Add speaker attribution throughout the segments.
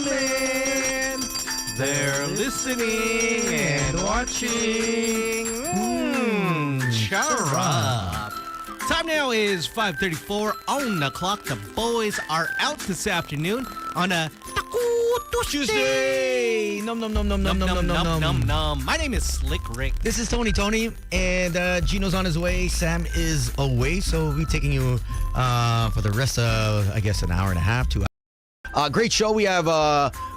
Speaker 1: in. They're listening and watching. Charap. Time now is 5:34 on the clock. The boys are out this afternoon on a Taco Tuesday. Nom nom nom nom nom nom nom nom nom nom. My name is Slick Rick.
Speaker 2: This is Tony, and Gino's on his way. Sam is away, so we'll be taking you for the rest of, I guess, an hour and a half, 2 hours. Great show. We have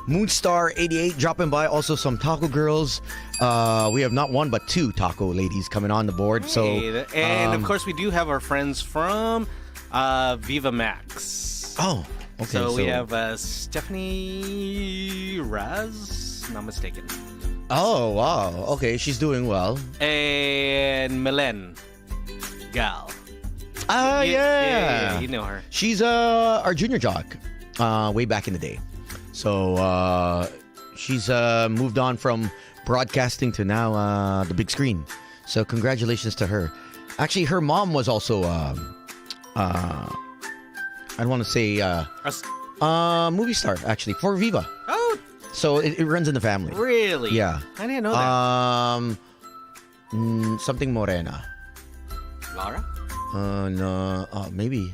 Speaker 2: Moonstar 88 dropping by. Also some taco girls. We have not one but two taco ladies coming on the board.
Speaker 1: And of course we do have our friends from Viva Max.
Speaker 2: Oh, okay.
Speaker 1: So we have Stephanie Raz, not mistaken.
Speaker 2: Oh, wow. Okay, she's doing well.
Speaker 1: And Melen Gal.
Speaker 2: Yeah,
Speaker 1: you know her.
Speaker 2: She's our junior jock. Way back in the day. So she's moved on from broadcasting to now the big screen. So congratulations to her. Actually, her mom was also I don't want to say movie star actually for Viva.
Speaker 1: Oh,
Speaker 2: so it runs in the family.
Speaker 1: Really?
Speaker 2: Yeah.
Speaker 1: I didn't know that.
Speaker 2: Something Morena.
Speaker 1: Laura?
Speaker 2: No, maybe.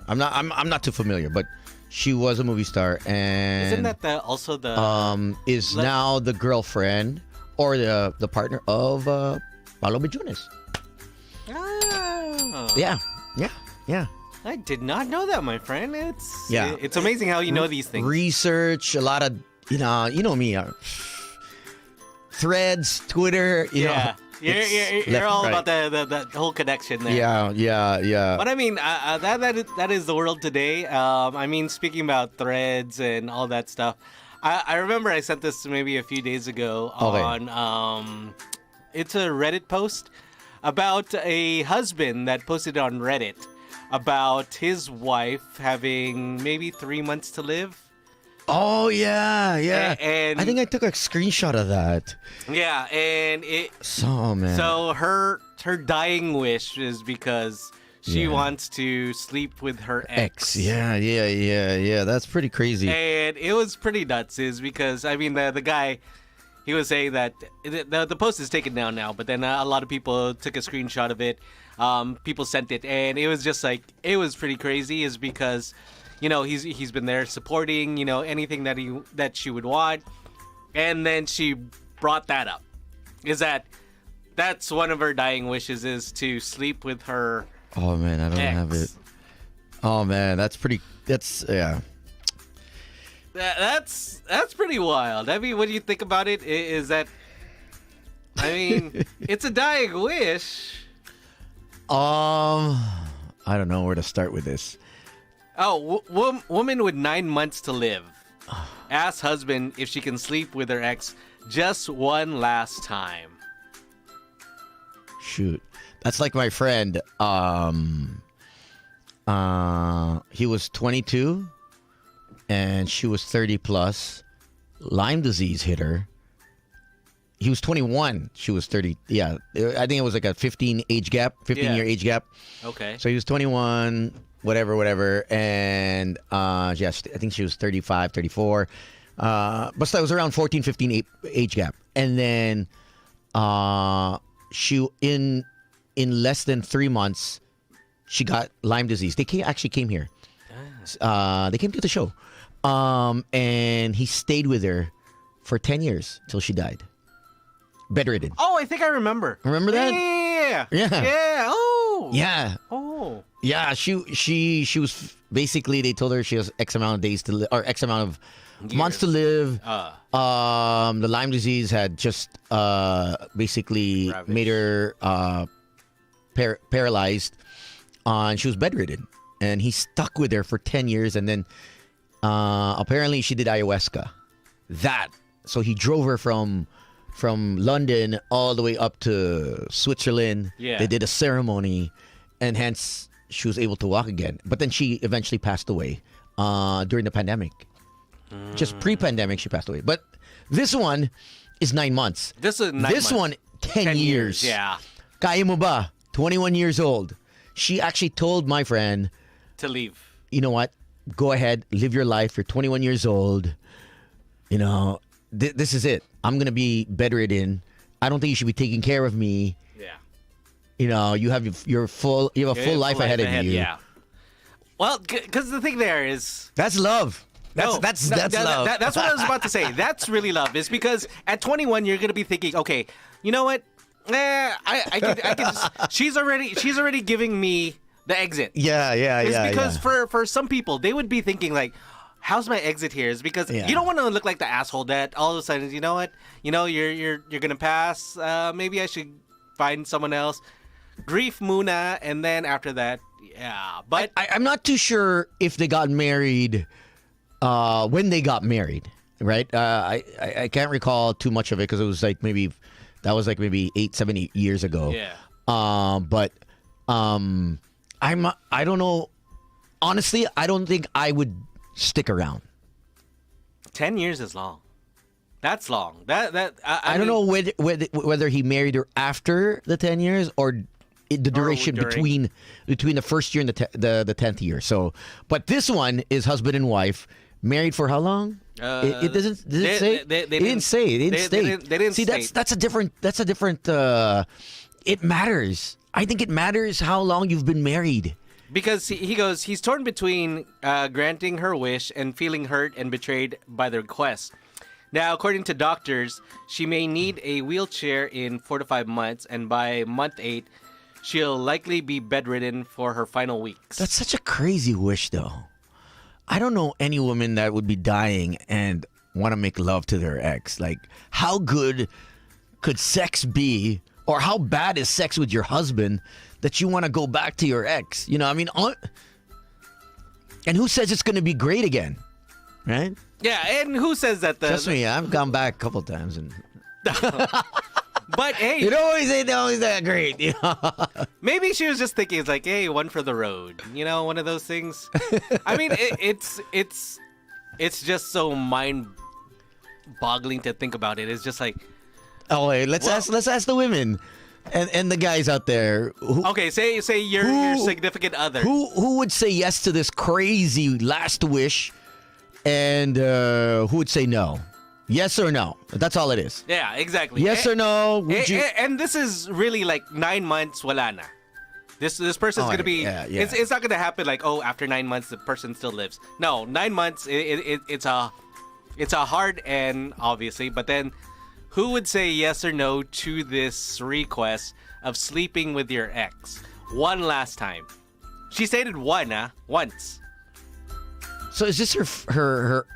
Speaker 2: I'm not too familiar, but she was a movie star, and
Speaker 1: isn't that also the
Speaker 2: is now the girlfriend or the partner of Paolo Bejunes.
Speaker 1: Oh.
Speaker 2: Yeah.
Speaker 1: I did not know that, my friend. It's amazing how you know these things.
Speaker 2: Research, a lot of you know me, threads, Twitter. You know,
Speaker 1: you're all about the whole connection there.
Speaker 2: Yeah.
Speaker 1: But I mean, that is the world today. I mean, speaking about threads and all that stuff, I remember I sent this maybe a few days ago on. It's a Reddit post about a husband that posted on Reddit about his wife having maybe 3 months to live.
Speaker 2: Oh, yeah.
Speaker 1: And
Speaker 2: I think I took a screenshot of that.
Speaker 1: Yeah, and So her dying wish is because she wants to sleep with her ex.
Speaker 2: Yeah. That's pretty crazy.
Speaker 1: And it was pretty nuts, is because, I mean, the guy, he was saying that the post is taken down now, but then a lot of people took a screenshot of it. People sent it, and it was just like, it was pretty crazy, is because, you know, he's been there supporting, you know, anything that she would want, and then she brought that up. That's one of her dying wishes, is to sleep with her.
Speaker 2: Oh man, I don't have it. Oh man, that's pretty That's
Speaker 1: pretty wild. I mean, what do you think about it? Is that, I mean, it's a dying wish.
Speaker 2: I don't know where to start with this.
Speaker 1: Oh, woman with 9 months to live asks husband if she can sleep with her ex just one last time.
Speaker 2: Shoot, that's like my friend. He was 22, and she was 30 plus. Lyme disease hit her. He was 21. She was 30. Yeah, I think it was like a 15 year age gap.
Speaker 1: Okay.
Speaker 2: So he was 21. Whatever, and yes, I think she was 35, 34, but still, it was around 14, 15 age gap, and then she in less than 3 months, she got Lyme disease. They actually came here. They came to the show, and he stayed with her for 10 years till she died, bedridden.
Speaker 1: Oh, I think I remember.
Speaker 2: Remember that?
Speaker 1: Yeah. Oh.
Speaker 2: Yeah.
Speaker 1: Oh.
Speaker 2: Yeah, she was basically, they told her she has X amount of days to live, or X amount of months to live. The Lyme disease had just basically
Speaker 1: Ravaged.
Speaker 2: made her paralyzed, and she was bedridden. And he stuck with her for 10 years, and then apparently she did ayahuasca. So he drove her from London all the way up to Switzerland.
Speaker 1: Yeah.
Speaker 2: They did a ceremony, and hence she was able to walk again. But then she eventually passed away during the pandemic. Just pre-pandemic, she passed away. But this one is 9 months.
Speaker 1: This
Speaker 2: one, 10 years.
Speaker 1: Yeah.
Speaker 2: Kaya mo ba? 21 years old. She actually told my friend
Speaker 1: To leave.
Speaker 2: you know what? Go ahead, live your life. You're 21 years old. you know, this is it. I'm gonna be bedridden. I don't think you should be taking care of me.
Speaker 1: Yeah.
Speaker 2: You know, you have a full life ahead of you.
Speaker 1: Yeah. Well, because the thing there is
Speaker 2: That's love. That's love.
Speaker 1: That's what I was about to say. That's really love. Is because at 21 you're gonna be thinking, okay, you know what? I can just, she's already giving me the exit.
Speaker 2: Yeah.
Speaker 1: It's because for some people they would be thinking like, how's my exit here? Is because you don't want to look like the asshole that all of a sudden, you know what? You know, you're gonna pass. Maybe I should find someone else. Grief muna, and then after that, yeah. But
Speaker 2: I'm not too sure if they got married when they got married, right? I can't recall too much of it because it was like maybe 8-7 years ago.
Speaker 1: Yeah.
Speaker 2: But I don't know. Honestly, I don't think I would stick around.
Speaker 1: 10 years is long. That's long. I
Speaker 2: don't know whether he married her after the 10 years or the duration between the first year and the 10th year. So, but this one is husband and wife married for how long? It doesn't say. They didn't say. They didn't see. That's a different. It matters. I think it matters how long you've been married.
Speaker 1: Because he's torn between granting her wish and feeling hurt and betrayed by the request. Now, according to doctors, she may need a wheelchair in 4 to 5 months, and by month 8, she'll likely be bedridden for her final weeks.
Speaker 2: That's such a crazy wish, though. I don't know any woman that would be dying and want to make love to their ex. Like, how good could sex be, or how bad is sex with your husband that you want to go back to your ex? You know, I mean, and who says it's going to be great again, right?
Speaker 1: Yeah, and who says that?
Speaker 2: Trust me, I've gone back a couple times, and
Speaker 1: but hey,
Speaker 2: it always ain't always that great. You know?
Speaker 1: Maybe she was just thinking, it's like, hey, one for the road. You know, one of those things. I mean, it's just so mind-boggling to think about it. It's just like,
Speaker 2: oh wait, let's ask the women. And the guys out there.
Speaker 1: Okay, say your significant other.
Speaker 2: Who would say yes to this crazy last wish, and who would say no? Yes or no? That's all it is.
Speaker 1: Yeah, exactly.
Speaker 2: Yes or no? Would you?
Speaker 1: And this is really like 9 months, wala na. This person's gonna be.
Speaker 2: Yeah.
Speaker 1: It's not gonna happen like, oh, after 9 months the person still lives. No, 9 months. It's a hard end, obviously, but then. Who would say yes or no to this request of sleeping with your ex one last time? She stated once.
Speaker 2: So is this her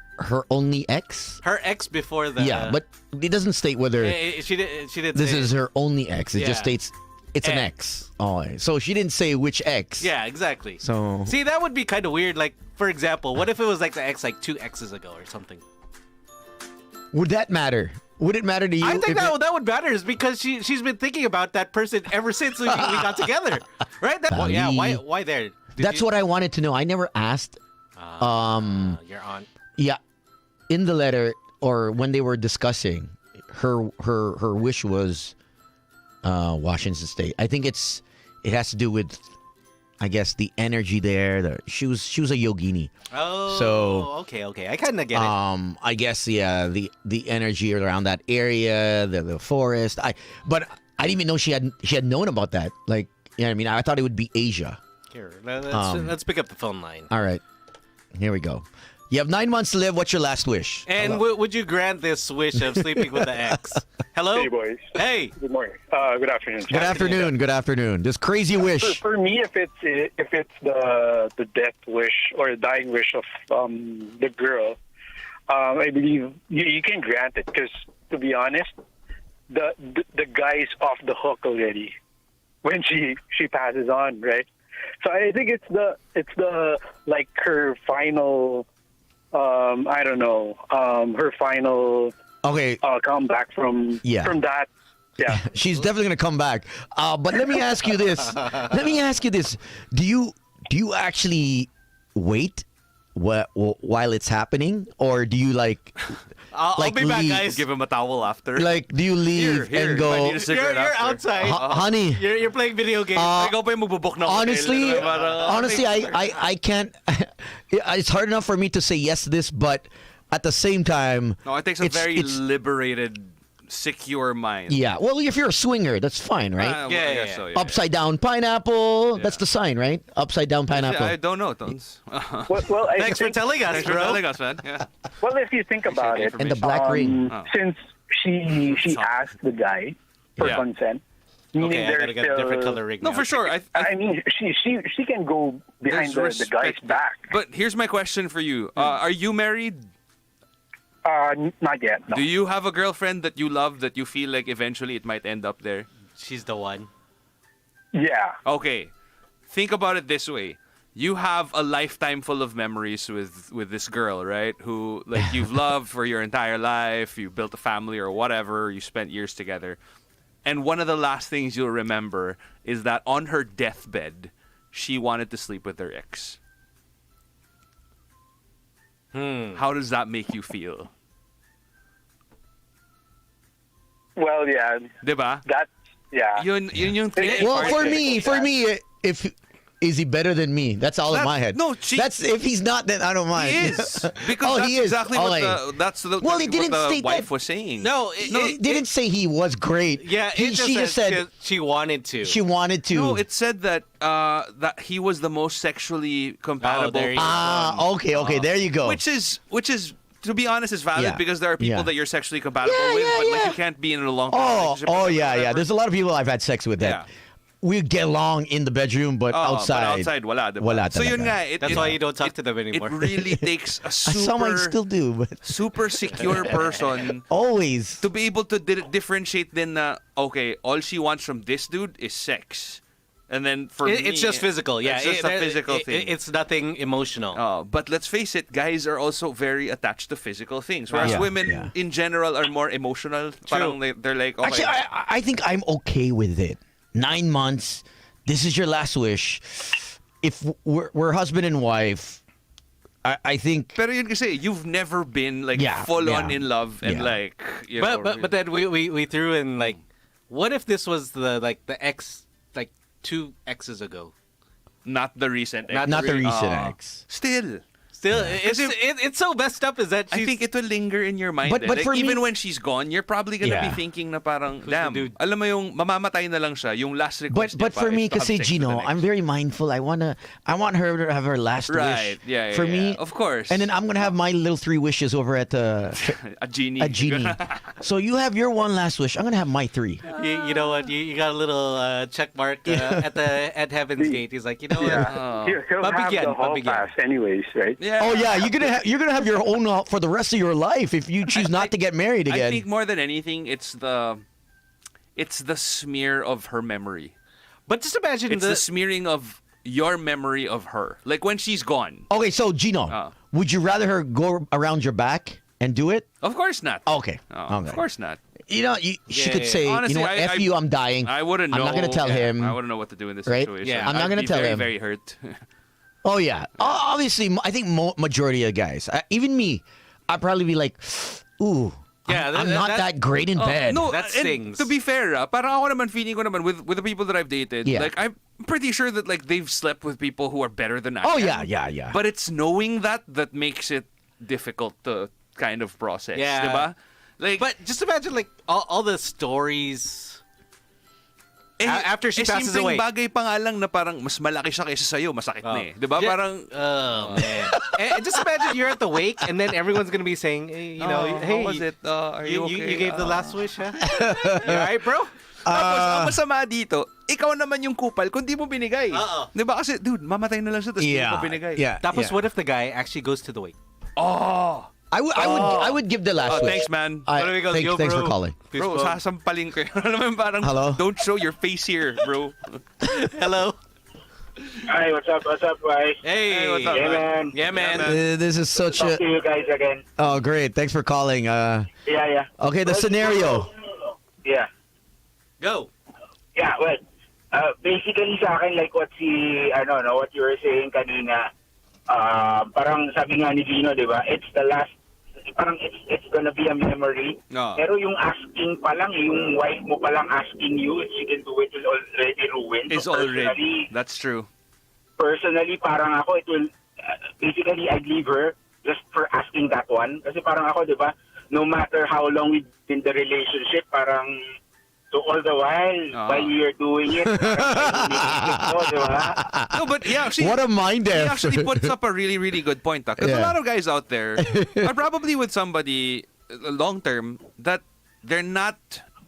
Speaker 2: only ex?
Speaker 1: Her ex before the.
Speaker 2: Yeah, but it doesn't state whether
Speaker 1: she did.
Speaker 2: This is her only ex. It just states it's an
Speaker 1: ex.
Speaker 2: Oh, so she didn't say which ex.
Speaker 1: Yeah, exactly.
Speaker 2: So
Speaker 1: see, that would be kind of weird. Like, for example, what if it was like the ex like 2 exes ago or something?
Speaker 2: Would that matter? Would it matter to you?
Speaker 1: I think that would matter, is because she's been thinking about that person ever since we got together, right? Why there?
Speaker 2: That's what I wanted to know. I never asked.
Speaker 1: Your aunt.
Speaker 2: Yeah, in the letter or when they were discussing, her wish was Washington State. I think it has to do with, I guess, the energy there. She was a yogini.
Speaker 1: Oh,
Speaker 2: so
Speaker 1: okay. I kind of get it.
Speaker 2: I guess the energy around that area, the forest. But I didn't even know she had known about that. Like, you know what I mean? I thought it would be Asia.
Speaker 1: Here, let's pick up the phone line.
Speaker 2: All right, here we go. You have 9 months to live. What's your last wish?
Speaker 1: And would you grant this wish of sleeping with the ex? Hello?
Speaker 3: Hey, boys.
Speaker 1: Hey.
Speaker 3: Good morning. Good afternoon.
Speaker 2: Good afternoon. This crazy wish.
Speaker 3: For me, if it's the death wish or the dying wish of the girl, I believe you can grant it because, to be honest, the guy's off the hook already when she passes on, right? So I think it's the like her final. I don't know. Her final.
Speaker 2: Okay.
Speaker 3: Comeback from that. Yeah.
Speaker 2: She's definitely gonna come back. But let me ask you this. Do you actually wait while it's happening, or do you like?
Speaker 1: I'll be back, guys.
Speaker 4: Give him a towel after.
Speaker 2: Like, do you leave
Speaker 1: Here,
Speaker 2: and go?
Speaker 1: You're outside.
Speaker 2: Honey.
Speaker 1: You're playing video games.
Speaker 2: Honestly, I can't. It's hard enough for me to say yes to this, but at the same time,
Speaker 4: No, it takes a very liberated, secure mind.
Speaker 2: yeah. Well, if you're a swinger, that's fine, right?
Speaker 4: Well,
Speaker 1: Yeah,
Speaker 4: I
Speaker 1: yeah,
Speaker 4: guess so,
Speaker 2: Upside down pineapple.
Speaker 4: Yeah.
Speaker 2: That's the sign, right? Upside down pineapple.
Speaker 4: I don't know, Tons.
Speaker 3: Well, I
Speaker 1: Thanks for
Speaker 3: think-
Speaker 1: telling us,
Speaker 4: Thanks for
Speaker 1: bro.
Speaker 4: telling us, man. Yeah.
Speaker 3: Well, if you think about it,
Speaker 2: And the black ring.
Speaker 4: Oh.
Speaker 3: since she asked the guy for
Speaker 4: Yeah.
Speaker 3: consent, meaning
Speaker 1: Okay, I
Speaker 3: there's
Speaker 1: gotta get a different color ring.
Speaker 4: No,
Speaker 1: now.
Speaker 4: for sure.
Speaker 3: I mean, she can go behind
Speaker 4: There's
Speaker 3: the guy's
Speaker 4: respect.
Speaker 3: back.
Speaker 4: But here's my question for you. Are you married?
Speaker 3: Not yet. No.
Speaker 4: Do you have a girlfriend that you love that you feel like eventually it might end up there?
Speaker 1: She's the one.
Speaker 3: Yeah.
Speaker 4: Okay. Think about it this way. You have a lifetime full of memories with this girl, right? Who like you've loved for your entire life, you built a family or whatever, you spent years together. And one of the last things you'll remember is that on her deathbed, she wanted to sleep with her ex. How does that make you feel?
Speaker 3: Well, yeah.
Speaker 4: Diba?
Speaker 3: That's yeah.
Speaker 4: Yun yung thing.
Speaker 2: Well,
Speaker 3: It's
Speaker 2: for
Speaker 3: hard
Speaker 2: me, if is he better than me? That's all in
Speaker 4: That-
Speaker 2: my head.
Speaker 4: no,
Speaker 2: that's if he's not, then I don't mind.
Speaker 4: He is. Because
Speaker 2: Oh,
Speaker 4: that's
Speaker 2: he is.
Speaker 4: exactly
Speaker 2: Oh,
Speaker 4: what
Speaker 2: like-
Speaker 4: that's the,
Speaker 2: Well, he
Speaker 4: what
Speaker 2: didn't
Speaker 4: the
Speaker 2: state
Speaker 4: wife
Speaker 2: that.
Speaker 4: was saying.
Speaker 1: No,
Speaker 2: He didn't say he was great.
Speaker 1: Yeah,
Speaker 2: she just said
Speaker 1: she wanted to.
Speaker 2: she wanted to.
Speaker 4: No, it said that that he was the most sexually compatible.
Speaker 1: there you go.
Speaker 2: Okay, there you go.
Speaker 4: Which is to be honest is valid
Speaker 2: Yeah.
Speaker 4: because there are people
Speaker 2: Yeah.
Speaker 4: that you're sexually compatible
Speaker 2: Yeah,
Speaker 4: with,
Speaker 2: yeah,
Speaker 4: but like
Speaker 2: yeah.
Speaker 4: you can't be in a long term
Speaker 2: Oh,
Speaker 4: relationship.
Speaker 2: oh
Speaker 4: with them or
Speaker 2: yeah.
Speaker 4: whatever.
Speaker 2: There's a lot of people I've had sex with that.
Speaker 4: Yeah.
Speaker 2: We get along in the bedroom, but outside.
Speaker 4: But outside, wala, diba?
Speaker 2: Wala
Speaker 4: So yun
Speaker 2: talaga.
Speaker 4: nga,
Speaker 1: That's why you don't talk to them
Speaker 4: It
Speaker 1: anymore.
Speaker 4: really takes a
Speaker 2: Some I still do, but
Speaker 4: super secure person
Speaker 2: always.
Speaker 4: to be able to differentiate then na, okay, all she wants from this dude is sex. And then for me,
Speaker 1: It's just physical. Yeah,
Speaker 4: it's just a physical thing.
Speaker 1: It's nothing emotional.
Speaker 4: But let's face it, guys are also very attached to physical things. Whereas
Speaker 2: Yeah,
Speaker 4: women
Speaker 2: yeah.
Speaker 4: in general are more emotional. Parang they're like, okay.
Speaker 2: Actually, I think I'm okay with it. 9 months. This is your last wish. If we're husband and wife, I think.
Speaker 4: Pero yun kasi, you've never been like
Speaker 2: Yeah,
Speaker 4: full on
Speaker 2: yeah.
Speaker 4: in love and
Speaker 2: Yeah.
Speaker 4: like, you know,
Speaker 1: But then we threw in like, what if this was the ex, like 2 exes ago?
Speaker 4: not the recent. ex.
Speaker 2: Not the recent
Speaker 4: Oh.
Speaker 2: ex.
Speaker 4: Still.
Speaker 1: Still, it's so messed up. Is that
Speaker 4: I
Speaker 1: she's,
Speaker 4: think it will linger in your mind.
Speaker 2: But
Speaker 4: Like,
Speaker 2: for me-
Speaker 4: even when she's gone, you're probably gonna
Speaker 2: Yeah.
Speaker 4: be thinking na parang,
Speaker 1: the
Speaker 4: damn,
Speaker 1: dude?
Speaker 4: alam mo yung mamamatay na lang siya, yung last request
Speaker 2: But
Speaker 4: niya pa
Speaker 2: for
Speaker 4: is
Speaker 2: me,
Speaker 4: to have
Speaker 2: kasi
Speaker 4: sex with the
Speaker 2: Gino,
Speaker 4: next.
Speaker 2: I'm very mindful. I want her to have her last
Speaker 4: Right.
Speaker 2: wish.
Speaker 4: Yeah,
Speaker 2: For
Speaker 4: yeah,
Speaker 2: me,
Speaker 4: yeah. Of course.
Speaker 2: And then I'm gonna have my little 3 wishes over at
Speaker 4: a genie.
Speaker 2: a genie. So you have your one last wish. I'm gonna have my 3.
Speaker 1: you know what? You got a little check mark at Heaven's Gate. He's like, you know what?
Speaker 3: Yeah. He'll have
Speaker 1: Mabigyan,
Speaker 3: the hall
Speaker 1: mabigyan.
Speaker 3: pass anyways, right?
Speaker 4: Yeah.
Speaker 2: Oh yeah, you're gonna have your own for the rest of your life if you choose not to get married again.
Speaker 4: I think more than anything, it's the smear of her memory.
Speaker 1: But just imagine
Speaker 4: It's the smearing of your memory of her. Like when she's gone.
Speaker 2: Okay, so Gino, would you rather her go around your back and do it?
Speaker 4: Of course not.
Speaker 2: Okay.
Speaker 4: Oh,
Speaker 2: Okay.
Speaker 4: Of course not.
Speaker 2: You know, she could say,
Speaker 4: Honestly,
Speaker 2: you know what,
Speaker 4: I-
Speaker 2: F you, I'm dying.
Speaker 4: I wouldn't know.
Speaker 2: I'm not gonna tell him.
Speaker 4: I wouldn't know what to do in this
Speaker 2: Right?
Speaker 4: situation.
Speaker 1: Yeah.
Speaker 2: I'm not
Speaker 4: I'd
Speaker 2: gonna
Speaker 4: be
Speaker 2: tell
Speaker 4: very,
Speaker 2: him.
Speaker 4: very hurt.
Speaker 2: Oh yeah. Obviously, I think majority of guys, even me, I'd probably be like, ooh,
Speaker 1: Yeah,
Speaker 2: I'm not that great in bed.
Speaker 4: No,
Speaker 1: That
Speaker 4: and
Speaker 1: stings.
Speaker 4: to be fair, parang ako naman feeling ko naman with the people that I've dated,
Speaker 2: Yeah.
Speaker 4: like I'm pretty sure that like they've slept with people who are better than I
Speaker 2: Oh
Speaker 4: am.
Speaker 2: yeah.
Speaker 4: But it's knowing that makes it difficult to kind of process.
Speaker 1: Yeah.
Speaker 4: Diba? Like,
Speaker 1: But just imagine like all the stories. After she passes
Speaker 4: simpleng
Speaker 1: away.
Speaker 4: bagay pa nga lang na parang mas malaki siya kaysa sa'yo, masakit na eh. Diba?
Speaker 1: Yeah.
Speaker 4: Parang,
Speaker 1: Oh man! And just imagine you're at the wake, and then everyone's gonna be saying, hey, you know, hey,
Speaker 4: how was it? Are you okay?
Speaker 1: you gave the last wish, huh? You alright, bro?
Speaker 4: Tapos, ang masama dito, ikaw naman yung kupal kung di mo binigay.
Speaker 1: Oo.
Speaker 4: Diba? Kasi, dude, mamatay na lang siya, tapos di mo binigay.
Speaker 1: Tapos what if the guy actually goes to the wake?
Speaker 4: Oh!
Speaker 2: I would give the last wish.
Speaker 4: Thanks, man.
Speaker 1: There we go. Yo,
Speaker 2: Thanks for
Speaker 1: bro.
Speaker 2: calling.
Speaker 1: Fist
Speaker 4: Bro,
Speaker 1: bump.
Speaker 4: sasampalin ko yun. Alam mo yung parang,
Speaker 2: Hello?
Speaker 4: don't show your face here, bro.
Speaker 1: Hello.
Speaker 5: Hi, what's up, guys?
Speaker 1: Hey.
Speaker 4: what's up,
Speaker 5: Hey, man.
Speaker 1: Yeah, man.
Speaker 2: This is such
Speaker 5: Talk
Speaker 2: a.
Speaker 5: to you guys again.
Speaker 2: Oh, great. Thanks for calling.
Speaker 5: Yeah.
Speaker 2: Okay, the scenario.
Speaker 5: Yeah.
Speaker 1: Go.
Speaker 5: Yeah, well, basically sa akin, like what what you were saying kanina, parang sabi nga ni Gino, di ba, it's the last, parang it's gonna be a memory.
Speaker 4: No.
Speaker 5: Pero yung asking pa lang, yung wife mo pa lang asking you if she can do it will already ruin.
Speaker 4: It's
Speaker 5: So
Speaker 4: already, that's true.
Speaker 5: personally, parang ako, it will, basically, I'd leave her just for asking that one. Kasi parang ako, di ba, no matter how long we've been in the relationship, parang so all the while you're doing it, parang iniisip mo, di ba?
Speaker 4: No, but yeah, actually,
Speaker 2: What a mind
Speaker 4: he
Speaker 2: F.
Speaker 4: actually puts up a really, really good point. Because a
Speaker 2: Yeah.
Speaker 4: lot of guys out there are probably with somebody long term that they're not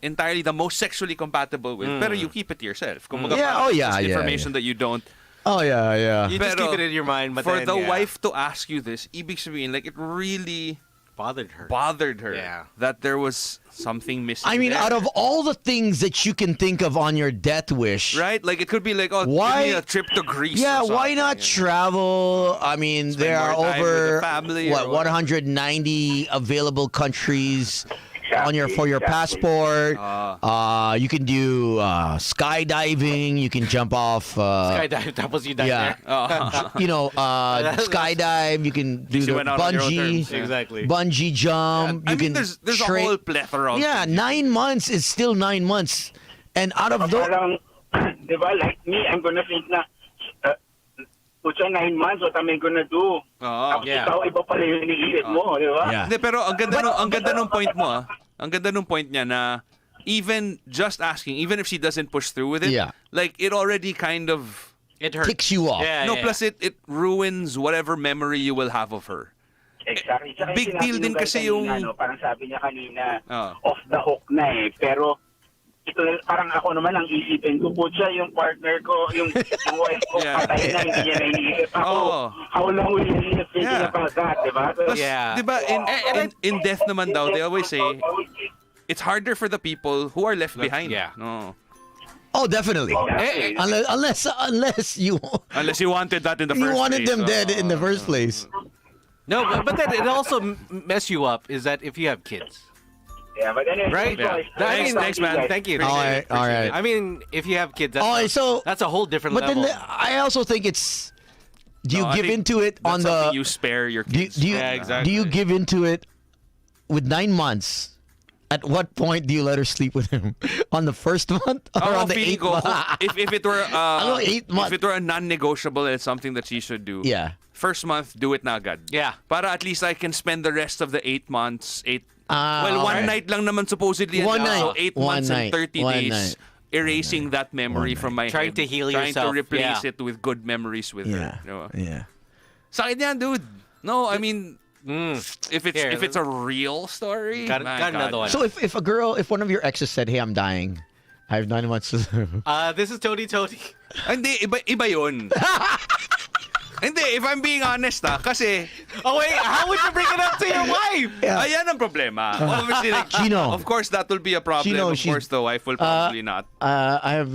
Speaker 4: entirely the most sexually compatible with, pero you keep it to yourself. Kumbaga,
Speaker 2: Yeah,
Speaker 4: parang
Speaker 2: oh,
Speaker 4: it's
Speaker 2: yeah,
Speaker 4: just
Speaker 2: yeah,
Speaker 4: information
Speaker 2: yeah.
Speaker 4: that you don't.
Speaker 2: Oh, yeah.
Speaker 1: You just
Speaker 4: Pero
Speaker 1: keep it in your mind, but
Speaker 4: for
Speaker 1: then,
Speaker 4: the
Speaker 1: yeah,
Speaker 4: wife to ask you this, ibig sabihin, like, it really
Speaker 1: bothered her.
Speaker 4: bothered her that there was something missing.
Speaker 2: I mean,
Speaker 4: there.
Speaker 2: out of all the things that you can think of on your death wish,
Speaker 4: right, like it could be like, oh,
Speaker 2: Why-
Speaker 4: give me a trip to Greece.
Speaker 2: yeah,
Speaker 4: or
Speaker 2: why
Speaker 4: something,
Speaker 2: not
Speaker 4: you know?
Speaker 2: travel? I mean, there are
Speaker 4: more time with the
Speaker 2: over
Speaker 4: family
Speaker 2: what
Speaker 4: or what?
Speaker 2: 190 available countries on your for your
Speaker 5: Exactly.
Speaker 2: passport. You can do skydiving. You can jump off.
Speaker 1: Skydive, tapos you die
Speaker 2: Yeah,
Speaker 1: there.
Speaker 2: you know, skydive. You can do
Speaker 4: You
Speaker 2: the
Speaker 4: went out on your own
Speaker 2: bungee,
Speaker 4: terms, yeah.
Speaker 1: Exactly.
Speaker 2: bungee jump.
Speaker 4: I
Speaker 2: You
Speaker 4: mean,
Speaker 2: can
Speaker 4: there's a whole plethora of
Speaker 2: Yeah, 9 months is still 9 months, and out of those.
Speaker 5: Parang, di ba, like me, I'm gonna think na, pucha, 9 months, what am I gonna do? Tapos
Speaker 1: Yeah.
Speaker 5: ikaw, iba pala yung iniisip mo, di ba?
Speaker 2: Yeah.
Speaker 4: Hindi, pero ang ganda nung point mo, ah. Ang ganda nung point niya na even just asking, even if she doesn't push through with it,
Speaker 2: Yeah.
Speaker 4: like it already kind of
Speaker 1: It hurts.
Speaker 2: Ticks you off.
Speaker 1: Yeah,
Speaker 4: no,
Speaker 1: yeah.
Speaker 4: plus it ruins whatever memory you will have of her.
Speaker 5: Exactly. Tsaka
Speaker 4: Big
Speaker 5: yung
Speaker 4: deal
Speaker 5: sinabi
Speaker 4: din
Speaker 5: nung guy
Speaker 4: kasi
Speaker 5: kanina,
Speaker 4: yung-
Speaker 5: no, parang sabi niya kanina,
Speaker 4: Ah.
Speaker 5: off the hook na eh. Pero, ito, parang ako naman ang isipin ko, pucha, yung partner ko, yung wife ko,
Speaker 4: Yeah.
Speaker 5: patay na, hindi niya naiisip. Ako,
Speaker 4: Oo.
Speaker 5: how long will you thinking
Speaker 4: Yeah.
Speaker 5: about that, di ba? So,
Speaker 4: Plus,
Speaker 1: Yeah.
Speaker 4: di ba, in death naman daw, they always say, it's harder for the people who are left behind.
Speaker 1: yeah.
Speaker 4: No.
Speaker 2: Oh, definitely.
Speaker 5: Exactly.
Speaker 2: Unless you
Speaker 4: Unless you wanted that in the first
Speaker 2: you wanted
Speaker 4: place.
Speaker 2: them dead in the first place.
Speaker 1: No, but then it also mess you up is that if you have kids.
Speaker 5: Yeah, but anyway,
Speaker 1: Right?
Speaker 5: guys,
Speaker 4: Thanks, man.
Speaker 1: Thank you.
Speaker 2: All right, all right.
Speaker 1: I mean, if you have kids,
Speaker 2: Oh, so
Speaker 1: that's a whole different
Speaker 2: but
Speaker 1: level.
Speaker 2: then I also think it's. Do you
Speaker 4: No, I
Speaker 2: give
Speaker 4: think
Speaker 2: into it
Speaker 4: that's
Speaker 2: on
Speaker 4: something
Speaker 2: the?
Speaker 4: you spare your
Speaker 2: Do you,
Speaker 4: kids.
Speaker 2: do you
Speaker 1: Yeah, exactly.
Speaker 2: do you give into it with 9 months? At what point do you let her sleep with him? On the first month or
Speaker 4: Oh,
Speaker 2: on the
Speaker 4: feeling
Speaker 2: 8th
Speaker 4: ko,
Speaker 2: month?
Speaker 4: if it were
Speaker 2: Ano, 8
Speaker 4: if
Speaker 2: month?
Speaker 4: it were a non-negotiable and it's something that she should do.
Speaker 2: Yeah.
Speaker 4: First month, do it na agad.
Speaker 1: Yeah.
Speaker 4: Para at least I can spend the rest of the 8 months,
Speaker 2: Ah,
Speaker 4: one
Speaker 2: okay.
Speaker 4: night lang naman supposedly.
Speaker 2: One
Speaker 4: So
Speaker 2: night.
Speaker 4: 8
Speaker 2: One
Speaker 4: months
Speaker 2: night.
Speaker 4: and 30
Speaker 2: One
Speaker 4: days.
Speaker 2: night.
Speaker 4: Erasing that memory from my
Speaker 1: Trying
Speaker 4: head.
Speaker 1: to heal
Speaker 4: Trying
Speaker 1: yourself.
Speaker 4: to replace
Speaker 1: Yeah.
Speaker 4: it with good memories with
Speaker 2: Yeah.
Speaker 4: her. You know?
Speaker 2: Yeah.
Speaker 4: Sakit yan, dude. No, I mean, if
Speaker 1: Here,
Speaker 4: it's a real story,
Speaker 1: Got
Speaker 4: my
Speaker 1: another
Speaker 4: God.
Speaker 1: one.
Speaker 2: So if one of your exes said, "Hey, I'm dying. I have 9 months to live."
Speaker 1: This is Tony.
Speaker 4: Hindi, iba yun. Hindi, if I'm being honest kasi
Speaker 1: Oh wait, how would you bring it up to your wife?
Speaker 2: Yeah.
Speaker 4: ayan ang problema. Obviously, like,
Speaker 2: Chino.
Speaker 4: of course, that will be a problem.
Speaker 2: Chino,
Speaker 4: of course, the wife will probably not.
Speaker 2: I've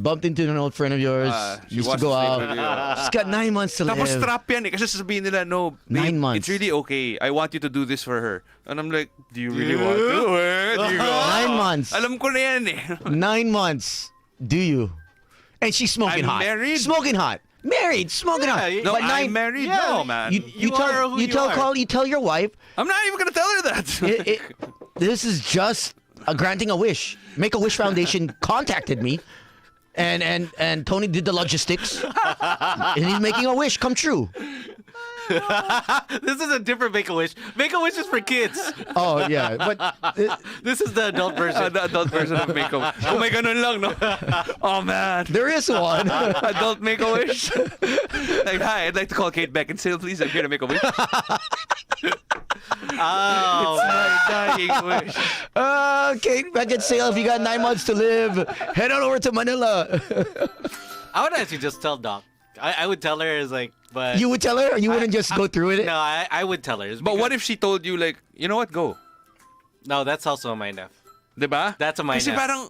Speaker 2: bumped into an old friend of yours.
Speaker 4: She
Speaker 2: Used to
Speaker 4: wants
Speaker 2: go
Speaker 4: to sleep
Speaker 2: out.
Speaker 4: with you.
Speaker 2: She's got 9 months to
Speaker 4: Tapos
Speaker 2: live.
Speaker 4: trap yan eh. Kasi sasabihin nila, no, babe,
Speaker 2: 9 months.
Speaker 4: it's really okay. I want you to do this for her. And I'm like, do you really want to? Do you go?
Speaker 2: 9 months.
Speaker 4: Alam ko na yan eh.
Speaker 2: 9 months. Do you? And she's smoking
Speaker 4: I'm
Speaker 2: hot.
Speaker 4: married.
Speaker 2: Smoking hot. Married, smoking hot.
Speaker 1: Yeah,
Speaker 4: No,
Speaker 2: But
Speaker 4: I'm
Speaker 2: 9
Speaker 4: married.
Speaker 1: yeah,
Speaker 4: No, man.
Speaker 2: You
Speaker 1: are
Speaker 2: tell
Speaker 1: who
Speaker 2: you
Speaker 1: you
Speaker 2: tell
Speaker 1: are.
Speaker 2: call you tell your wife
Speaker 4: I'm not even gonna tell her that.
Speaker 2: this is just granting a wish. Make a Wish Foundation contacted me, and Tony did the logistics, and he's making a wish come true.
Speaker 1: This is a different Make-A-Wish. Make-A-Wish is for kids.
Speaker 2: Oh yeah, but
Speaker 1: This is the adult version.
Speaker 4: The adult version of Make-A-Wish. Oh, may ganun lang, no? Oh, man.
Speaker 2: there is one.
Speaker 4: Adult Make-A-Wish. Like, hi, I'd like to call Kate Beckinsale, please. I'm here to make a wish.
Speaker 1: Oh,
Speaker 4: My dying wish.
Speaker 2: Kate Beckinsale, if you got 9 months to live, head on over to Manila.
Speaker 1: I would actually just tell Doc. I would tell her is like, but
Speaker 2: You would tell her, or you wouldn't just go through with it?
Speaker 1: no, I would tell her. It's
Speaker 4: But
Speaker 1: because-
Speaker 4: what if she told you, like, you know what, go?
Speaker 1: No, that's also a mind F.
Speaker 4: Diba?
Speaker 1: That's a mind
Speaker 4: Kasi
Speaker 1: F.
Speaker 4: parang,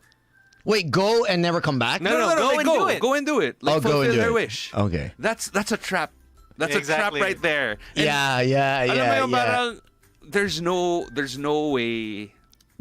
Speaker 2: Wait, go and never come back?
Speaker 1: No,
Speaker 4: like,
Speaker 1: go and do it.
Speaker 4: Go and do it. Like,
Speaker 2: Oh, go
Speaker 4: fulfill
Speaker 2: and do
Speaker 4: their
Speaker 2: it.
Speaker 4: wish.
Speaker 2: Okay.
Speaker 4: That's a trap. That's
Speaker 1: Exactly.
Speaker 4: a trap right there. And
Speaker 2: Yeah.
Speaker 4: alam mo yung parang, there's no way.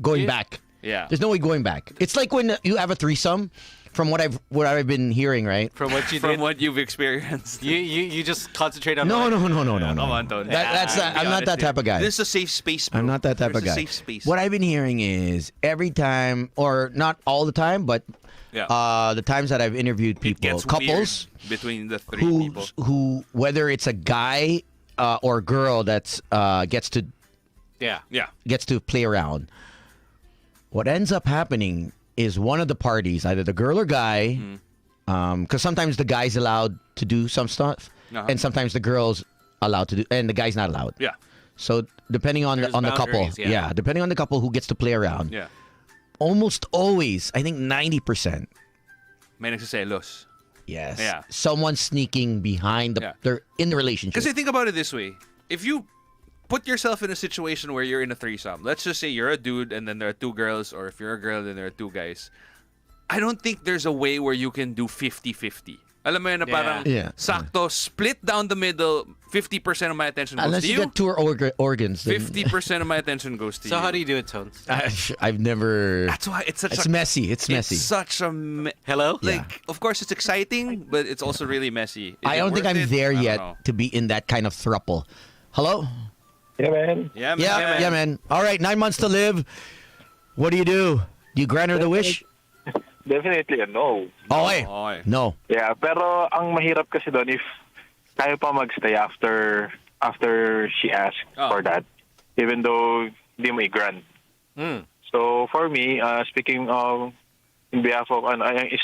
Speaker 2: Going back.
Speaker 4: Yeah.
Speaker 2: There's no way going back. It's like when you have a threesome, from what I've been hearing, right?
Speaker 1: From what you
Speaker 4: From
Speaker 1: did,
Speaker 4: what you've experienced.
Speaker 1: you just concentrate on
Speaker 2: No.
Speaker 1: one.
Speaker 2: No.
Speaker 4: Come on, Tony.
Speaker 2: That's
Speaker 4: Be
Speaker 2: I'm not that
Speaker 4: honest
Speaker 2: type of guy.
Speaker 4: This is a safe space, bro.
Speaker 2: I'm not that type
Speaker 4: There's
Speaker 2: of guy.
Speaker 4: A safe space.
Speaker 2: What I've been hearing is every time, or not all the time, but
Speaker 4: Yeah.
Speaker 2: the times that I've interviewed
Speaker 4: It
Speaker 2: people,
Speaker 4: gets
Speaker 2: couples
Speaker 4: weird between the three
Speaker 2: who
Speaker 4: people.
Speaker 2: who whether it's a guy or girl that's gets to
Speaker 1: Yeah.
Speaker 2: play around, what ends up happening is one of the parties, either the girl or guy, because sometimes the guy's allowed to do some stuff, and sometimes the girl's allowed to do, and the guy's not allowed.
Speaker 4: Yeah.
Speaker 2: So depending on
Speaker 1: There's
Speaker 2: the couple,
Speaker 1: boundaries, yeah.
Speaker 2: depending on the couple who gets to play around,
Speaker 4: Yeah.
Speaker 2: almost always, I think 90%,
Speaker 4: May nagsiselos.
Speaker 2: yes,
Speaker 4: Yeah.
Speaker 2: someone sneaking behind
Speaker 4: Yeah.
Speaker 2: they're in the relationship.
Speaker 4: Because think about it this way: if you put yourself in a situation where you're in a threesome, let's just say you're a dude and then there are two girls, or if you're a girl then there are two guys. I don't think there's a way where you can do 50-50. Alam mo yun na parang
Speaker 2: Yeah.
Speaker 4: sakto, split down the middle, 50% of my attention goes
Speaker 2: Unless
Speaker 4: to
Speaker 2: you
Speaker 4: you,
Speaker 2: get two organs. then-
Speaker 4: 50% of my attention goes to you.
Speaker 1: So how do you do it, Tones?
Speaker 2: I've never.
Speaker 4: That's why it's such
Speaker 2: It's
Speaker 4: a
Speaker 2: messy. It's messy.
Speaker 4: It's such a
Speaker 1: Hello?
Speaker 4: like. Of course, it's exciting, but it's also really messy. Is
Speaker 2: I
Speaker 4: it
Speaker 2: don't think
Speaker 4: worth
Speaker 2: I'm
Speaker 4: it?
Speaker 2: there
Speaker 4: I don't
Speaker 2: yet
Speaker 4: know.
Speaker 2: to be in that kind of throuple. Hello?
Speaker 3: Yeah, man.
Speaker 4: Yeah, man.
Speaker 2: Yeah, man. All right, 9 months to live. What do? Do you grant her the wish?
Speaker 3: Definitely a no.
Speaker 2: Okay.
Speaker 4: Okay.
Speaker 2: No.
Speaker 3: Yeah, pero ang mahirap kasi doon if kaya pa magstay after she asked for that, even though hindi mo i-grant. So for me, speaking of in behalf of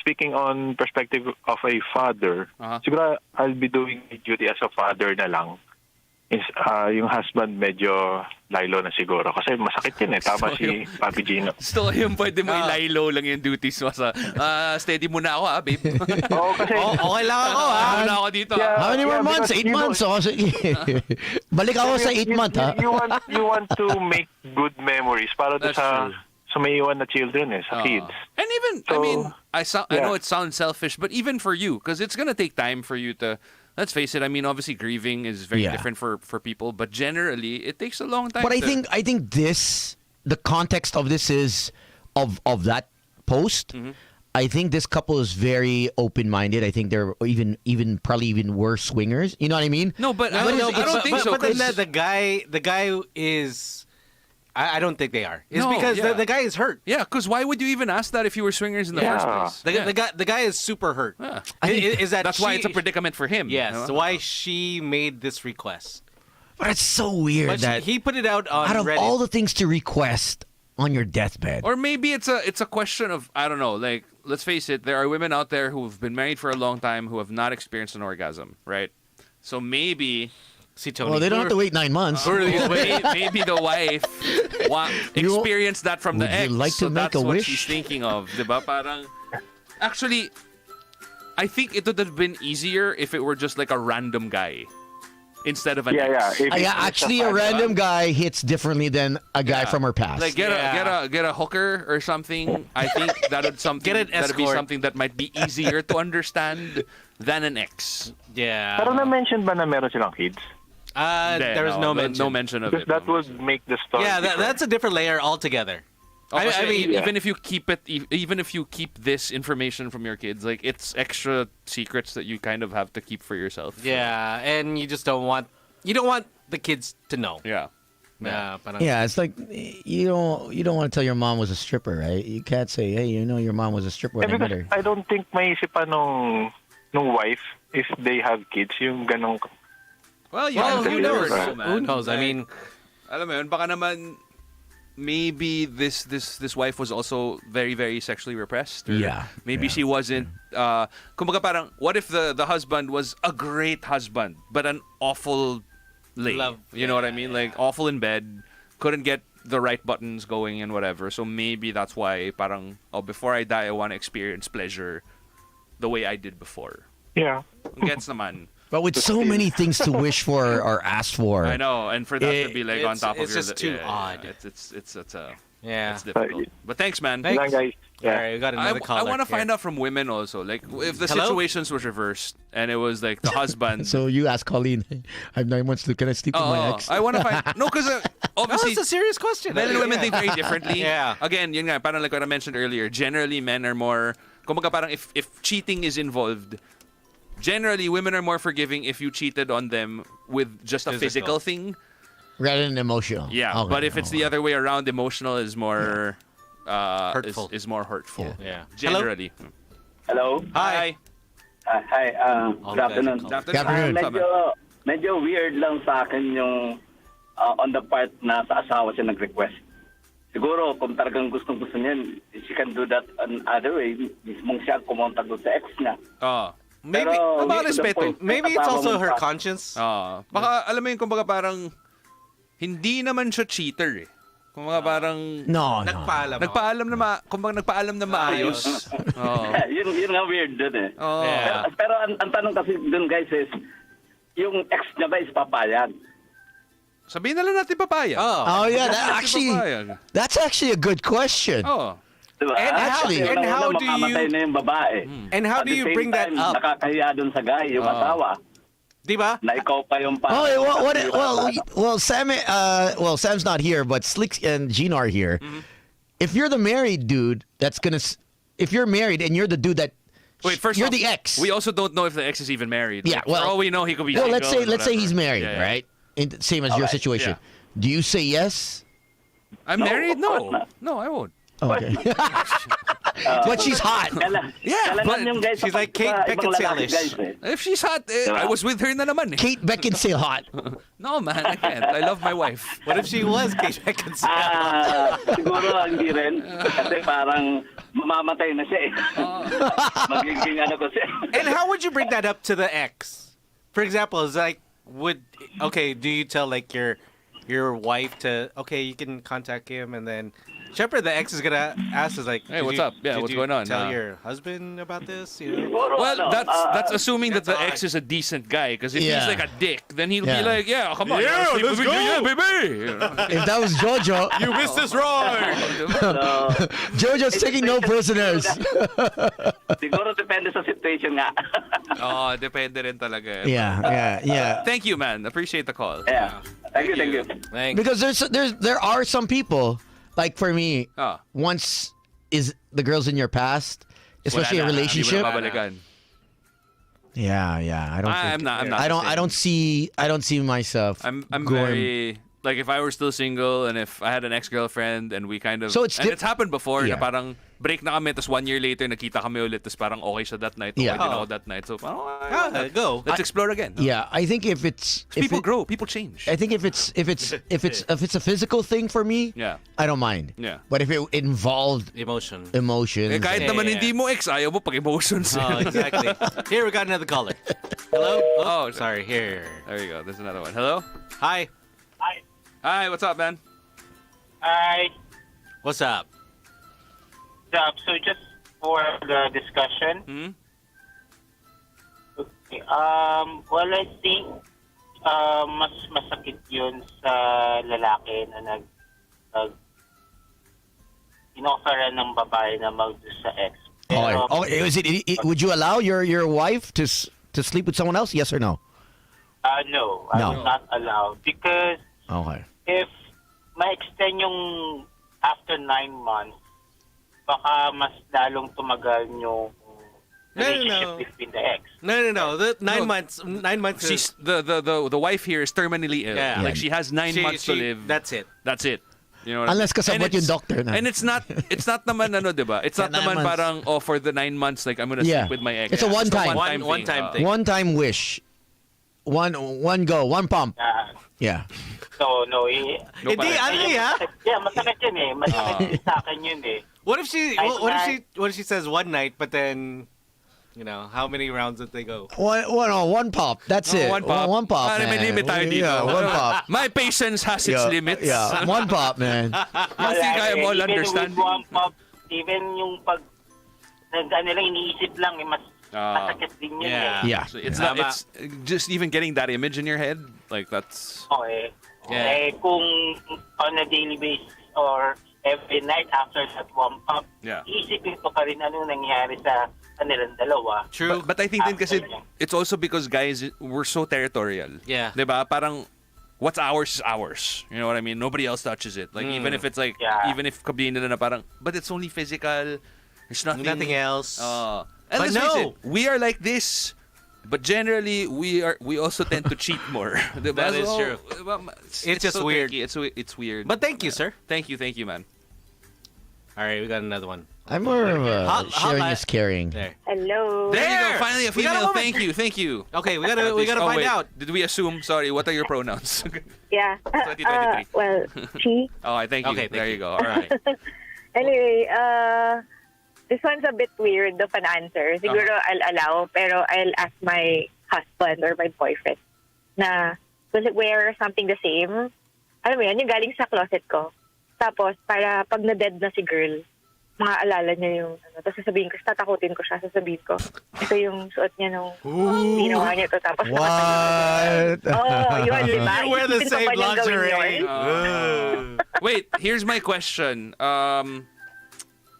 Speaker 3: speaking on perspective of a father, siguro I'll be doing my duty as a father na lang. Is yung husband medyo lilo na siguro kasi masakit yun eh. Tama si Papi Gino.
Speaker 4: So, yung pwede mo ilaylo lang yung duties mo sa, steady muna ako, babe.
Speaker 3: Oo, kasi
Speaker 1: Okay lang ako, ha?
Speaker 4: Muna ako dito.
Speaker 3: Yeah.
Speaker 2: How many more
Speaker 3: because
Speaker 2: months? 8
Speaker 3: you
Speaker 2: months. Oh, sige. Balik ako sa 8 months, ha?
Speaker 3: You want to make good memories para
Speaker 4: That's
Speaker 3: sa
Speaker 4: true.
Speaker 3: sa may iwan na children eh, sa kids.
Speaker 4: And even, I
Speaker 3: So,
Speaker 4: mean, I know
Speaker 3: yeah.
Speaker 4: it sounds selfish, but even for you, because it's gonna take time for you to. Let's face it. I mean, obviously, grieving is very different for people, but generally, it takes a long time.
Speaker 2: But I think this, the context of this is of that post. I think this couple is very open-minded. I think they're probably even worse swingers. You know what I mean?
Speaker 4: no, but I don't think so.
Speaker 1: But then
Speaker 4: 'cause-
Speaker 1: the guy is. I don't think they are. It's
Speaker 4: No,
Speaker 1: because
Speaker 4: yeah.
Speaker 1: the guy is hurt.
Speaker 4: yeah, because why would you even ask that if you were swingers in the first place?
Speaker 1: The guy is super hurt.
Speaker 4: Yeah.
Speaker 1: Is that
Speaker 4: That's why
Speaker 1: she-
Speaker 4: it's a predicament for him.
Speaker 1: Yes,
Speaker 4: you know?
Speaker 1: why she made this request.
Speaker 2: But it's so weird
Speaker 1: But
Speaker 2: that
Speaker 1: he put it out on
Speaker 2: out of
Speaker 1: Reddit.
Speaker 2: all the things to request on your deathbed.
Speaker 4: Or maybe it's a question of, I don't know, like, let's face it, there are women out there who've been married for a long time who have not experienced an orgasm, right? So maybe
Speaker 1: See, Tony.
Speaker 2: well, they don't have to wait 9 months.
Speaker 4: maybe the wife experienced that from the
Speaker 2: Would you
Speaker 4: ex.
Speaker 2: like to
Speaker 4: so
Speaker 2: make
Speaker 4: that's
Speaker 2: a
Speaker 4: what
Speaker 2: wish?
Speaker 4: she's thinking of, diba? Parang, actually, I think it would have been easier if it were just like a random guy instead of an ex.
Speaker 3: If
Speaker 2: Yeah, actually, a random guy hits differently than a guy from her past.
Speaker 4: Like get a hooker or something. I think that'd be
Speaker 1: escort.
Speaker 4: something that might be easier to understand than an ex.
Speaker 1: Yeah.
Speaker 3: Pero na-mention ba na meron silang kids?
Speaker 1: There was no mention.
Speaker 4: No mention of
Speaker 3: Because
Speaker 4: it.
Speaker 3: that would make the story
Speaker 1: Yeah,
Speaker 3: different.
Speaker 1: that's a different layer altogether.
Speaker 4: I mean,
Speaker 3: yeah.
Speaker 4: even if you keep it, even if you keep this information from your kids, like it's extra secrets that you kind of have to keep for yourself.
Speaker 1: Yeah, and you just don't want the kids to know.
Speaker 4: Yeah.
Speaker 1: Parang-
Speaker 2: Yeah, it's like you don't want to tell your mom was a stripper, right? You can't say, "Hey, you know your mom was a stripper when I met
Speaker 3: because
Speaker 2: her."
Speaker 3: I don't think maisipan nung wife if they have kids yung ganong.
Speaker 4: Well,
Speaker 1: Well,
Speaker 3: who
Speaker 1: who
Speaker 3: knows?
Speaker 1: knows?
Speaker 3: Man.
Speaker 1: Who knows? I mean,
Speaker 4: alam mo yun, baka naman maybe this wife was also very, very sexually repressed. Or
Speaker 2: Yeah,
Speaker 4: maybe
Speaker 2: yeah,
Speaker 4: she wasn't. Kumbaga parang, what if the husband was a great husband but an awful lady? You know what I mean? Like awful in bed, couldn't get the right buttons going and whatever. So maybe that's why parang, before I die, I want to experience pleasure the way I did before.
Speaker 3: Yeah.
Speaker 4: Gets naman.
Speaker 2: But with so many things to wish for or ask for,
Speaker 4: I know, and for that to be like on top of
Speaker 1: it's
Speaker 4: your...
Speaker 1: just too odd.
Speaker 4: It's
Speaker 1: yeah.
Speaker 4: it's difficult. But thanks, man.
Speaker 1: Thanks.
Speaker 3: Lang, guys.
Speaker 1: All
Speaker 3: Yeah.
Speaker 1: right, we got
Speaker 4: I
Speaker 1: another caller.
Speaker 4: want to
Speaker 1: here.
Speaker 4: find out from women also. Like, if the
Speaker 1: Hello?
Speaker 4: situations was reversed and it was like the husband...
Speaker 2: so you ask Colleen, "I have 9 months to can I sleep with my ex?"
Speaker 4: I want to find... No, because obviously...
Speaker 1: That's a serious question.
Speaker 4: Men and women think very differently.
Speaker 1: Yeah.
Speaker 4: Again, yun nga, parang like what I mentioned earlier, generally men are more... Kumbaga parang if cheating is involved, generally women are more forgiving if you cheated on them with just a physical thing.
Speaker 2: Rather than emotional.
Speaker 4: Yeah,
Speaker 2: Okay,
Speaker 4: but if it's the other way around, emotional is more...
Speaker 1: Hurtful.
Speaker 4: Is more hurtful.
Speaker 1: Yeah.
Speaker 4: Generally.
Speaker 5: Hello?
Speaker 1: Hi.
Speaker 5: Hi.
Speaker 1: All
Speaker 5: Good afternoon.
Speaker 1: guys are
Speaker 2: Good afternoon.
Speaker 5: Medyo
Speaker 6: medyo weird lang sa akin yung on the part na sa asawa siya nag-request. Siguro, kung talagang gustong-gusto niya, she can do that another way. Mismong siya kumontak doon sa ex niya.
Speaker 1: Maybe,
Speaker 6: Pero,
Speaker 4: baka
Speaker 6: to the
Speaker 4: respeto.
Speaker 6: point,
Speaker 1: maybe it's
Speaker 6: asawa
Speaker 1: also
Speaker 6: mo
Speaker 1: her
Speaker 6: pa-
Speaker 1: conscience.
Speaker 4: Baka, alam mo yun, kumbaga parang, hindi naman siya cheater eh. Kumbaga parang,
Speaker 2: No, no.
Speaker 1: Nagpaalam.
Speaker 4: nagpaalam na maayos.
Speaker 6: yun nga weird dun eh.
Speaker 1: Yeah.
Speaker 6: Pero ang tanong kasi dun guys is, yung ex niya ba is papayag?
Speaker 4: Sabihin na lang natin papaya.
Speaker 2: Oh yeah,
Speaker 4: Papayag.
Speaker 2: that's actually a good question.
Speaker 6: Diba?
Speaker 1: And
Speaker 6: Actually,
Speaker 1: how do
Speaker 6: mamamatay
Speaker 1: you-
Speaker 6: na yung babae.
Speaker 1: And how
Speaker 6: At
Speaker 1: do
Speaker 6: the
Speaker 1: you
Speaker 6: same
Speaker 1: bring that
Speaker 6: time,
Speaker 1: up?
Speaker 6: Nakakahiya dun sa guy, yung asawa.
Speaker 1: Diba?
Speaker 6: Na ikaw pa yung
Speaker 2: Oh, well, Sam's not here, but Slick and Gina are here. If you're the married dude, if you're married and you're the dude that,
Speaker 4: Wait, first
Speaker 2: you're
Speaker 4: off,
Speaker 2: the ex.
Speaker 4: We also don't know if the ex is even married.
Speaker 2: Yeah,
Speaker 4: Like,
Speaker 2: well-
Speaker 4: for all we know, he could be
Speaker 2: Well,
Speaker 4: single.
Speaker 2: let's say
Speaker 4: whatever.
Speaker 2: he's married,
Speaker 4: Yeah, yeah.
Speaker 2: right? Same as your situation.
Speaker 4: yeah.
Speaker 2: Do you say yes?
Speaker 4: I'm married?
Speaker 6: of course
Speaker 4: No.
Speaker 6: not.
Speaker 4: No, I won't.
Speaker 2: Oh, okay. But she's hot.
Speaker 6: Kailangan yung guys
Speaker 1: she's
Speaker 6: sa-
Speaker 1: like Kate
Speaker 6: sa ibang lalaki,
Speaker 1: Beckinsale-ish.
Speaker 6: guys, eh.
Speaker 4: If she's hot, I was with her na naman eh.
Speaker 2: Kate Beckinsale hot.
Speaker 4: No, man, I can't. I love my wife.
Speaker 1: What if she was Kate Beckinsale?
Speaker 6: Siguro hindi rin. Kasi parang mamamatay na siya eh. Magiging ano ko siya.
Speaker 1: And how would you bring that up to the ex? For example, it's like, do you tell like your wife to, okay, you can contact him, and then Shepard, the ex is gonna ask us like,
Speaker 4: Hey,
Speaker 1: did
Speaker 4: what's
Speaker 1: you-
Speaker 4: up? Yeah,
Speaker 1: did
Speaker 4: what's
Speaker 1: you
Speaker 4: going on?
Speaker 1: Tell your husband about this. You know?
Speaker 6: Siguro,
Speaker 4: Well,
Speaker 6: ano,
Speaker 4: that's assuming that the
Speaker 1: that's
Speaker 4: ex is a decent guy. Because if he's
Speaker 2: Yeah.
Speaker 4: like a dick, then he'll
Speaker 2: Yeah.
Speaker 4: be like, yeah, come on.
Speaker 1: Yeah,
Speaker 4: you wanna sleep
Speaker 1: let's
Speaker 4: with me?
Speaker 1: go.
Speaker 4: Yeah, baby.
Speaker 2: If that was Jojo,
Speaker 1: You missed this ride.
Speaker 2: Jojo's taking no prisoners.
Speaker 6: siguro depende sa situation nga.
Speaker 4: Depende rin talaga.
Speaker 2: Yeah.
Speaker 4: Thank you, man. Appreciate the call.
Speaker 6: Yeah. Thank you.
Speaker 1: Thanks.
Speaker 2: Because there are some people, like for me, once is the girl's in your past, especially a
Speaker 4: Wala na,
Speaker 2: relationship.
Speaker 4: di mo na babalikan.
Speaker 2: Yeah. I don't.
Speaker 4: I'm not
Speaker 2: I don't see myself.
Speaker 4: I'm
Speaker 2: going.
Speaker 4: very like if I were still single and if I had an ex-girlfriend and we kind of
Speaker 2: So it's
Speaker 4: it's happened before
Speaker 2: Yeah.
Speaker 4: na parang break na kami tapos 1 year later nakita kami ulit tapos parang okay siya that night okay
Speaker 2: Yeah.
Speaker 4: din ako that night so parang
Speaker 1: Go.
Speaker 4: let's explore again.
Speaker 2: Yeah, I think if it's
Speaker 4: People grow, people change.
Speaker 2: I think if it's a physical thing for me,
Speaker 4: Yeah.
Speaker 2: I don't mind.
Speaker 4: Yeah.
Speaker 2: But if it involved
Speaker 1: Emotion.
Speaker 2: emotions,
Speaker 4: Eh, kahit
Speaker 1: Yeah,
Speaker 4: naman
Speaker 1: yeah,
Speaker 4: hindi mo ex, ayaw mo pag emotions.
Speaker 1: Oh, exactly. Here we got another caller. Hello.
Speaker 4: Oh,
Speaker 1: sorry. Here.
Speaker 4: There you go. There's another one. Hello?
Speaker 1: Hi.
Speaker 4: Hi, what's up, man?
Speaker 7: Hi.
Speaker 1: What's up?
Speaker 7: So just for the discussion.
Speaker 4: Hmm?
Speaker 7: Okay. Well, I think mas masakit yun sa lalaki na inofferan ng babae na mag-do sa ex. Pero,
Speaker 2: Is it? Would you allow your wife to sleep with someone else? Yes or no?
Speaker 7: no, I
Speaker 2: No.
Speaker 7: will not allow. Because
Speaker 2: Okay.
Speaker 7: if ma-extend yung after 9 months, baka mas lalong tumagal yung relationship between the ex.
Speaker 1: No. The 9
Speaker 4: No.
Speaker 1: months. 9 months.
Speaker 4: She's the wife here is terminally ill.
Speaker 1: Yeah.
Speaker 4: Like she has 9 months to live.
Speaker 1: That's it.
Speaker 4: That's it. You know what
Speaker 2: Unless
Speaker 4: I mean?
Speaker 2: kasabot yung doctor na.
Speaker 4: And it's not naman ano, 'di ba? It's not
Speaker 2: Yeah, 9
Speaker 4: naman
Speaker 2: months.
Speaker 4: parang for the 9 months like I'm gonna
Speaker 2: Yeah.
Speaker 4: sleep with my ex.
Speaker 2: It's a one-time.
Speaker 1: One-time thing.
Speaker 2: One time wish, one go, one pump. Yeah.
Speaker 7: No.
Speaker 1: Hindi, ano ya?
Speaker 7: Yeah, masakit yun eh. Masakit sa akin yun eh.
Speaker 1: What if she says one night, but then, how many rounds did they go?
Speaker 2: One pop. That's it.
Speaker 4: One pop.
Speaker 2: One pop.
Speaker 4: May
Speaker 2: man.
Speaker 4: limit tayo dito.
Speaker 2: Yeah, one pop.
Speaker 4: My patience has its limits.
Speaker 2: Yeah, one pop, man.
Speaker 4: I think I am all
Speaker 7: Even
Speaker 4: understanding.
Speaker 7: with one pop, even yung pag nila iniisip lang, mas masakit din yun
Speaker 1: Yeah.
Speaker 7: eh.
Speaker 2: Yeah.
Speaker 4: So it's not. It's just even getting that image in your head. Like that's.
Speaker 7: Okay.
Speaker 1: Yeah.
Speaker 7: Kung on a daily basis or every night after that one pop,
Speaker 4: Yeah.
Speaker 7: isipin ko pa rin ano nangyari sa kanilang dalawa.
Speaker 1: True.
Speaker 4: But I think din kasi
Speaker 7: After niya.
Speaker 4: it's also because guys we're so territorial.
Speaker 1: Yeah.
Speaker 4: 'Di ba? Parang what's ours is ours. You know what I mean? Nobody else touches it. Like even if it's like
Speaker 7: Yeah.
Speaker 4: even if kabihin nila na parang but it's only physical. There's nothing
Speaker 1: else.
Speaker 4: And
Speaker 1: But
Speaker 4: let's face
Speaker 1: no.
Speaker 4: it, we are like this. But generally, we also tend to cheat more. Diba?
Speaker 1: That is
Speaker 4: So,
Speaker 1: true.
Speaker 4: diba,
Speaker 1: It's just
Speaker 4: so
Speaker 1: weird.
Speaker 4: tricky. It's weird.
Speaker 1: But thank you, sir.
Speaker 4: Thank you, man.
Speaker 1: All right, we got another one.
Speaker 2: I'm more of a sharing
Speaker 1: hotline.
Speaker 2: is caring.
Speaker 1: There.
Speaker 8: Hello.
Speaker 4: There you
Speaker 1: There!
Speaker 4: go. Finally, a
Speaker 1: We got a
Speaker 4: female.
Speaker 1: woman.
Speaker 4: Thank you.
Speaker 1: Okay, we gotta find
Speaker 4: wait.
Speaker 1: out.
Speaker 4: Did we assume? Sorry, what are your pronouns?
Speaker 8: Yeah.
Speaker 4: 2023.
Speaker 8: Well, she.
Speaker 4: Oh, thank you.
Speaker 1: Okay, thank
Speaker 4: there
Speaker 1: you.
Speaker 4: you go. All right.
Speaker 8: Anyway, this one's a bit weird of an answer. Siguro I'll allow, pero I'll ask my husband or my boyfriend na will it wear something the same? Alam mo yan, yung galing sa closet ko. Tapos, para pag na-dead na si girl, maaalala niya yung, tapos sasabihin ko, tatakutin ko siya, sasabihin ko, ito yung suot niya nung ginawa niya to. Tapos,
Speaker 2: What?
Speaker 8: yun, di ba?
Speaker 1: You wear the
Speaker 8: Isipin ko
Speaker 1: same
Speaker 8: pa niyang gawin
Speaker 1: lingerie.
Speaker 8: yun.
Speaker 4: Wait, here's my question.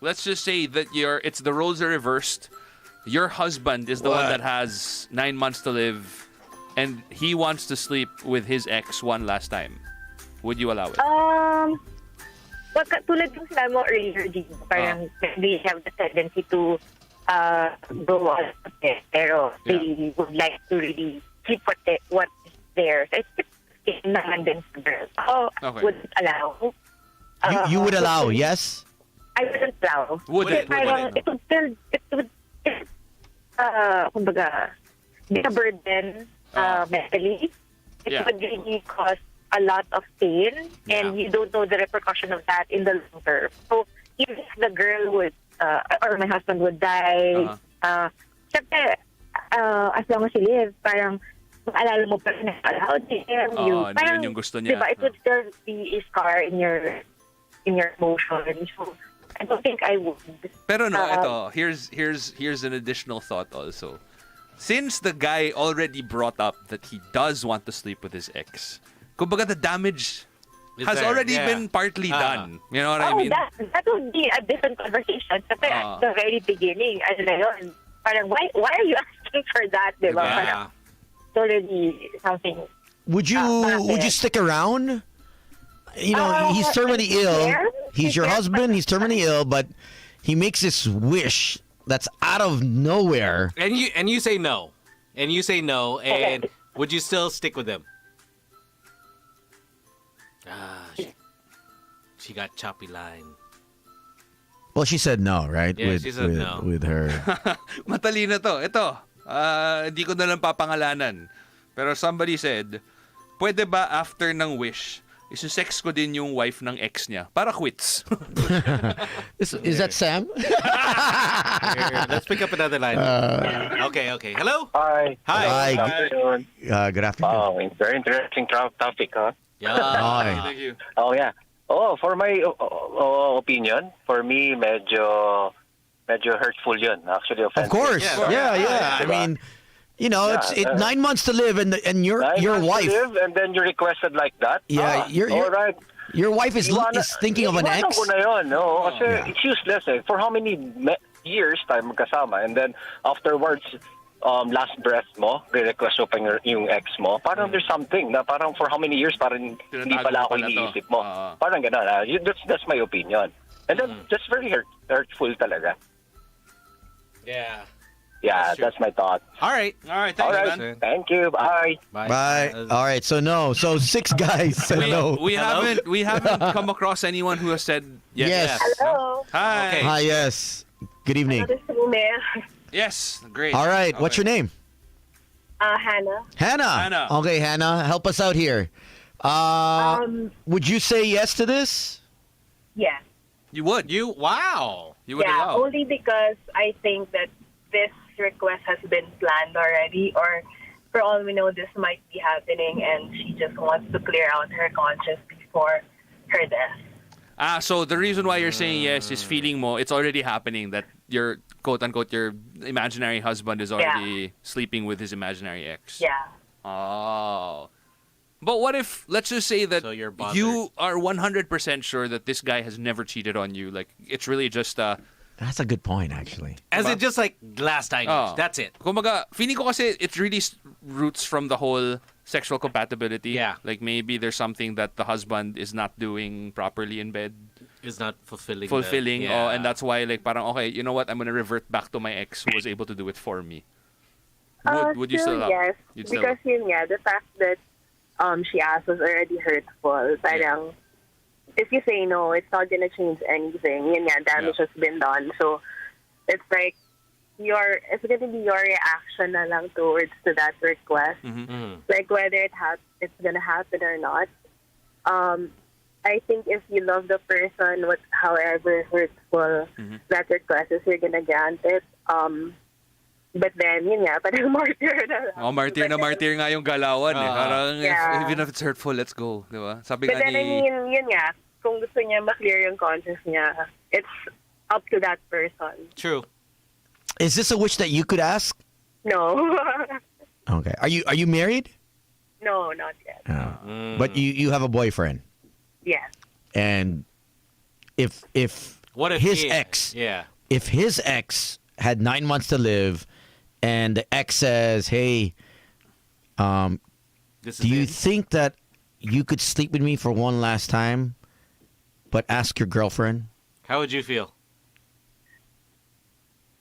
Speaker 4: Let's just say that it's the roles are reversed. Your husband is the one that has 9 months to live, and he wants to sleep with his ex one last time. Would you allow it?
Speaker 8: Tulad yung sinabi mo earlier, Gino, parang they have the tendency to go on it, pero they would like to really keep what is theirs. It's naman din sa girls.
Speaker 4: Okay.
Speaker 8: Would allow.
Speaker 2: You would allow, yes?
Speaker 8: I wouldn't allow.
Speaker 4: Would it?
Speaker 8: Parang, it would kumbaga, be a burden mentally. It would really cause a lot of pain, and you don't know the repercussion of that in the long term. So, even if the girl would, or my husband would die, syempre, as long as he lives, parang, maalala mo pa rin na allowed him.
Speaker 4: Yun yung gusto niya.
Speaker 8: Diba, it would still be a scar in your emotion. So, I don't think I would.
Speaker 4: Pero no, ito, here's an additional thought also. Since the guy already brought up that he does want to sleep with his ex, kumbaga the damage has already been partly done. You know what I mean?
Speaker 8: That would be a different conversation. Kasi at the very beginning, ano na yun, parang why are you asking for that, di ba? Parang it's already something.
Speaker 2: Would you stick around? You know, he's terminally ill. He's your husband. He's terminally ill, but he makes this wish that's out of nowhere.
Speaker 1: And you say no. And you say no. And would you still stick with him? She got choppy line.
Speaker 2: Well, she said no, right?
Speaker 1: Yeah, she said no.
Speaker 2: With her.
Speaker 4: Matalino to. Ito, hindi ko na lang papangalanan. Pero somebody said, pwede ba after ng wish, isusex ko din yung wife ng ex niya para quits?
Speaker 2: Is that Sam?
Speaker 1: Here, let's pick up another line. Okay. Hello?
Speaker 3: Hi.
Speaker 2: Hi.
Speaker 3: Good afternoon.
Speaker 2: Good afternoon.
Speaker 3: Oh, very interesting topic, huh?
Speaker 1: Yeah.
Speaker 4: Thank you.
Speaker 3: Oh, yeah. Oh, for my opinion, for me, medyo hurtful yun. Actually, offensive.
Speaker 2: Of course. Yeah. I mean, you know, it's 9 months to live, and your
Speaker 3: 9 months
Speaker 2: wife.
Speaker 3: to live, and then you requested like that.
Speaker 2: Yeah,
Speaker 3: all right.
Speaker 2: Your wife is thinking of an
Speaker 3: Iwanan
Speaker 2: ex.
Speaker 3: ko na yun, no? Kasi it's useless eh. For how many years tayo magkasama, and then afterwards, last breath mo, re-request mo pa yung ex mo, parang there's something na parang for how many years parang hindi pala ako iniisip mo. Parang gano'n. That's my opinion. And then, that's very hurtful talaga.
Speaker 1: Yeah.
Speaker 3: Yeah, that's my thought.
Speaker 1: All right.
Speaker 4: Thank
Speaker 3: All
Speaker 4: you,
Speaker 3: right.
Speaker 4: man.
Speaker 3: Thank you. Bye.
Speaker 2: Bye. All right. So no. So 6 guys said no.
Speaker 4: We haven't come across anyone who has said yes.
Speaker 2: Yes.
Speaker 8: Hello.
Speaker 4: Hi.
Speaker 1: Okay.
Speaker 2: Hi. Yes. Good evening.
Speaker 4: Yes. Great.
Speaker 2: All right. What's your name?
Speaker 8: Hannah.
Speaker 2: Hannah. Okay, Hannah. Help us out here. Would you say yes to this?
Speaker 8: Yeah.
Speaker 4: You would.
Speaker 1: Wow.
Speaker 4: You would
Speaker 9: Yeah,
Speaker 4: allow.
Speaker 9: only because I think that this request has been planned already, or for all we know, this might be happening, and she just wants to clear out her conscience before her death.
Speaker 4: So the reason why you're saying yes is feeling mo, it's already happening that your quote-unquote, your imaginary husband is already sleeping with his imaginary ex.
Speaker 9: Yeah.
Speaker 4: Oh. But what if, let's just say that
Speaker 1: So you're bothered.
Speaker 4: you are 100% sure that this guy has never cheated on you. Like, it's really just,
Speaker 2: That's a good point, actually.
Speaker 1: As it just like last time.
Speaker 4: Oh.
Speaker 1: That's it.
Speaker 4: kumbaga, feeling ko kasi it really roots from the whole sexual compatibility.
Speaker 1: Yeah.
Speaker 4: Like, maybe there's something that the husband is not doing properly in bed.
Speaker 1: It's not fulfilling.
Speaker 4: And that's why, like, parang, okay, you know what? I'm gonna revert back to my ex who was able to do it for me. Would you still
Speaker 9: yes,
Speaker 4: you'd still
Speaker 9: because yun nga, the fact that she asked was already hurtful. Parang if you say no, it's not gonna change anything. Yun nga, damage has been done. So it's like it's gonna be your reaction na lang towards to that request. Like whether it's gonna happen or not. I think if you love the person, however hurtful that request is, you're gonna grant it. But then, yun nga, parang martyr na lang.
Speaker 4: Oh, martyr nga yung galawan eh. Parang even if it's hurtful, let's go. Diba? Sabi
Speaker 9: But
Speaker 4: nga
Speaker 9: then, I mean, yun nga, kung gusto niya ma-clear yung conscience niya, it's up to that person.
Speaker 1: True.
Speaker 2: Is this a wish that you could ask?
Speaker 9: No.
Speaker 2: Okay. Are you married?
Speaker 9: No, not yet.
Speaker 2: But you have a boyfriend.
Speaker 9: Yes.
Speaker 2: And if
Speaker 1: What if
Speaker 2: his
Speaker 1: he-
Speaker 2: ex
Speaker 1: Yeah.
Speaker 2: if his ex had 9 months to live and the ex says, "Hey,
Speaker 1: This is
Speaker 2: do you
Speaker 1: it.
Speaker 2: think that you could sleep with me for one last time, but ask your girlfriend?"
Speaker 1: How would you feel?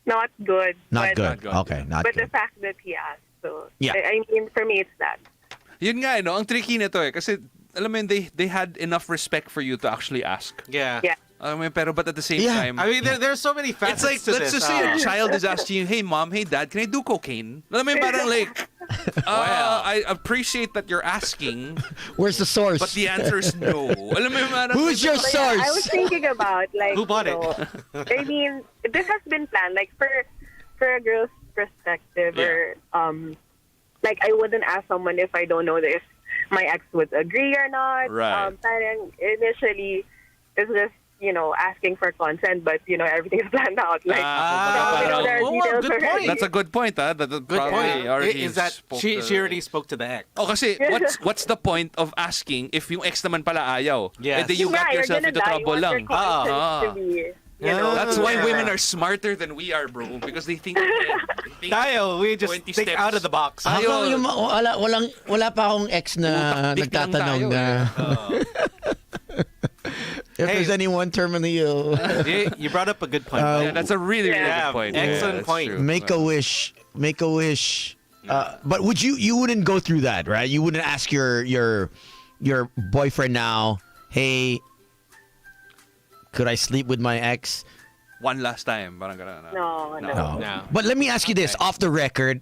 Speaker 9: Not good.
Speaker 2: Not
Speaker 9: but,
Speaker 2: good. Okay, not
Speaker 9: But the
Speaker 2: good.
Speaker 9: fact that he asked, so
Speaker 2: Yeah.
Speaker 9: I mean, for me, it's that.
Speaker 4: Yun nga, no? Ang tricky nito eh. Kasi, alam mo yun, they had enough respect for you to actually ask.
Speaker 1: Yeah.
Speaker 9: Yeah.
Speaker 4: Alam mo yun, pero but at the same
Speaker 2: Yeah.
Speaker 4: time,
Speaker 1: I mean, there's so many facets
Speaker 4: it's like,
Speaker 1: to
Speaker 4: let's
Speaker 1: this.
Speaker 4: just say a child is asking you, "Hey mom, hey dad, can I do cocaine?" Alam mo yun, parang like, I appreciate that you're asking,
Speaker 2: Where's the source?
Speaker 4: but the answer is no. Alam mo yun, parang,
Speaker 2: Who's your
Speaker 9: But yeah, I was
Speaker 2: source?
Speaker 9: thinking about like
Speaker 1: Who bought it?
Speaker 9: I mean, this has been planned. Like for a girl's perspective, or like I wouldn't ask someone if I don't know if my ex would agree or not.
Speaker 4: Right.
Speaker 9: Parang initially, it's just asking for consent, but everything's planned out. Like there are
Speaker 1: oh,
Speaker 9: details
Speaker 1: good
Speaker 9: already.
Speaker 1: point.
Speaker 4: That's a good point, ah. That
Speaker 1: Good
Speaker 4: probably
Speaker 1: point.
Speaker 4: already
Speaker 1: Is that
Speaker 4: spoke
Speaker 1: she
Speaker 4: to-
Speaker 1: already spoke to the ex?
Speaker 4: Oh, kasi what's the point of asking if yung ex naman pala ayaw?
Speaker 1: Yes.
Speaker 4: And then you
Speaker 9: Yeah,
Speaker 4: got
Speaker 9: you're
Speaker 4: yourself
Speaker 9: gonna
Speaker 4: into
Speaker 9: die.
Speaker 4: trouble
Speaker 9: You want
Speaker 4: lang.
Speaker 9: your conscience to be,
Speaker 4: That's why
Speaker 1: Yeah.
Speaker 4: women are smarter than we are, bro. Because they think
Speaker 1: Tayo, we just
Speaker 4: 20
Speaker 1: think
Speaker 4: steps.
Speaker 1: out of the box.
Speaker 2: Habang wala pa akong ex na
Speaker 4: Utak, dik lang
Speaker 2: nagtatanong
Speaker 4: tayo,
Speaker 2: na if there's anyone terminally ill.
Speaker 1: You brought up a good point.
Speaker 4: Yeah, that's a really, really
Speaker 1: Yeah,
Speaker 4: good point.
Speaker 1: excellent
Speaker 4: that's
Speaker 1: point.
Speaker 4: true.
Speaker 2: Make a wish. Make a wish. But would you wouldn't go through that, right? You wouldn't ask your boyfriend now, "Hey, could I sleep with my ex?"
Speaker 4: One last time. Parang ganun.
Speaker 9: No.
Speaker 1: No.
Speaker 2: But let me ask you this, off the record.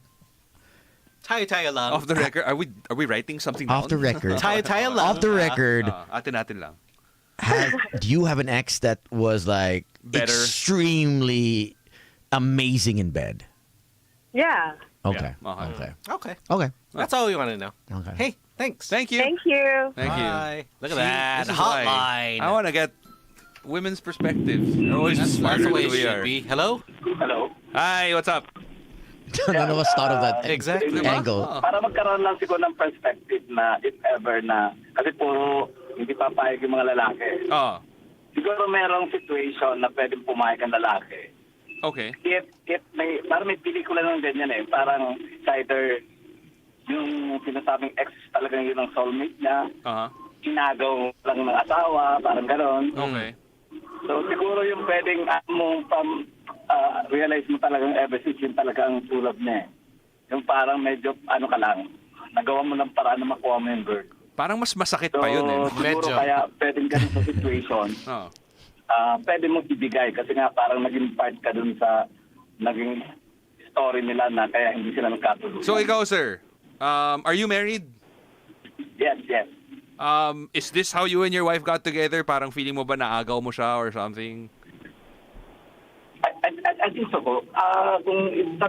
Speaker 1: Tayo lang.
Speaker 4: Off the record, are we writing something down?
Speaker 2: Off the record.
Speaker 1: Tayo lang.
Speaker 2: Off the record.
Speaker 4: Atin lang.
Speaker 2: Do you have an ex that was like
Speaker 4: Better.
Speaker 2: extremely amazing in bed?
Speaker 9: Yeah.
Speaker 2: Okay.
Speaker 4: Yeah.
Speaker 2: Okay.
Speaker 1: Okay.
Speaker 2: Okay.
Speaker 1: That's all we want to know.
Speaker 2: Okay.
Speaker 1: Hey, thanks.
Speaker 4: Thank you.
Speaker 9: Thank you.
Speaker 4: Thank you.
Speaker 1: Bye. Look at
Speaker 4: See,
Speaker 1: that.
Speaker 4: this is why
Speaker 1: Hotline.
Speaker 4: I want to get women's perspectives. They're always
Speaker 1: That's
Speaker 4: smarter
Speaker 1: the way
Speaker 4: than
Speaker 1: it
Speaker 4: we
Speaker 1: should
Speaker 4: are.
Speaker 1: be. Hello?
Speaker 5: Hello?
Speaker 4: Hi, what's up?
Speaker 2: None of us thought of that
Speaker 1: Exactly.
Speaker 2: angle.
Speaker 5: Para magkaroon lang siguro ng perspective na if ever na, kasi puro hindi papayag yung mga lalaki.
Speaker 4: Oh,
Speaker 5: Siguro merong situation na pwedeng pumayag ang lalaki.
Speaker 4: okay.
Speaker 5: If parang may pelikula ng ganyan eh. Parang it's either yung sinasabing ex talagang yun ang soulmate niya,
Speaker 4: Uh-huh.
Speaker 5: inagaw lang ng asawa, parang gano'n.
Speaker 4: Okay.
Speaker 5: So siguro yung pwedeng realize mo talagang ever since yun talaga ang tulad niya eh. Yung parang medyo ka lang, nagawa mo ng paraan na makuha mo yung girl.
Speaker 4: Parang mas masakit
Speaker 5: So
Speaker 4: pa yun eh.
Speaker 5: siguro
Speaker 1: Medyo.
Speaker 5: kaya pwedeng ganun sa situation,
Speaker 4: Oh.
Speaker 5: pwede mo ibigay kasi nga parang naging part ka dun sa naging story nila na kaya hindi sila nagkatulungan.
Speaker 4: So ikaw, sir, are you married?
Speaker 5: Yes.
Speaker 4: Is this how you and your wife got together? Parang feeling mo ba naagaw mo siya or something?
Speaker 5: I think so po. Kung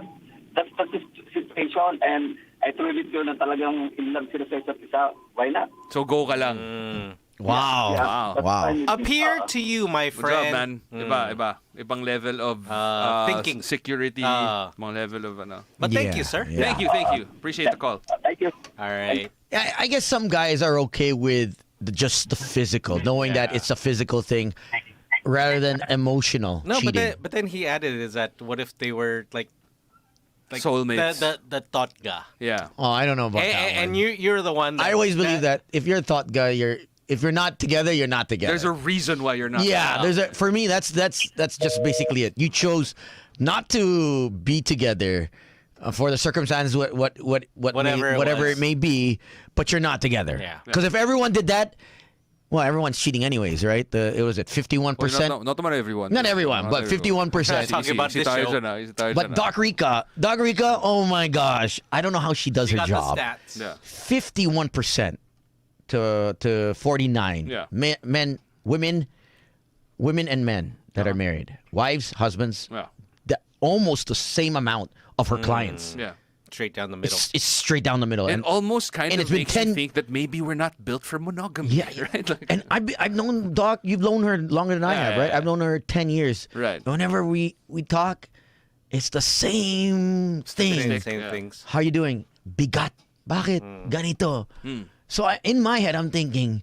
Speaker 5: that's the situation and I truly feel na talagang in love sila sa isa't isa, why not?
Speaker 4: So go ka lang.
Speaker 2: Wow.
Speaker 4: Wow.
Speaker 5: That's
Speaker 2: Wow.
Speaker 5: fine.
Speaker 1: Up here to you, my
Speaker 4: Good job,
Speaker 1: friend.
Speaker 4: man. Iba. Ibang level of
Speaker 1: Thinking.
Speaker 4: security. Ibang level of ano.
Speaker 1: But thank
Speaker 2: Yeah,
Speaker 1: you, sir.
Speaker 2: yeah.
Speaker 4: Thank you. Appreciate the call.
Speaker 5: Thank you.
Speaker 1: All right.
Speaker 2: I guess some guys are okay with just the physical, knowing that it's a physical thing rather than emotional
Speaker 1: No,
Speaker 2: cheating.
Speaker 1: but then he added is that what if they were like
Speaker 4: Soulmates.
Speaker 1: the thought guy.
Speaker 4: Yeah.
Speaker 2: Oh, I don't know about that one.
Speaker 1: And you're the one.
Speaker 2: I always believe that if you're a thought guy, if you're not together, you're not together.
Speaker 4: There's a reason why you're not.
Speaker 2: yeah. For me, that's just basically it. You chose not to be together for the circumstances,
Speaker 1: Whatever it
Speaker 2: whatever
Speaker 1: was.
Speaker 2: it may be, but you're not together.
Speaker 1: Yeah.
Speaker 2: Because if everyone did that, Well, everyone's cheating anyways, right? It was at 51%.
Speaker 4: Well, not everyone.
Speaker 2: Not everyone, but 51%.
Speaker 1: Talking about this show.
Speaker 2: But Doc Rica, oh my gosh, I don't know how she does
Speaker 1: You
Speaker 2: her
Speaker 1: got
Speaker 2: job.
Speaker 1: the stats.
Speaker 4: Yeah.
Speaker 2: 51% to 49.
Speaker 4: Yeah.
Speaker 2: Men, women and men that are married, wives, husbands.
Speaker 4: Yeah.
Speaker 2: Almost the same amount of her clients.
Speaker 4: Yeah.
Speaker 1: Straight down the middle.
Speaker 2: It's straight down the middle.
Speaker 4: And almost kind
Speaker 2: and
Speaker 4: of
Speaker 2: it's been
Speaker 4: makes you think that maybe we're not built for monogamy.
Speaker 2: Yeah,
Speaker 4: Right? Like,
Speaker 2: and I've known Doc. You've known her longer than I have, right?
Speaker 4: yeah.
Speaker 2: I've known her 10 years.
Speaker 4: Right.
Speaker 2: Whenever we talk, it's the same thing.
Speaker 1: Same
Speaker 4: Yeah.
Speaker 1: things.
Speaker 2: How you doing? Bigat. Bakit? Ganito. So in my head, I'm thinking,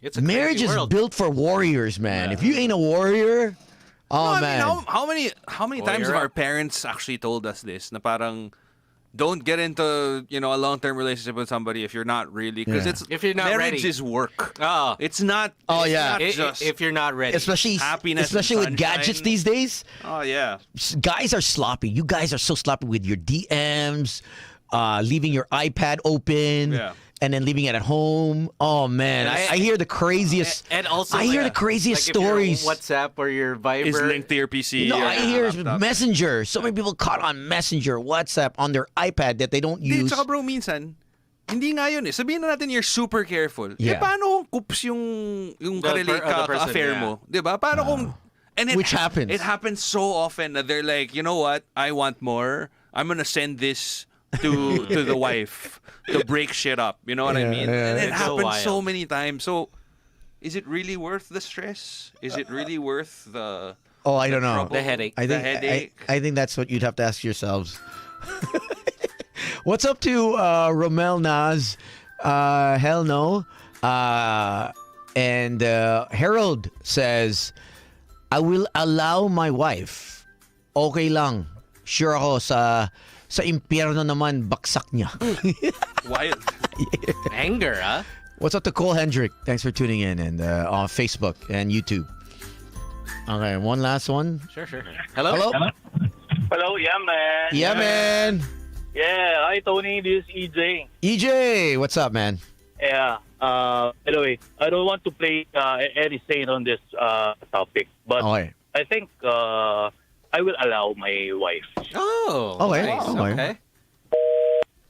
Speaker 1: It's a
Speaker 2: marriage
Speaker 1: crazy
Speaker 2: is
Speaker 1: world.
Speaker 2: built for warriors, man. If you ain't a warrior, oh
Speaker 4: I
Speaker 2: man.
Speaker 4: mean, how many times have our parents actually told us this? Na parang, don't get into a long-term relationship with somebody if you're not really, because
Speaker 2: Yeah.
Speaker 4: it's
Speaker 1: If you're not
Speaker 4: marriage
Speaker 1: ready.
Speaker 4: is work.
Speaker 1: Oh.
Speaker 4: It's not.
Speaker 2: Oh,
Speaker 4: it's
Speaker 2: yeah.
Speaker 4: not just
Speaker 1: If you're not ready.
Speaker 2: especially
Speaker 4: happiness
Speaker 2: especially
Speaker 4: and
Speaker 2: with gadgets
Speaker 4: sunshine.
Speaker 2: these days.
Speaker 4: Oh yeah.
Speaker 2: Guys are sloppy. You guys are so sloppy with your DMs, leaving your iPad open,
Speaker 4: Yeah.
Speaker 2: and then leaving it at home. Oh man, I hear the craziest.
Speaker 1: and also,
Speaker 2: I hear the craziest
Speaker 1: like if your
Speaker 2: stories.
Speaker 1: WhatsApp or your Viber.
Speaker 4: Is linked to your PC.
Speaker 2: No,
Speaker 4: or
Speaker 2: I hear
Speaker 4: laptop.
Speaker 2: Messenger. So many people caught on Messenger, WhatsApp on their iPad that they don't
Speaker 4: Hindi,
Speaker 2: use.
Speaker 4: tsaka bro, minsan, hindi nga yun eh. Sabihin na natin you're super careful.
Speaker 2: Yeah.
Speaker 4: Eh, paano kung kups yung
Speaker 1: other person,
Speaker 4: affair
Speaker 1: yeah.
Speaker 4: mo? Diba? Paano kung... And
Speaker 2: Which happens.
Speaker 4: It happens so often that they're like, you know what? I want more. I'm gonna send this to the wife to break shit up. You know what I
Speaker 2: Yeah,
Speaker 4: mean?
Speaker 2: yeah.
Speaker 4: And it
Speaker 1: It's so
Speaker 4: happens so
Speaker 1: wild.
Speaker 4: many times. So, is it really worth the stress? Is it really worth the...
Speaker 2: Oh, I don't know.
Speaker 4: trouble?
Speaker 1: The headache.
Speaker 2: I think
Speaker 4: The headache.
Speaker 2: I think that's what you'd have to ask yourselves. What's up to Romel Naz? Hell no. And Harold says, I will allow my wife. Okay lang. Sure ako sa impyerno naman baksak niya.
Speaker 4: Wild.
Speaker 1: Anger, huh?
Speaker 2: What's up to Cole Hendrick? Thanks for tuning in and on Facebook and YouTube. Okay, one last one.
Speaker 1: Sure. Hello?
Speaker 10: Hello, yeah, man.
Speaker 2: Yeah, man.
Speaker 10: Yeah, hi, Tony. This is EJ.
Speaker 2: EJ, what's up, man?
Speaker 10: Yeah. Anyway, I don't want to play any saying on this topic, but
Speaker 2: Okay.
Speaker 10: I think I will allow my wife.
Speaker 1: Oh.
Speaker 2: Okay,
Speaker 1: Nice.
Speaker 2: okay.
Speaker 1: Okay.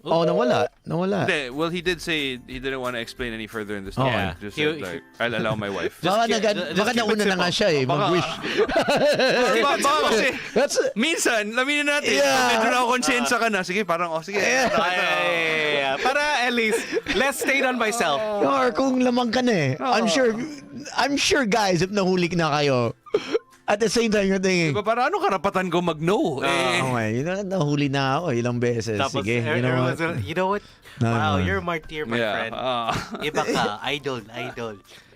Speaker 2: Oh, nawala.
Speaker 4: Hindi, well, he did say he didn't want to explain any further in this.
Speaker 2: Oh,
Speaker 1: yeah.
Speaker 4: Just
Speaker 1: He-
Speaker 4: said, like, I'll allow my wife.
Speaker 2: Baka,
Speaker 1: keep-
Speaker 2: baka
Speaker 1: keep it
Speaker 2: nauna na nga
Speaker 1: simple.
Speaker 2: siya eh. Mag-wish.
Speaker 4: Baka kasi,
Speaker 2: That's
Speaker 4: minsan, laminin natin,
Speaker 2: Yeah.
Speaker 4: medyo nakakonsensya ka na. Sige, parang, sige.
Speaker 1: Yeah. Para at least, less stain on myself.
Speaker 2: or kung lamang ka na eh. I'm sure guys, if nahuli na kayo, at the same time you're thinking,
Speaker 4: Diba, para ano karapatan ko mag-no?
Speaker 2: okay, nahuli na ako ilang beses.
Speaker 1: Tapos,
Speaker 2: Sige, you know what?
Speaker 1: you know what?
Speaker 2: No,
Speaker 1: Wow,
Speaker 2: no.
Speaker 1: you're a martyr, my friend. Iba ka, idol.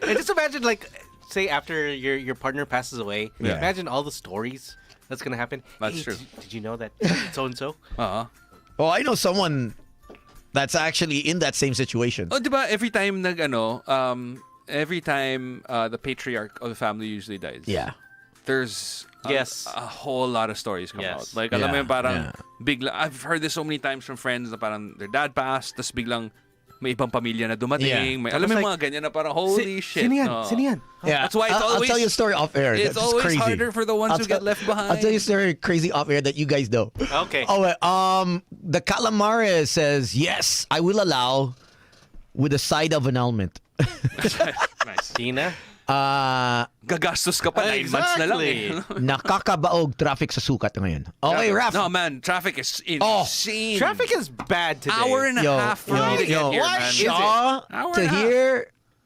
Speaker 1: And just imagine, like, say after your partner passes away,
Speaker 2: Yeah.
Speaker 1: imagine all the stories that's gonna happen.
Speaker 4: That's
Speaker 1: Hey,
Speaker 4: true.
Speaker 1: Did you know that so and so?
Speaker 2: Oh, I know someone that's actually in that same situation.
Speaker 4: Oh, diba, every time the patriarch of the family usually dies.
Speaker 2: Yeah.
Speaker 4: There's
Speaker 1: Yes.
Speaker 4: a whole lot of stories come
Speaker 1: Yes.
Speaker 4: out. Like, alam mo
Speaker 2: Yeah,
Speaker 4: yun, parang
Speaker 2: yeah.
Speaker 4: bigla, I've heard this so many times from friends na parang their dad passed, tas biglang may ibang pamilya na dumating.
Speaker 2: Yeah.
Speaker 4: May, alam mo yung
Speaker 1: Tapos
Speaker 4: mga ganyan na parang, holy shit.
Speaker 1: Sino yan?
Speaker 4: no.
Speaker 1: Sino yan?
Speaker 2: Yeah,
Speaker 4: That's why it's
Speaker 2: I'll
Speaker 4: always-
Speaker 2: tell you a story off air.
Speaker 4: It's
Speaker 2: That's
Speaker 4: always
Speaker 2: crazy.
Speaker 4: harder for the ones who get left behind.
Speaker 2: I'll tell you a story crazy off air that you guys know.
Speaker 1: Okay.
Speaker 2: Oh, the Calamares says yes, I will allow with a side of annulment.
Speaker 4: Nice.
Speaker 1: Tina?
Speaker 4: Gagastos ka pa 9 months na lang eh.
Speaker 2: Nakakabaog traffic sa sukat ngayon. Okay, Raf.
Speaker 4: No, man, traffic is
Speaker 2: Oh,
Speaker 4: insane.
Speaker 1: Traffic is bad today.
Speaker 4: Hour and a half for me to get here, man.
Speaker 2: Shaw
Speaker 4: Hour
Speaker 2: to
Speaker 4: and a half.
Speaker 2: here.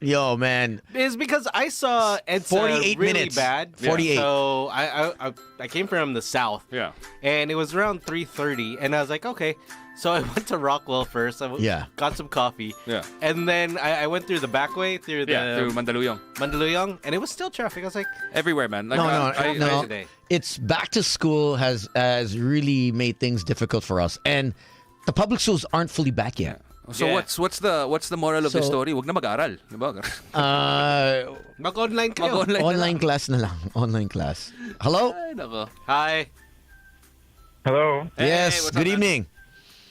Speaker 2: Yo, man.
Speaker 1: Is because I saw it's
Speaker 2: 48
Speaker 1: really
Speaker 2: minutes.
Speaker 1: bad.
Speaker 2: 48.
Speaker 1: So I came from the south.
Speaker 4: Yeah.
Speaker 1: And it was around 3:30, and I was like, okay. So I went to Rockwell first. I
Speaker 2: Yeah.
Speaker 1: got some coffee.
Speaker 4: Yeah.
Speaker 1: And then I went through the back way through the
Speaker 4: Yeah, through Mandaluyong.
Speaker 1: Mandaluyong, and it was still traffic. I was like,
Speaker 4: Everywhere, man. Like,
Speaker 2: No.
Speaker 1: today.
Speaker 2: It's back to school has really made things difficult for us, and the public schools aren't fully back yet.
Speaker 4: So
Speaker 1: Yeah.
Speaker 4: what's the moral of the
Speaker 2: So-
Speaker 4: story? Huwag na mag-aral, di ba?
Speaker 1: Mag-online kayo.
Speaker 4: Mag-online.
Speaker 2: Online class na lang. Online class. Hello.
Speaker 4: Ay, nako.
Speaker 1: Hi.
Speaker 3: Hello.
Speaker 2: Yes.
Speaker 4: what's
Speaker 2: Good
Speaker 4: up, man?
Speaker 2: evening.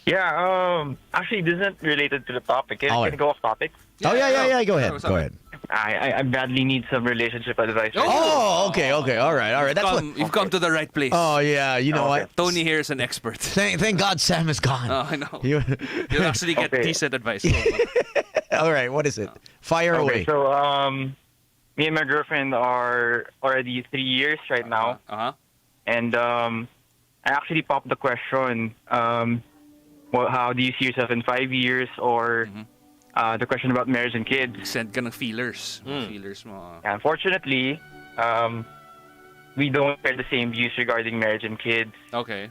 Speaker 3: Yeah. Actually, this isn't related to the topic. Can
Speaker 2: Okay.
Speaker 3: I go off topic?
Speaker 2: Oh yeah. Go ahead.
Speaker 4: What's up,
Speaker 2: Go
Speaker 4: man?
Speaker 2: ahead.
Speaker 11: I badly need some relationship advice.
Speaker 2: Oh, okay, all right. That's what.
Speaker 4: You've come to the right place.
Speaker 2: Oh yeah, you know what?
Speaker 4: Tony here is an expert.
Speaker 2: Thank God Sam is gone.
Speaker 4: Oh, I know.
Speaker 2: You-
Speaker 4: You'll actually get decent advice.
Speaker 2: all right, what is it? Fire away.
Speaker 11: So me and my girlfriend are already 3 years right now, and I actually popped the question. Well, how do you see yourself in 5 years, or the question about marriage and kids?
Speaker 4: Send ka ng feelers. Feelers mo.
Speaker 11: Unfortunately, we don't share the same views regarding marriage and kids.
Speaker 4: Okay.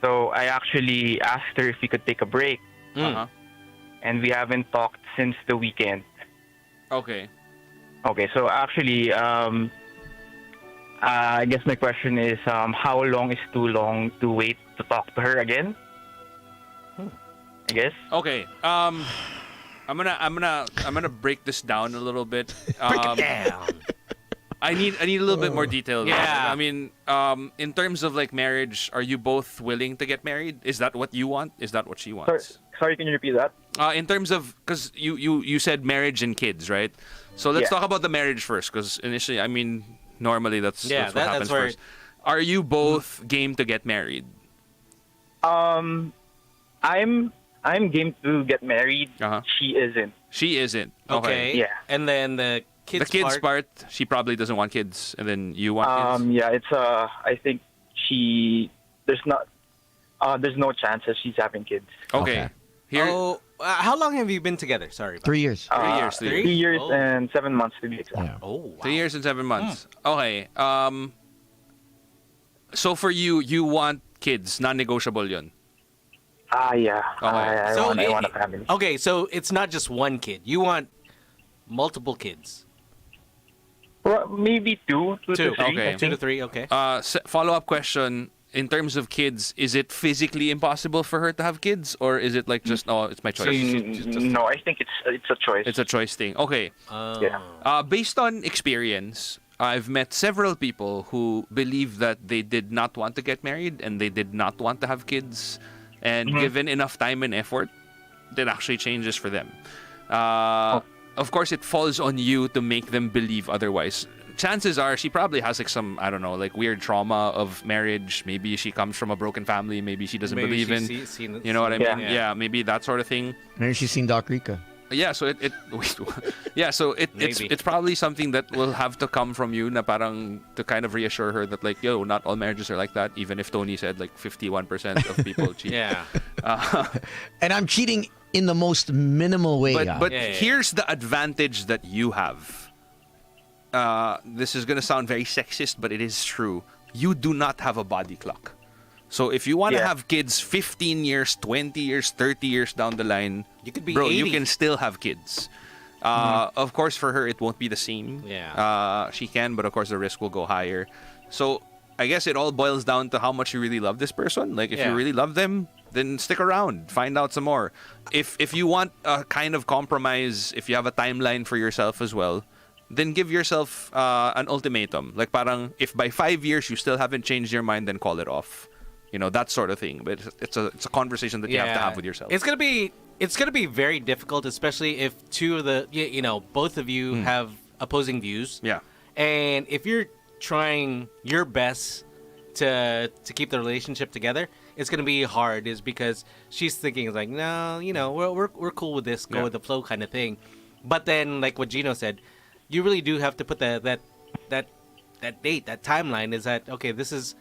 Speaker 11: So I actually asked her if we could take a break, and we haven't talked since the weekend.
Speaker 4: Okay.
Speaker 11: Okay, so actually, I guess my question is, how long is too long to wait to talk to her again? I guess.
Speaker 4: Okay. I'm gonna break this down a little bit.
Speaker 1: Break it down.
Speaker 4: I need a little bit more detail.
Speaker 1: Yeah.
Speaker 4: I mean, in terms of like marriage, are you both willing to get married? Is that what you want? Is that what she wants?
Speaker 11: Sorry, can you repeat that?
Speaker 4: In terms of, because you said marriage and kids, right? So let's talk about the marriage first, because initially, I mean, normally that's what happens first. Are you both game to get married?
Speaker 11: I'm game to get married. She isn't.
Speaker 4: She isn't.
Speaker 1: Okay.
Speaker 11: Yeah.
Speaker 1: And then the kids
Speaker 4: part, she probably doesn't want kids, and then you want kids.
Speaker 11: Yeah, it's I think there's no chance that she's having kids.
Speaker 4: Okay. Here.
Speaker 1: Oh, how long have you been together? Sorry.
Speaker 2: 3 years.
Speaker 4: 3 years.
Speaker 11: 3 years and 7 months to be exact.
Speaker 2: Yeah.
Speaker 1: Oh, wow.
Speaker 4: 3 years and 7 months. Okay. So for you want kids, non-negotiable yun.
Speaker 11: Yeah.
Speaker 4: Okay.
Speaker 11: I want a family.
Speaker 1: Okay, so it's not just one kid. You want multiple kids.
Speaker 11: Well, maybe two to three.
Speaker 4: Okay.
Speaker 1: 2 to 3, okay.
Speaker 4: Follow-up question. In terms of kids, is it physically impossible for her to have kids, or is it like just it's my choice?
Speaker 11: No, I think it's a choice.
Speaker 4: It's a choice thing. Okay.
Speaker 11: Yeah.
Speaker 4: Based on experience, I've met several people who believe that they did not want to get married and they did not want to have kids, and given enough time and effort, it actually changes for them. Of course, it falls on you to make them believe otherwise. Chances are she probably has like some, I don't know, like weird trauma of marriage. Maybe she comes from a broken family. Maybe she doesn't believe in, you know what I mean? Yeah, maybe that sort of thing.
Speaker 2: Maybe she's seen Doc Rica.
Speaker 4: Yeah, so it's probably something that will have to come from you na parang to kind of reassure her that like, yo, not all marriages are like that, even if Tony said like 51% of people cheat.
Speaker 1: Yeah.
Speaker 2: And I'm cheating in the most minimal way.
Speaker 4: But here's the advantage that you have. This is going to sound very sexist, but it is true. You do not have a body clock. So if you want to have kids 15 years, 20 years, 30 years down the line,
Speaker 1: you could be 80.
Speaker 4: You can still have kids. Of course, for her, it won't be the same.
Speaker 1: Yeah.
Speaker 4: She can, but of course, the risk will go higher. So I guess it all boils down to how much you really love this person. Like, if you really love them, then stick around. Find out some more. If you want a kind of compromise, if you have a timeline for yourself as well, then give yourself an ultimatum. Like parang, if by 5 years you still haven't changed your mind, then call it off. You know, that sort of thing. But it's a conversation that you have to have with yourself.
Speaker 1: It's gonna be very difficult, especially if both of you have opposing views.
Speaker 4: Yeah.
Speaker 1: And if you're trying your best to keep the relationship together, it's gonna be hard. Is because she's thinking like, no, we're cool with this, go with the flow kind of thing. But then, like what Gino said, you really do have to put that date, that timeline. Is that okay? This is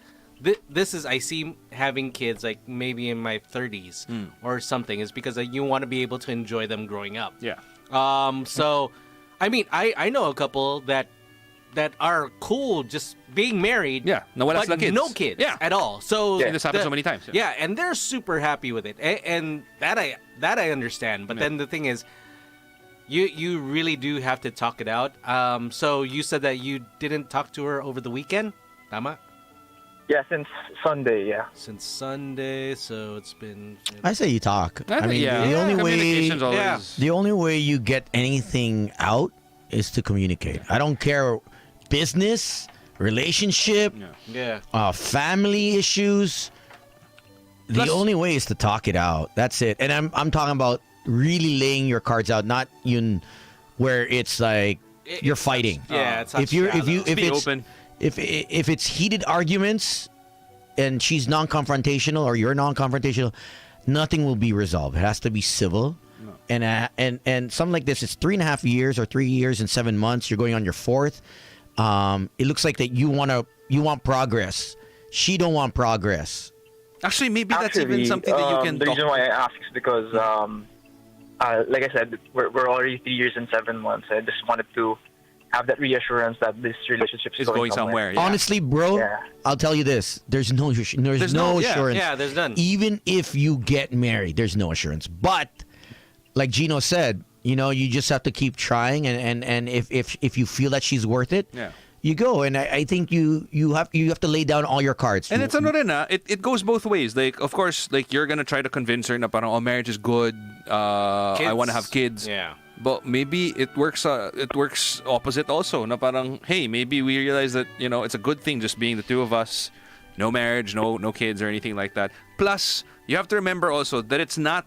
Speaker 1: I see having kids like maybe in my 30s or something. Is because you want to be able to enjoy them growing up.
Speaker 4: Yeah.
Speaker 1: So, I mean, I know a couple that are cool just being married.
Speaker 4: Yeah.
Speaker 1: But no kids. At all. So
Speaker 4: this happens so many times.
Speaker 1: Yeah, and they're super happy with it, and that I understand. But then the thing is, you really do have to talk it out. So you said that you didn't talk to her over the weekend, Tama?
Speaker 11: Yeah, since Sunday. Yeah.
Speaker 1: Since Sunday, so it's been.
Speaker 2: I say you talk. I mean, the only way you get anything out is to communicate. I don't care, business, relationship, family issues. The only way is to talk it out. That's it. And I'm talking about really laying your cards out, not where it's like you're fighting.
Speaker 1: It's
Speaker 2: if
Speaker 4: be open.
Speaker 2: If it's heated arguments and she's non-confrontational or you're non-confrontational, nothing will be resolved. It has to be civil. And something like this, it's 3.5 years or 3 years and 7 months. You're going on your fourth. It looks like that you want progress. She don't want progress.
Speaker 4: Actually, maybe that's even something that you can
Speaker 11: The
Speaker 4: talk
Speaker 11: reason why I ask is because, like I said, we're already 3 years and 7 months. I just wanted to have that reassurance that this relationship is
Speaker 4: going somewhere. Yeah.
Speaker 2: Honestly, bro, I'll tell you this: there's no assurance.
Speaker 1: Yeah, there's none.
Speaker 2: Even if you get married, there's no assurance. But like Gino said, you just have to keep trying, and if you feel that she's worth it, you go. And I think you have to lay down all your cards.
Speaker 4: And it's it goes both ways. Like, of course, like you're gonna try to convince her na parang, marriage is good. I want to have kids.
Speaker 1: Yeah.
Speaker 4: But maybe it works opposite also. Na parang, hey, maybe we realize that it's a good thing just being the two of us, no marriage, no kids or anything like that. Plus, you have to remember also that it's not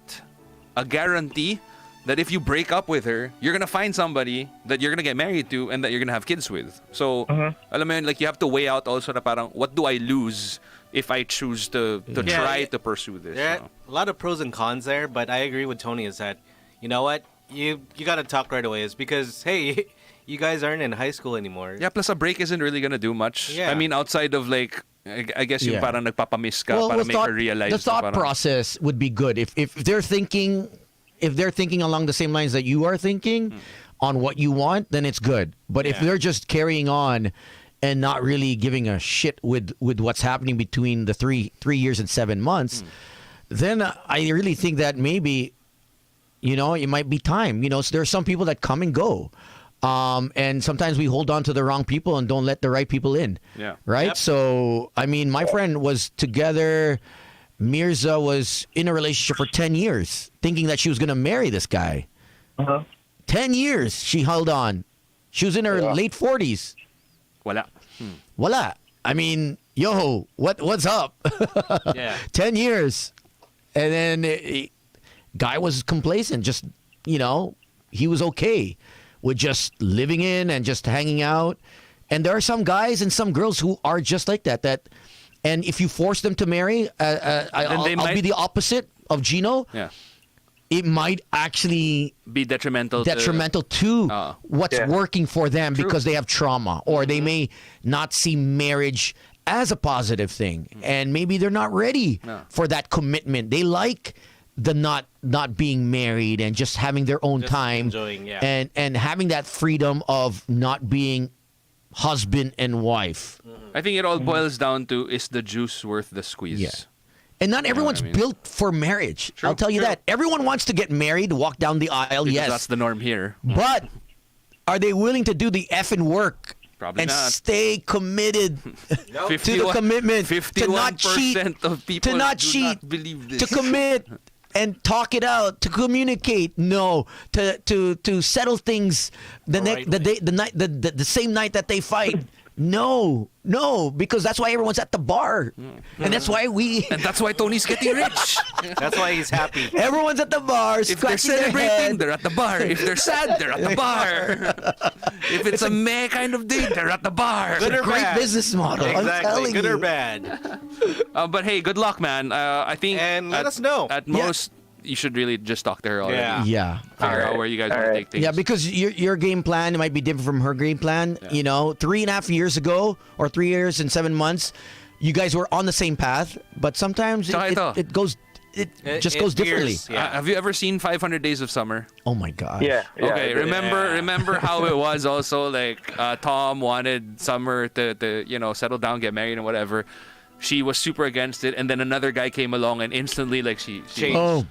Speaker 4: a guarantee that if you break up with her, you're gonna find somebody that you're gonna get married to and that you're gonna have kids with. So, alam mo yun, like you have to weigh out also na parang, what do I lose if I choose to try to pursue this?
Speaker 1: There are a lot of pros and cons there, but I agree with Tony is that, you know what? You gotta talk right away. Is because, hey, you guys aren't in high school anymore.
Speaker 4: Yeah, plus a break isn't really gonna do much.
Speaker 1: Yeah.
Speaker 4: I mean, outside of like, I guess yung parang nagpapamiss ka para make her realize.
Speaker 2: The thought process would be good if they're thinking along the same lines that you are thinking on what you want, then it's good. But if they're just carrying on and not really giving a shit with what's happening between the 3 years and 7 months, then I really think that maybe it might be time. So there are some people that come and go. And sometimes we hold on to the wrong people and don't let the right people in.
Speaker 4: Yeah.
Speaker 2: Right?
Speaker 1: Yep.
Speaker 2: So, I mean, my friend was together. Mirza was in a relationship for 10 years, thinking that she was going to marry this guy. 10 years she held on. She was in her late 40s. Voila. I mean, what's up? 10 years. And then guy was complacent. Just, he was okay with just living in and just hanging out. And there are some guys and some girls who are just like that. And if you force them to marry, I'll be the opposite of Gino.
Speaker 4: Yeah.
Speaker 2: It might actually
Speaker 4: be detrimental
Speaker 2: to what's working for them because they have trauma, or they may not see marriage as a positive thing, and maybe they're not ready for that commitment. They like the not being married and just having their own time,
Speaker 1: enjoying,
Speaker 2: and having that freedom of not being husband and wife.
Speaker 4: I think it all boils down to, is the juice worth the squeeze?
Speaker 2: Yeah. And not everyone's built for marriage.
Speaker 4: True,
Speaker 2: I'll tell you that. Everyone wants to get married, walk down the aisle,
Speaker 4: because that's the norm here.
Speaker 2: But are they willing to do the effing work?
Speaker 4: Probably
Speaker 2: and
Speaker 4: not.
Speaker 2: Stay committed to the commitment, to not cheat,
Speaker 4: of people
Speaker 2: to not
Speaker 4: do
Speaker 2: cheat,
Speaker 4: not believe this.
Speaker 2: to commit and talk it out, to communicate. No, to settle things the same night that they fight. No, because that's why everyone's at the bar, and that's why
Speaker 4: and that's why Tony's getting rich.
Speaker 1: That's why he's happy.
Speaker 2: Everyone's at the bar.
Speaker 4: If they're celebrating, they're at the bar. If they're sad, they're at the bar. If it's a meh kind of day, they're at the bar.
Speaker 1: Good or
Speaker 2: Great
Speaker 1: bad.
Speaker 2: business model.
Speaker 1: Exactly.
Speaker 2: I'm telling
Speaker 1: Good
Speaker 2: you.
Speaker 1: or bad.
Speaker 4: But hey, good luck, man. I think
Speaker 1: And let us know.
Speaker 4: At most, you should really just talk to her already.
Speaker 2: Yeah.
Speaker 4: Figure out where you guys want to take things.
Speaker 2: Yeah, because your game plan might be different from her game plan.
Speaker 4: Yeah.
Speaker 2: 3.5 years ago, or 3 years and 7 months, you guys were on the same path, but sometimes it goes differently.
Speaker 1: veers, yeah.
Speaker 4: Have you ever seen 500 Days of Summer?
Speaker 2: Oh my god.
Speaker 11: Yeah.
Speaker 4: Okay, remember how it was also, like, Tom wanted Summer to settle down, get married and whatever. She was super against it, and then another guy came along and instantly, like, she
Speaker 2: Oh,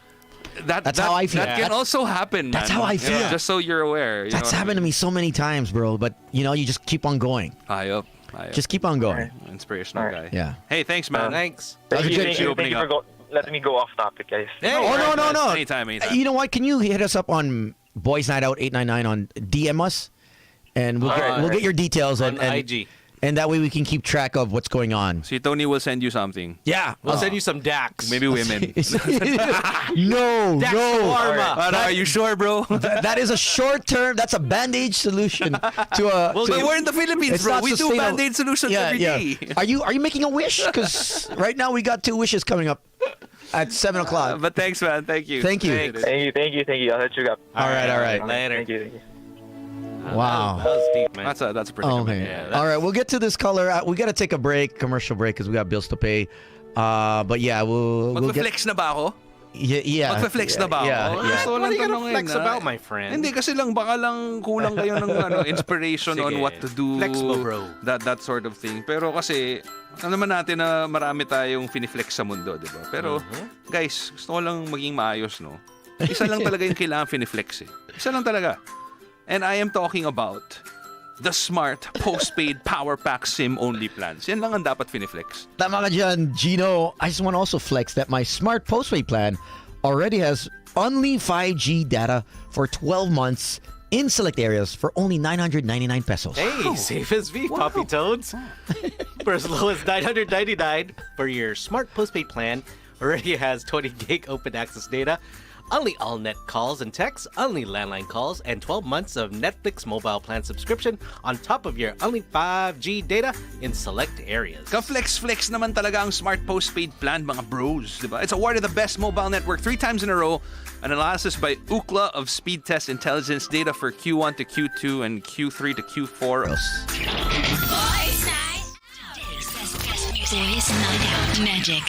Speaker 4: that's
Speaker 2: how I feel.
Speaker 4: That can also happen, man.
Speaker 2: That's how I feel.
Speaker 4: Just so you're aware.
Speaker 2: that's happened to me so many times, bro. But you just keep on going.
Speaker 4: High up.
Speaker 2: Just keep on going.
Speaker 4: Inspirational guy.
Speaker 2: Yeah.
Speaker 4: Hey, thanks, man.
Speaker 1: Thanks.
Speaker 11: Thank you,
Speaker 4: Appreciate you opening
Speaker 11: for
Speaker 4: up.
Speaker 11: letting me go off topic, guys.
Speaker 2: Oh, no.
Speaker 4: Anytime.
Speaker 2: You know what? Can you hit us up on Boys Night Out 899 on DM us, and we'll get your details
Speaker 1: On
Speaker 2: and
Speaker 1: IG.
Speaker 2: And that way we can keep track of what's going on.
Speaker 4: Si Tony will send you something.
Speaker 2: Yeah.
Speaker 1: We'll send you some Dax.
Speaker 4: Maybe women.
Speaker 2: No.
Speaker 4: Are you sure, bro?
Speaker 2: That is a short term. That's a band-aid solution to a.
Speaker 4: Well, we're in the Philippines, bro. We do band-aid solutions every day.
Speaker 2: Are you making a wish? Because right now we got 2 wishes coming up at 7 o'clock.
Speaker 4: But thanks, man. Thank you.
Speaker 2: Thank you.
Speaker 10: Thank you. I'll let you go.
Speaker 2: All right.
Speaker 1: Later.
Speaker 10: Thank you.
Speaker 2: Wow.
Speaker 1: That was deep, man.
Speaker 4: That's a predicament.
Speaker 2: Okay.
Speaker 1: Yeah,
Speaker 2: All right. We'll get to this caller. We got to take a break, commercial break, because we got bills to pay. But yeah, we'll get.
Speaker 4: Magpa-flex na ba ako?
Speaker 2: Yeah.
Speaker 4: Magpa-flex na ba ako?
Speaker 2: Yeah.
Speaker 4: Gusto ko
Speaker 1: What
Speaker 4: lang
Speaker 1: are you gonna
Speaker 4: tanongin,
Speaker 1: flex about, my friend?
Speaker 4: Hindi, kasi lang baka lang kulang kayo ng inspiration on
Speaker 1: Sige.
Speaker 4: what to do.
Speaker 1: Flex mo, bro.
Speaker 4: That sort of thing. Pero kasi, alam naman natin na marami tayong finiflex sa mundo, di ba? Pero, guys, gusto ko lang maging maayos, no? Isa lang talaga yung kailangan finiflex eh. Isa lang talaga. And I am talking about the smart postpaid power pack SIM-only plans. Yan lang ang dapat finiflex.
Speaker 2: Tama ka dyan, Gino. I just want to also flex that my smart postpaid plan already has only 5G data for 12 months in select areas for only 999 pesos.
Speaker 1: Hey, safe as V, Poppy Toads. For as low as 999 for your smart postpaid plan, already has 20 gig open access data, only all net calls and texts, only landline calls, and 12 months of Netflix mobile plan subscription on top of your only 5G data in select areas.
Speaker 4: Ka-flex-flex naman talaga ang smart postpaid plan, mga bros. Diba? It's awarded the best mobile network 3 times in a row. An analysis by Ookla of speed test intelligence data for Q1 to Q2 and Q3 to Q4.
Speaker 12: Boys Night. Boys Night Out Magic.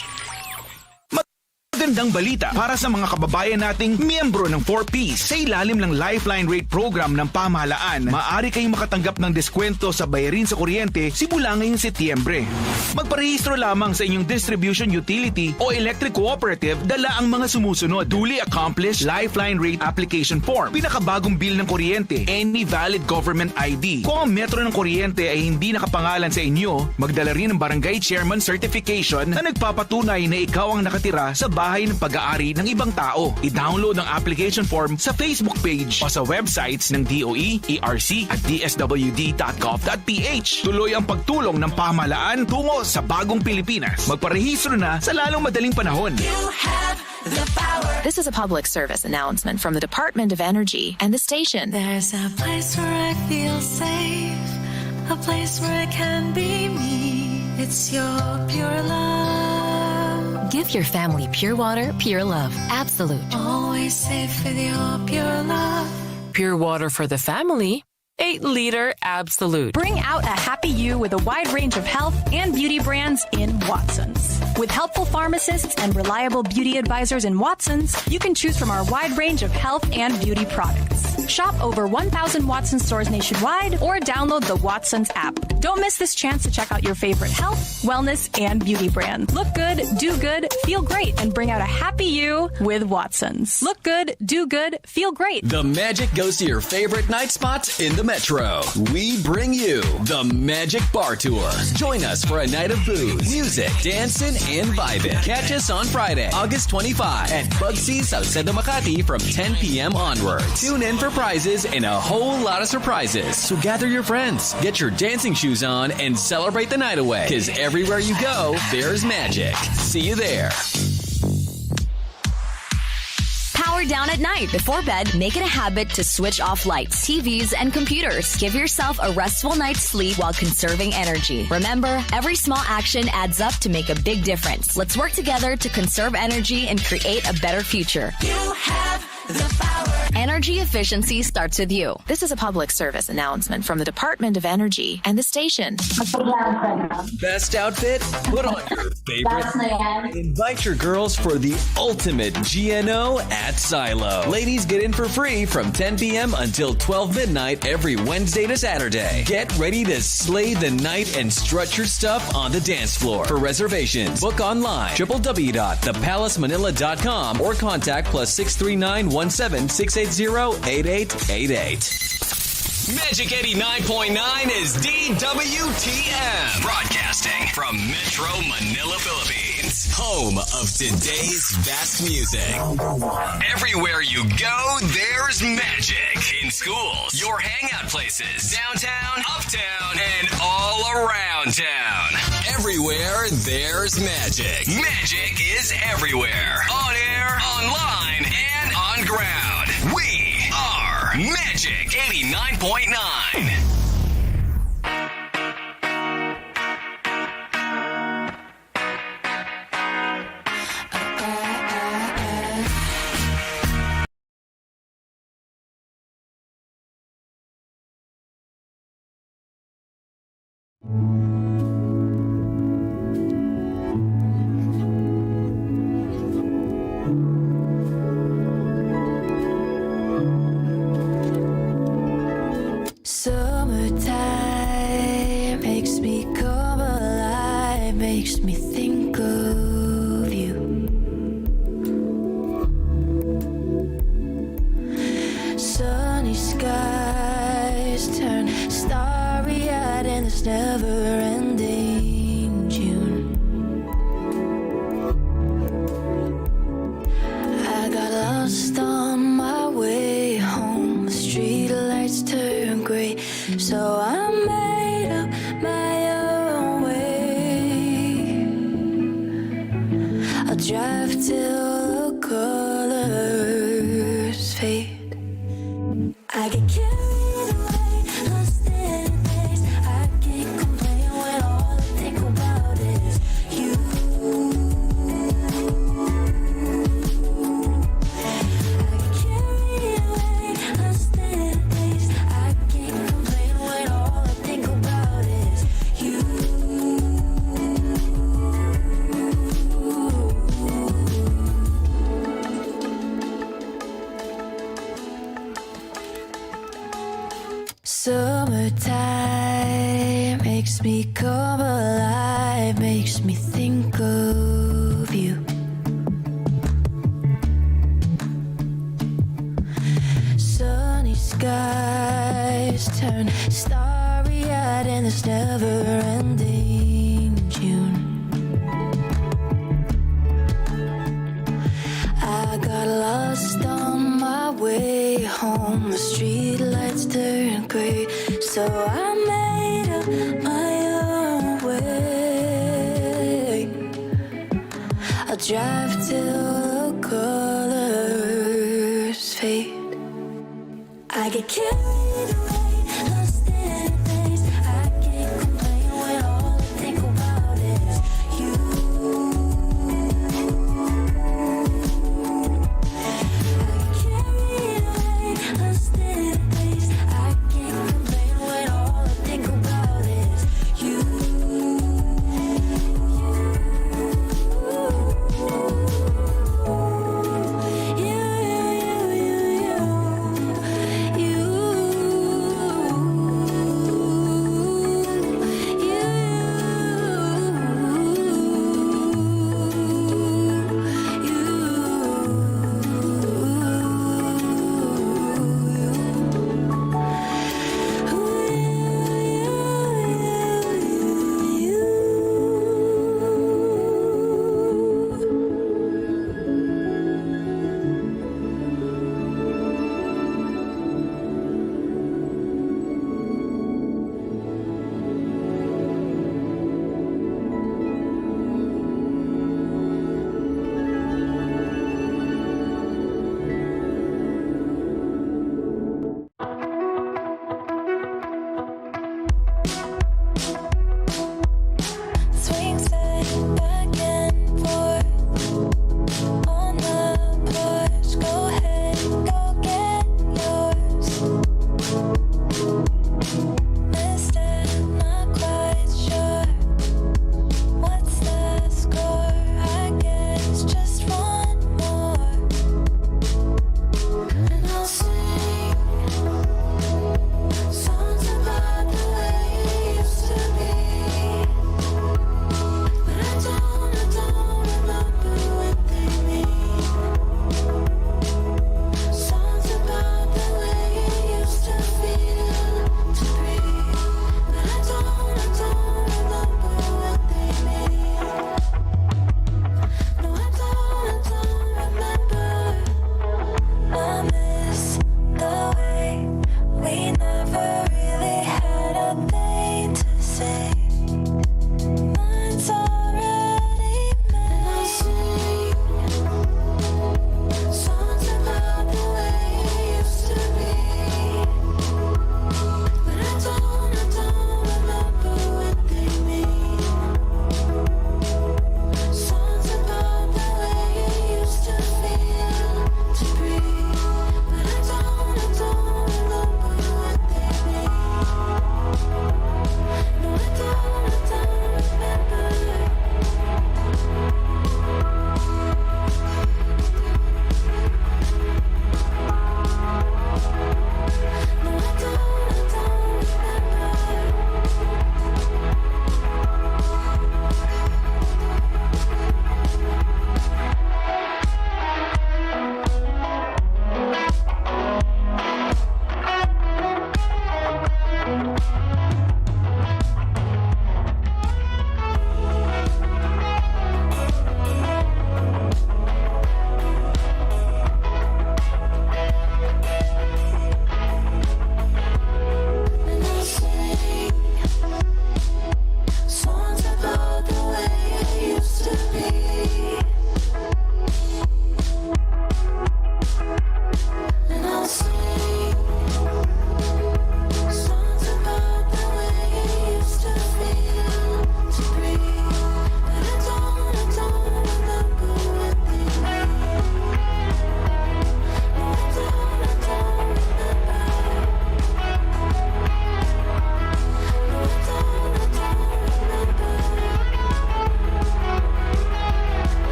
Speaker 13: Magandang balita para sa mga kababayan nating miyembro ng 4Ps. Sa ilalim ng Lifeline Rate Program ng pamahalaan, maaari kayong makatanggap ng deskwento sa bayarin sa kuryente simula ngayong Setyembre. Magparehistro lamang sa inyong distribution utility o electric cooperative, dala ang mga sumusunod: duly accomplished Lifeline Rate Application Form, pinakabagong bill ng kuryente, any valid government ID. Kung ang metro ng kuryente ay hindi nakapangalan sa inyo, magdala rin ng barangay chairman certification na nagpapatunay na ikaw ang nakatira sa bahay ng pag-aari ng ibang tao. I-download ang application form sa Facebook page o sa websites ng DOE, ERC at dswd.gov.ph. Tuloy ang pagtulong ng pamahalaan tungo sa bagong Pilipinas. Magparehistro na sa lalong madaling panahon.
Speaker 12: You have the power.
Speaker 14: This is a public service announcement from the Department of Energy and the station.
Speaker 15: There's a place where I feel safe, a place where I can be me. It's your pure love.
Speaker 14: Give your family pure water, pure love. Absolute.
Speaker 15: Always safe with your pure love.
Speaker 16: Pure water for the family. 8-liter Absolute.
Speaker 17: Bring out a happy you with a wide range of health and beauty brands in Watson's. With helpful pharmacists and reliable beauty advisors in Watson's, you can choose from our wide range of health and beauty products. Shop over 1,000 Watson's stores nationwide or download the Watson's app. Don't miss this chance to check out your favorite health, wellness, and beauty brand. Look good, do good, feel great, and bring out a happy you with Watson's. Look good, do good, feel great.
Speaker 18: The magic goes to your favorite night spots in the Metro. We bring you the Magic Bar Tour. Join us for a night of booze, music, dancing, and vibing. Catch us on Friday, August 25 at Bugsy's outside the Makati from 10 p.m. onwards. Tune in for prizes and a whole lot of surprises. So gather your friends, get your dancing shoes on, and celebrate the night away. Because everywhere you go, there's magic. See you there.
Speaker 19: Power down at night. Before bed, make it a habit to switch off lights, TVs, and computers. Give yourself a restful night's sleep while conserving energy. Remember, every small action adds up to make a big difference. Let's work together to conserve energy and create a better future.
Speaker 12: You have the power.
Speaker 19: Energy efficiency starts with you.
Speaker 14: This is a public service announcement from the Department of Energy and the station.
Speaker 18: Best outfit? Put on your favorite. Invite your girls for the ultimate GNO at Silo. Ladies get in for free from 10 p.m. until 12 midnight every Wednesday to Saturday. Get ready to slay the night and strut your stuff on the dance floor. For reservations, book online www.thepalacemanila.com or contact +639 17 680 8888. Magic 89.9 is DWTM. Broadcasting from Metro Manila, Philippines. Home of today's best music. Everywhere you go, there's magic. In schools, your hangout places, downtown, uptown, and all around town. Everywhere, there's magic. Magic is everywhere. On air, online, and on ground. We are Magic 89.9.
Speaker 15: Summertime makes me come alive, makes me think of you. Sunny skies turn starry-eyed in this never-ending June. I got lost on my way home. The street lights turn gray, so I made up my own way. I'll drive till the colors fade. I get carried away, lost in a daze. I can't complain when all I think about is you. Summertime makes me come alive, makes me think of you. Sunny skies turn starry-eyed in this never-ending June. I got lost on my way home. The street lights turn gray, so I made up my own way. I'll drive till the colors fade. I get carried away, lost in a daze. I can't complain when all I think about is you. You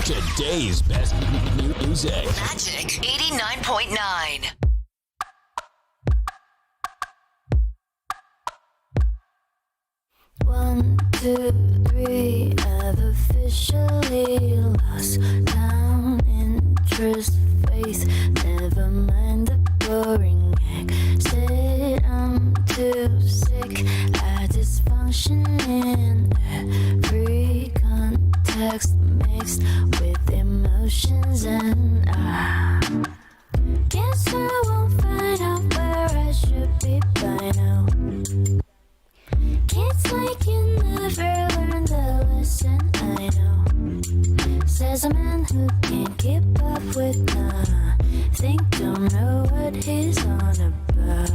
Speaker 18: Today's best music.
Speaker 12: Magic 89.9.
Speaker 15: One, two, three, I've officially lost down interest, faith. Never mind the boring exit. I'm too sick. I dysfunction in every context, mixed with emotions, and I guess I won't find out where I should be by now. Kids like you never learned the lesson, I know. Says a man who can't keep up with nothing, don't know what he's on about.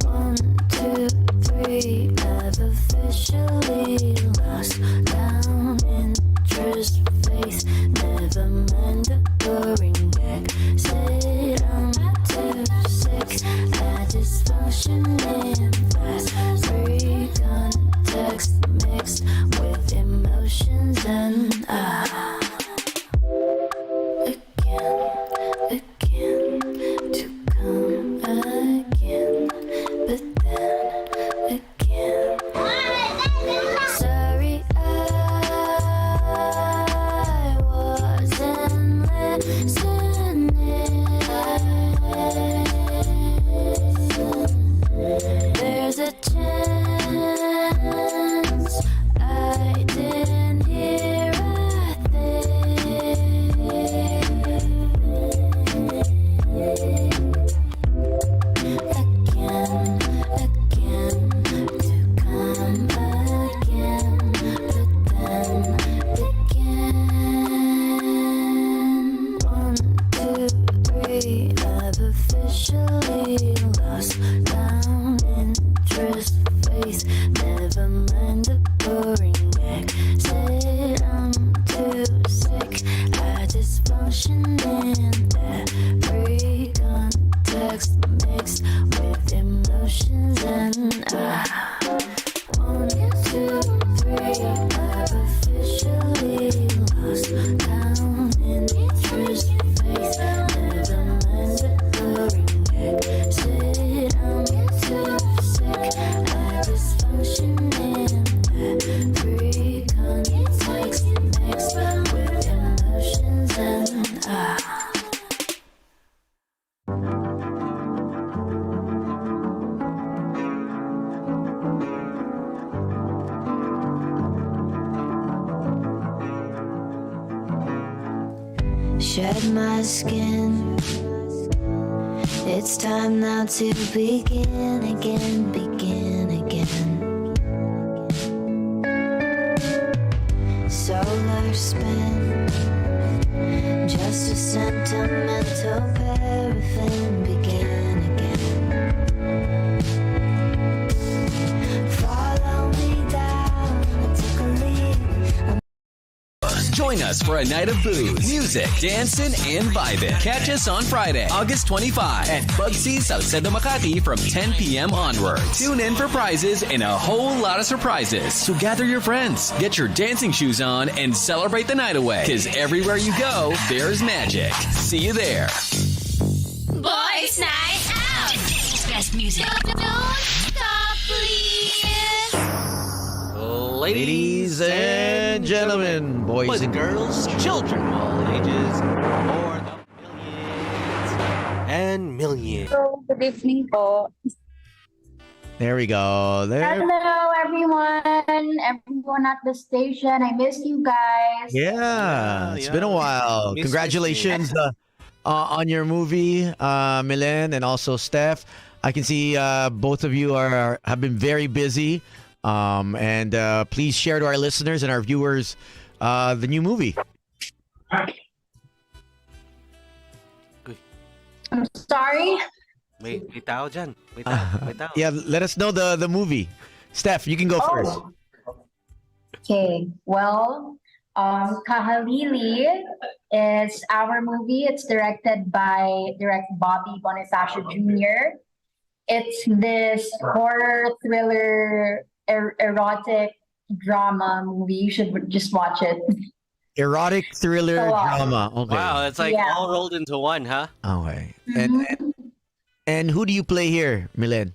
Speaker 15: One, two, three, I've officially lost down interest, faith. Never mind the boring exit. I'm too sick. I dysfunction in fast. Free context mixed with emotions, and again, to come again, but then again. Sorry, I wasn't listening. There's a chance I didn't hear a thing. Again, to come again, but then again. One, two, three, I've officially lost down interest, faith. Never mind the boring exit. I'm too sick. I dysfunction in every context, mixed with emotions, and one, two, three, I've officially lost down interest, faith. Never mind the boring exit. I'm too sick. I dysfunction in every context, mixed with emotions, and shed my skin. It's time now to begin again, begin again. Solar spin, just a sentimental paraffin, begin again. Follow me down, I took a leap.
Speaker 18: Join us for a night of booze, music, dancing, and vibing. Catch us on Friday, August 25 at Bugsy's Salcedo Makati from 10 p.m. onward. Tune in for prizes and a whole lot of surprises. So gather your friends, get your dancing shoes on, and celebrate the night away. Because everywhere you go, there's magic. See you there.
Speaker 12: Boys Night Out. Today's best music. Don't stop, please.
Speaker 2: Ladies and gentlemen, boys and
Speaker 1: girls, children of all ages, for the millions and millions.
Speaker 20: So, good evening po.
Speaker 2: there we go.
Speaker 20: Hello, everyone at the station. I miss you guys.
Speaker 2: Yeah, it's been a while.
Speaker 1: Miss
Speaker 2: Congratulations on your movie, Milen, and also Steph. I can see both of you have been very busy. And please share to our listeners and our viewers the new movie.
Speaker 20: I'm sorry.
Speaker 1: May tao dyan. May tao.
Speaker 2: Yeah, let us know the movie. Steph, you can go first.
Speaker 20: Okay. Well, Kahalili is our movie. It's directed by Bobby Bonifacio Jr. It's this horror thriller erotic drama movie. You should just watch it.
Speaker 2: Erotic thriller
Speaker 20: So,
Speaker 2: drama. Okay.
Speaker 1: Wow, it's like
Speaker 20: Yeah.
Speaker 1: all rolled into one, huh?
Speaker 2: Okay.
Speaker 20: Mhm.
Speaker 2: And who do you play here, Milen?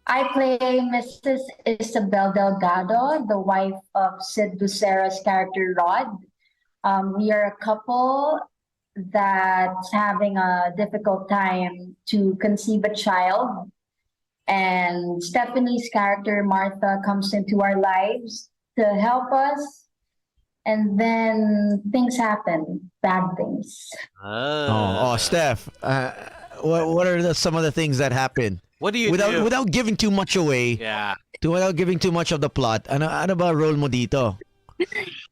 Speaker 20: I play Mrs. Isabel Delgado, the wife of Sid Lucera's character Rod. We are a couple that's having a difficult time to conceive a child. And Stephanie's character, Martha, comes into our lives to help us. And then things happen, bad things.
Speaker 2: Oh, Steph. What are some of the things that happen?
Speaker 1: What do you
Speaker 2: without
Speaker 1: do?
Speaker 2: without giving too much away?
Speaker 1: Yeah.
Speaker 2: Without giving too much of the plot. Ano ba role mo dito?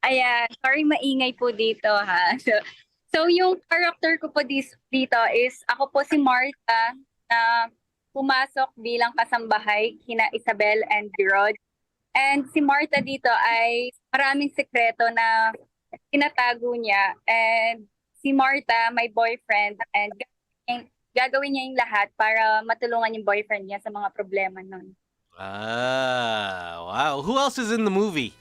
Speaker 21: Ayan, sorry maingay po dito ha. So yung character ko po dito is ako po si Martha na pumasok bilang kasambahay kina Isabel and Rod. And si Martha dito ay maraming sekreto na tinatago niya. And si Martha, my boyfriend, and gagawin niya yung lahat para matulungan yung boyfriend niya sa mga problema nun.
Speaker 1: Wow. Who else is in the movie?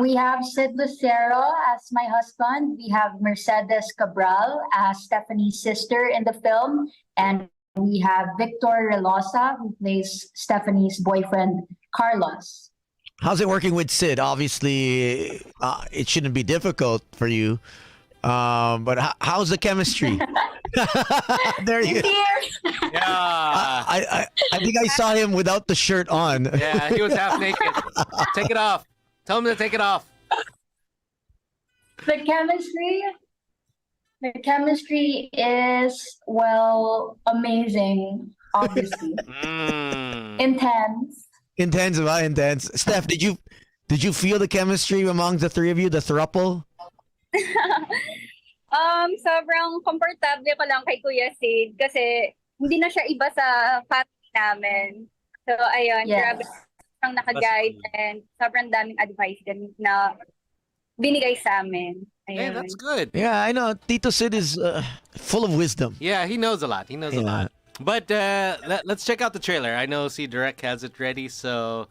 Speaker 20: We have Sid Lucero as my husband. We have Mercedes Cabral as Stephanie's sister in the film. And we have Victor Relosa, who plays Stephanie's boyfriend, Carlos.
Speaker 2: How's it working with Sid? Obviously, it shouldn't be difficult for you. But how's the chemistry? There you go.
Speaker 1: Yeah.
Speaker 2: I think I saw him without the shirt on.
Speaker 1: Yeah, he was half naked. Take it off. Tell him to take it off.
Speaker 20: The chemistry is, well, amazing, obviously. Intense.
Speaker 2: Intense, ba? Intense. Steph, did you feel the chemistry among the three of you, the throuple?
Speaker 21: Sobrang komportable ko lang kay Kuya Sid kasi hindi na siya iba sa family namin. So ayun,
Speaker 20: Yes.
Speaker 21: grabe siyang naka-guide and sobrang daming advice din na binigay sa amin.
Speaker 1: Hey,
Speaker 21: Ayun.
Speaker 1: that's good.
Speaker 2: Yeah, I know. Tito Sid is full of wisdom.
Speaker 1: Yeah, he knows a lot. He knows a lot. But let's check out the trailer. I know Derek has it ready, so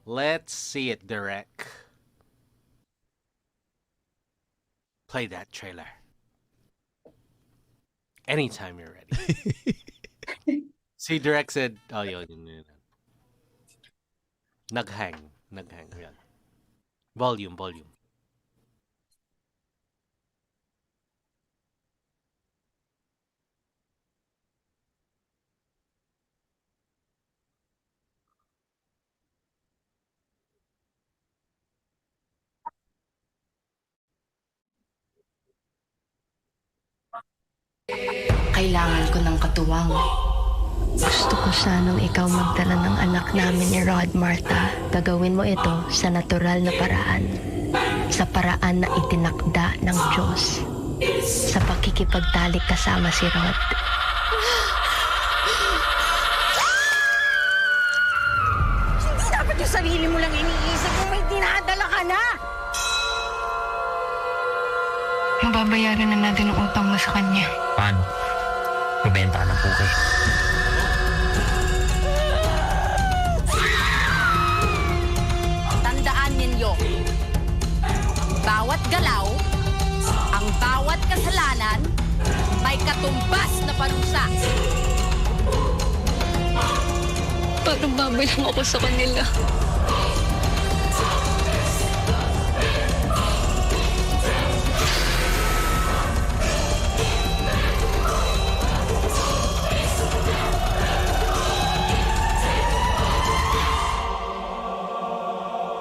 Speaker 1: let's see it, Derek. Play that trailer. Anytime you're ready. See, Derek said, oh, yun. Naghang. Yan. Volume.
Speaker 22: Kailangan ko ng katuwang. Gusto ko sanang ikaw magdala ng anak namin ni Rod, Martha. Gagawin mo ito sa natural na paraan. Sa paraan na itinakda ng Diyos. Sa pakikipagtalik kasama si Rod.
Speaker 23: Hindi dapat yung sarili mo lang iniisip kung may dinadala ka na.
Speaker 22: Mababayaran na natin ang utang mo sa kanya.
Speaker 24: Paano? Mabenta ka ng puke.
Speaker 23: Tandaan ninyo, bawat galaw, ang bawat kasalanan, may katumbas na parusa.
Speaker 22: Parang babay lang ako sa kanila.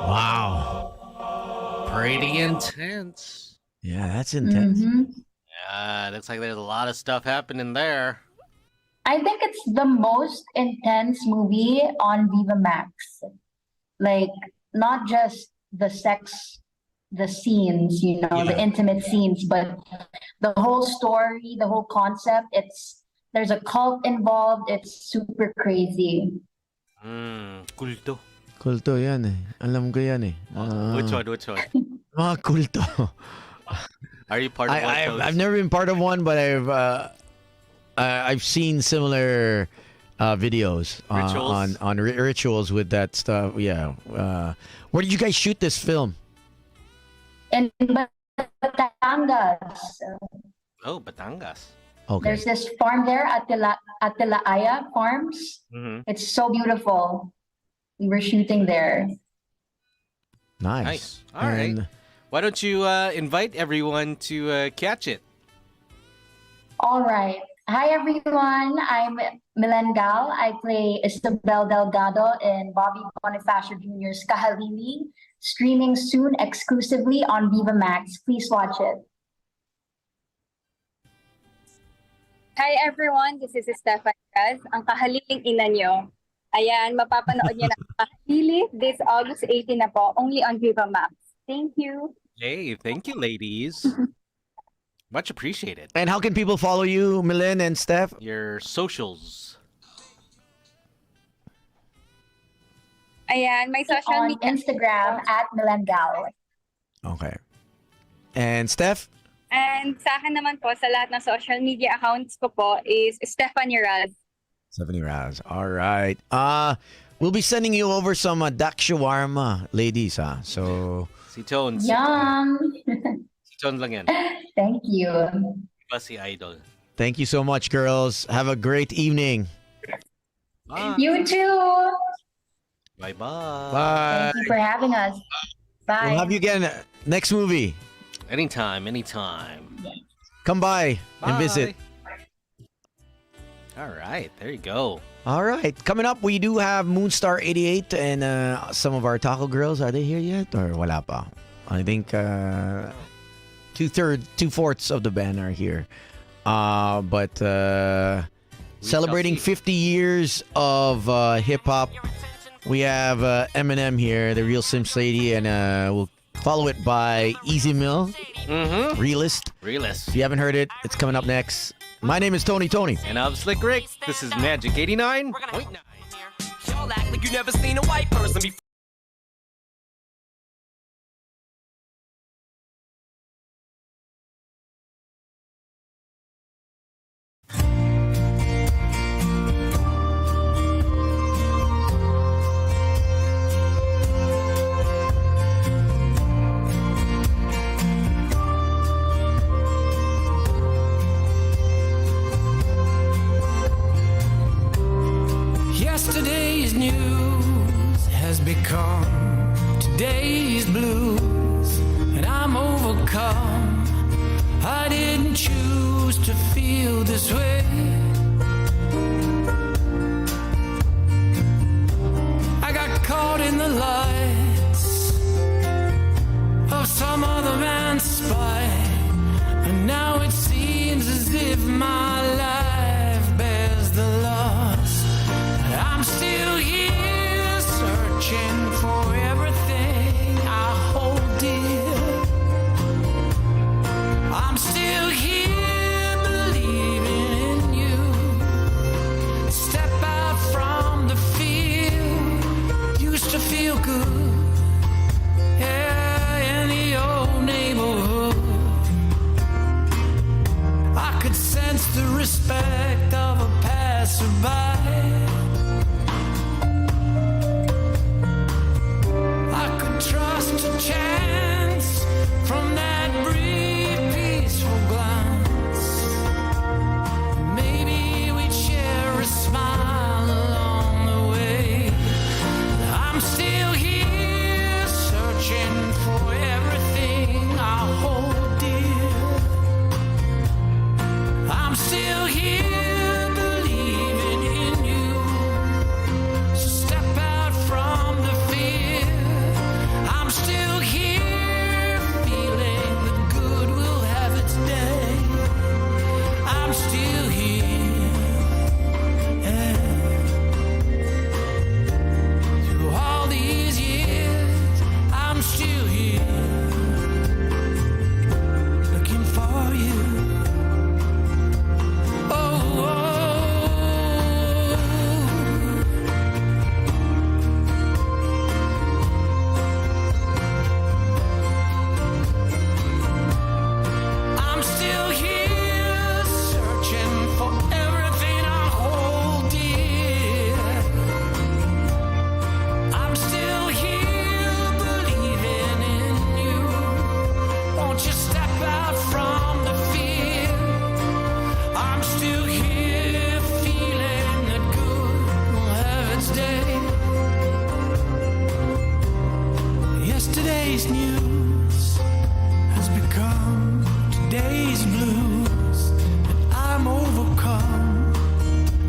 Speaker 2: Wow.
Speaker 1: Pretty intense.
Speaker 2: Yeah, that's intense.
Speaker 1: Yeah, looks like there's a lot of stuff happening there.
Speaker 20: I think it's the most intense movie on Viva Max. Like, not just the sex, the scenes, the intimate scenes, but the whole story, the whole concept. There's a cult involved. It's super crazy.
Speaker 1: Kulto.
Speaker 2: Kulto yan eh. Alam ko yan eh.
Speaker 1: Which one?
Speaker 2: Mga kulto.
Speaker 1: Are you part of one?
Speaker 2: I've never been part of one, but I've seen similar videos
Speaker 1: Rituals.
Speaker 2: on rituals with that stuff. Yeah. Where did you guys shoot this film?
Speaker 20: In Batangas.
Speaker 1: Oh, Batangas.
Speaker 2: Okay.
Speaker 20: There's this farm there at Aya Farms.
Speaker 1: Mm-hmm.
Speaker 20: It's so beautiful. We were shooting there.
Speaker 2: Nice.
Speaker 1: All right. Why don't you invite everyone to catch it?
Speaker 20: All right. Hi, everyone. I'm Milen Gal. I play Isabel Delgado in Bobby Bonifacio Jr.'s Kahalili, streaming soon exclusively on Viva Max. Please watch it.
Speaker 21: Hi everyone, this is Stefan Raz, ang kahaliling ina nyo. Ayan, mapapanood niyo na ang Kahalili this August 18 na po, only on Viva Max. Thank you.
Speaker 1: Hey, thank you, ladies. Much appreciated.
Speaker 2: And how can people follow you, Milen and Steph?
Speaker 1: Your socials.
Speaker 21: Ayan, may social
Speaker 20: On
Speaker 21: media.
Speaker 20: Instagram at Milen Gal.
Speaker 2: Okay. And Steph?
Speaker 21: And sa akin naman po, sa lahat ng social media accounts ko po is Stephanie Raz.
Speaker 2: 70 Raz. All right. We'll be sending you over some duck shawarma, ladies. So.
Speaker 1: Si Tones.
Speaker 20: Yum.
Speaker 1: Si Tones lang yan.
Speaker 20: Thank you.
Speaker 1: Iba si Idol.
Speaker 2: Thank you so much, girls. Have a great evening.
Speaker 1: Bye.
Speaker 20: You too.
Speaker 1: Bye-bye.
Speaker 2: Bye.
Speaker 20: Thank you for having us. Bye.
Speaker 2: We'll have you again next movie.
Speaker 1: Anytime.
Speaker 2: Come by and
Speaker 1: Bye.
Speaker 2: visit.
Speaker 1: All right, there you go.
Speaker 2: All right. Coming up, we do have Moonstar 88 and some of our taco girls. Are they here yet? Or wala pa? I think 2/4 of the band are here. But celebrating 50 years of hip-hop, we have Eminem here, the Real Simps Lady, and we'll follow it by Easy Mill, Realist.
Speaker 1: Realist.
Speaker 2: If you haven't heard it, it's coming up next. My name is Tony.
Speaker 1: And I'm Slick Rick. This is Magic 89.9.
Speaker 6: Y'all act like you never seen a white person before.
Speaker 7: Yesterday's news has become today's blues, and I'm overcome. I didn't choose to feel this way. I got caught in the lights of some other man's spite, and now it seems as if my life bears the loss. I'm still here searching for everything I hold dear. I'm still here believing in you. Yesterday's news has become today's blues, and I'm overcome.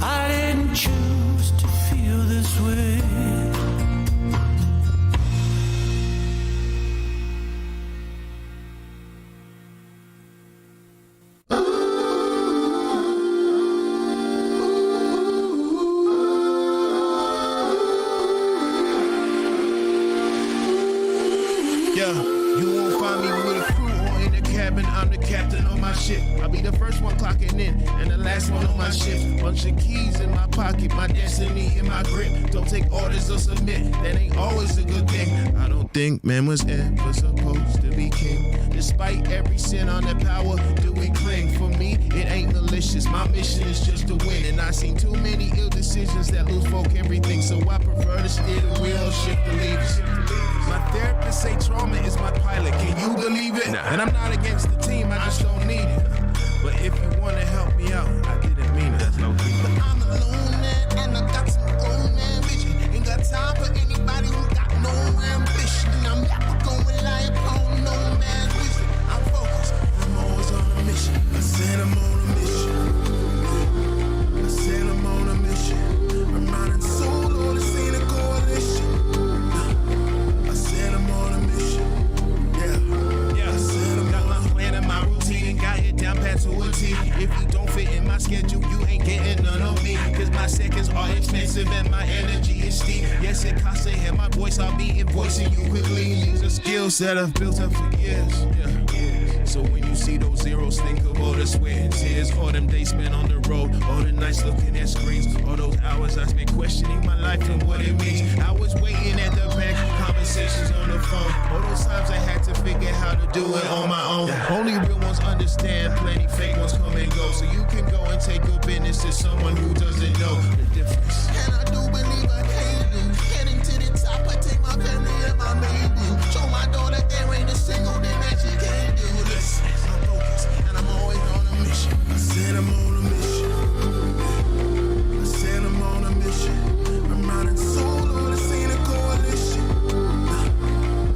Speaker 7: I didn't choose to feel this way.
Speaker 3: I'm the captain on my ship. I'll be the first one clocking in and the last one on my shift. Bunch of keys in my pocket, my destiny in my grip. Don't take orders or submit, that ain't always a good thing. I don't think man was ever supposed to be king. Despite every sin on the power, do we cling? For me, it ain't malicious. My mission is just to win. And I seen too many ill decisions that lose folk everything. So I prefer to steer the wheel, shift the levers. My therapist say trauma is my pilot. Can you believe it? Nah. And I'm not against the team, I just don't need it. But if you wanna help me out, I didn't mean it. That's no key. But I'm alone, man, and I got some old man vision. Ain't got time for anybody who got no ambition. I'm never gonna rely upon no man's wisdom. I'm focused, I'm always on a mission. I said I'm on a mission. I said I'm on a mission. I'm riding solo, this ain't a coalition. I'm on a mission. Yeah. I said I'm got my plan and my routine and got it down pat to a T. If you don't fit in my schedule, you ain't getting none of me. Cause my seconds are expensive and my energy is steep. Yes, it costs to hear my voice. I'll be invoicing you quickly. These are skills that I've built up for years. Yeah. So when you see those zeros, think of all the sweat and tears, all them days spent on the road, all the nights looking at screens, all those hours I spent questioning my life and what it means. I was waiting at the back, conversations on the phone, all those times I had to figure how to do it on my own. Only real ones understand, plenty fake ones come and go. So you can go and take your business to someone who doesn't know the difference. And I do believe I can do. Heading to the top, I take my family and my baby. Show my daughter there ain't a single thing that she can't do. Listen, I'm focused and I'm always on a mission. I said I'm on a mission. I said I'm on a mission. I'm riding solo, this ain't a coalition.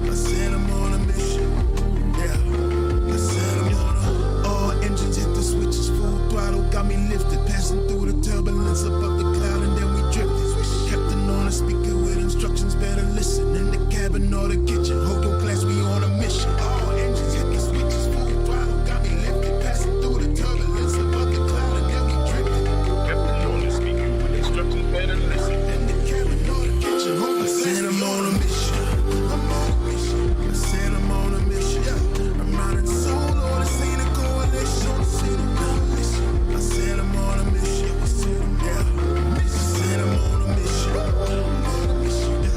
Speaker 3: I said I'm on a mission. Yeah. I said I'm on a. All engines hit the switches, full throttle got me lifted, passing through the turbulence above the cloud, and then we drifted. Captain on a speaker with instructions, better listen. In the cabin or the kitchen, hold your class, we on a mission. All engines hit the switches, full throttle got me lifted, passing through the turbulence above the cloud, and then we drifted. Captain on the speaker with instructions, better listen. In the cabin or the kitchen, hold your class, we on a mission. I'm on a mission. I said I'm on a mission. I'm riding solo, this ain't a coalition. I said I'm on a mission. I said I'm on a mission.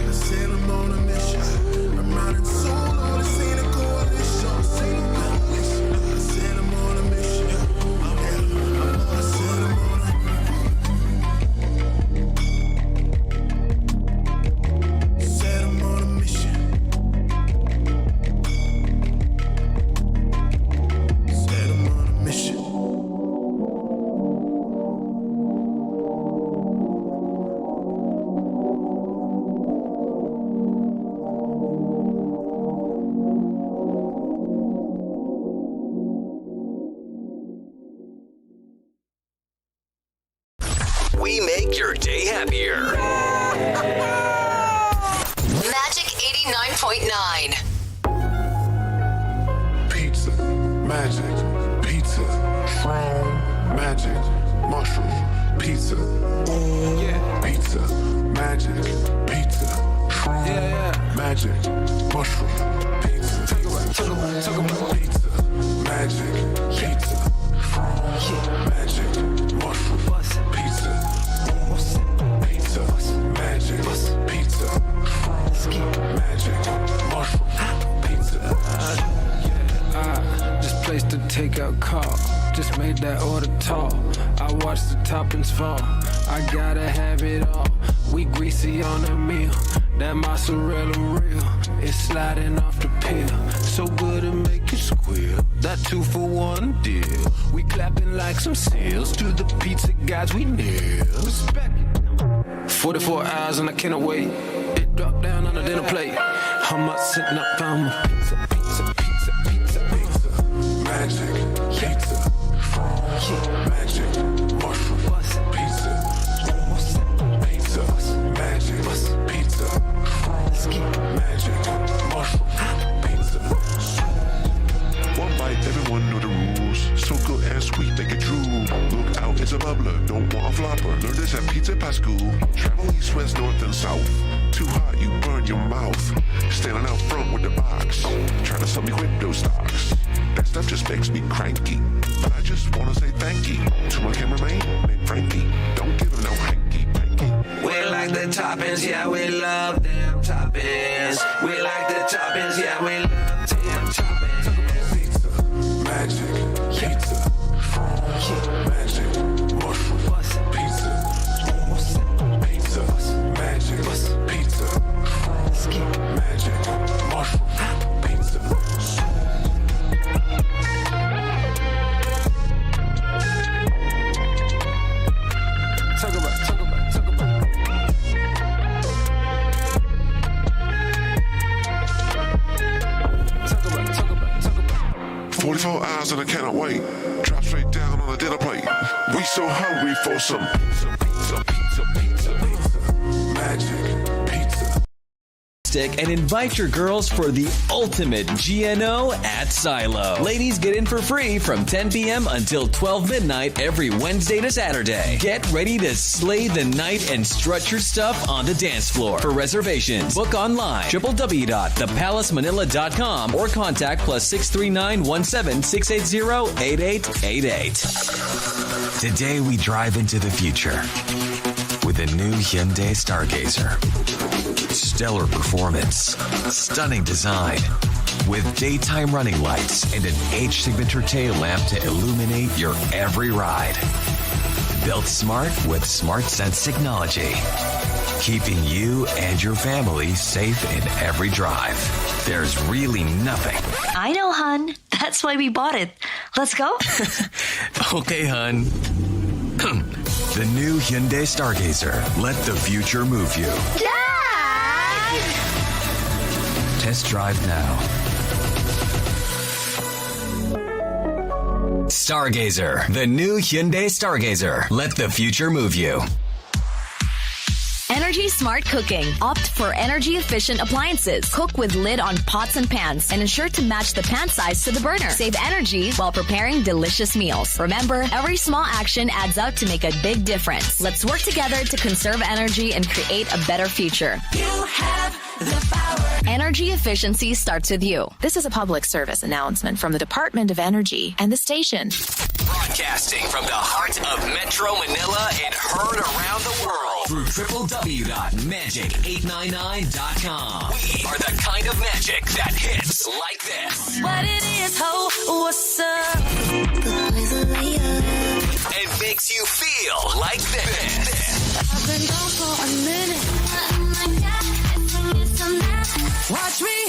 Speaker 3: I said I'm on a mission. I'm riding solo, this ain't a coalition. I said I'm on a mission. I said I'm on a mission.
Speaker 18: We make your day happier.
Speaker 12: Magic 89.9.
Speaker 5: Pizza, magic, pizza, shroom, magic, mushroom, pizza. Yeah. Pizza, magic, pizza, shroom, magic, mushroom, pizza. Talk about pizza, magic, pizza, shroom, magic, mushroom, pizza. Pizza, magic, pizza, shroom, magic, mushroom, pizza.
Speaker 7: I just placed a takeout call. Just made that order tall. I watched the toppings fall. I gotta have it all. We greasy on the meal. That mozzarella real. It's sliding off the peel. So good to make you squeal. That 2-for-1 deal. We clapping like some seals. To the pizza guys we kneel. Respect it. 44 hours and I cannot wait. It dropped down on the dinner plate. I'm up sitting up on my
Speaker 5: magic, mushroom, pizza, pizza, magic, pizza, magic, mushroom, pizza. One bite, everyone know the rules. So good and sweet, make it drool. Look out, it's a bubbler, don't want a flopper. Learn this at Pizza Pascal. Travel east, west, north, and south. Too hot, you burn your mouth. Standing out front with the box, trying to sell me crypto stocks. That stuff just makes me cranky. But I just wanna say thank you to my cameraman named Frankie. Don't give him no hanky panky.
Speaker 8: We like the toppings, yeah, we love them toppings. We like the toppings, yeah, we love them toppings.
Speaker 5: Pizza, magic, pizza, magic, mushroom, pizza, pizza, magic, pizza, magic, mushroom, pizza. 44 hours and I cannot wait. Drop straight down on a dinner plate. We so hungry for some pizza, pizza, pizza, pizza, pizza. Magic pizza.
Speaker 18: And invite your girls for the ultimate GNO at Silo. Ladies get in for free from 10 p.m. until 12 midnight every Wednesday to Saturday. Get ready to slay the night and strut your stuff on the dance floor. For reservations, book online www.thepalacemanila.com or contact +639 17680 8888.
Speaker 9: Today we drive into the future with a new Hyundai Stargazer. Stellar performance, stunning design, with daytime running lights and an H signature tail lamp to illuminate your every ride. Built smart with Smart Sense technology, keeping you and your family safe in every drive. There's really nothing.
Speaker 22: I know, hun. That's why we bought it. Let's go.
Speaker 9: Okay, hun. The new Hyundai Stargazer. Let the future move you.
Speaker 22: Dad!
Speaker 9: Test drive now.
Speaker 18: Stargazer, the new Hyundai Stargazer. Let the future move you.
Speaker 19: Energy Smart Cooking. Opt for energy-efficient appliances. Cook with lid on pots and pans and ensure to match the pan size to the burner. Save energy while preparing delicious meals. Remember, every small action adds up to make a big difference. Let's work together to conserve energy and create a better future.
Speaker 7: You have the power.
Speaker 19: Energy efficiency starts with you.
Speaker 14: This is a public service announcement from the Department of Energy and the station.
Speaker 18: Broadcasting from the heart of Metro Manila and heard around the world through www.magic899.com. We are the kind of magic that hits like this.
Speaker 7: What it is, ho, what's up?
Speaker 18: And makes you feel like this.
Speaker 7: I've been gone for a minute. Watch me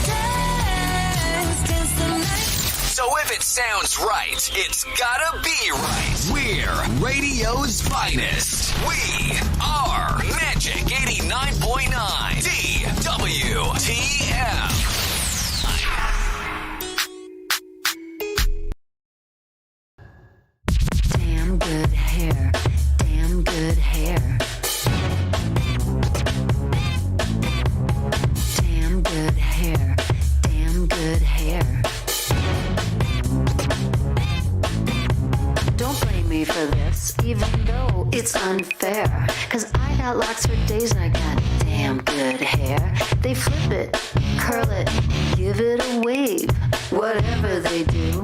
Speaker 7: dance the night.
Speaker 18: So if it sounds right, it's gotta be right. We're radio's finest. We are Magic 89.9 DWTM.
Speaker 22: Damn good hair. Damn good hair. Damn good hair. Damn good hair. Don't blame me for this, even though it's unfair. Cause I got locks for days and I got damn good hair. They flip it, curl it, give it a wave. Whatever they do,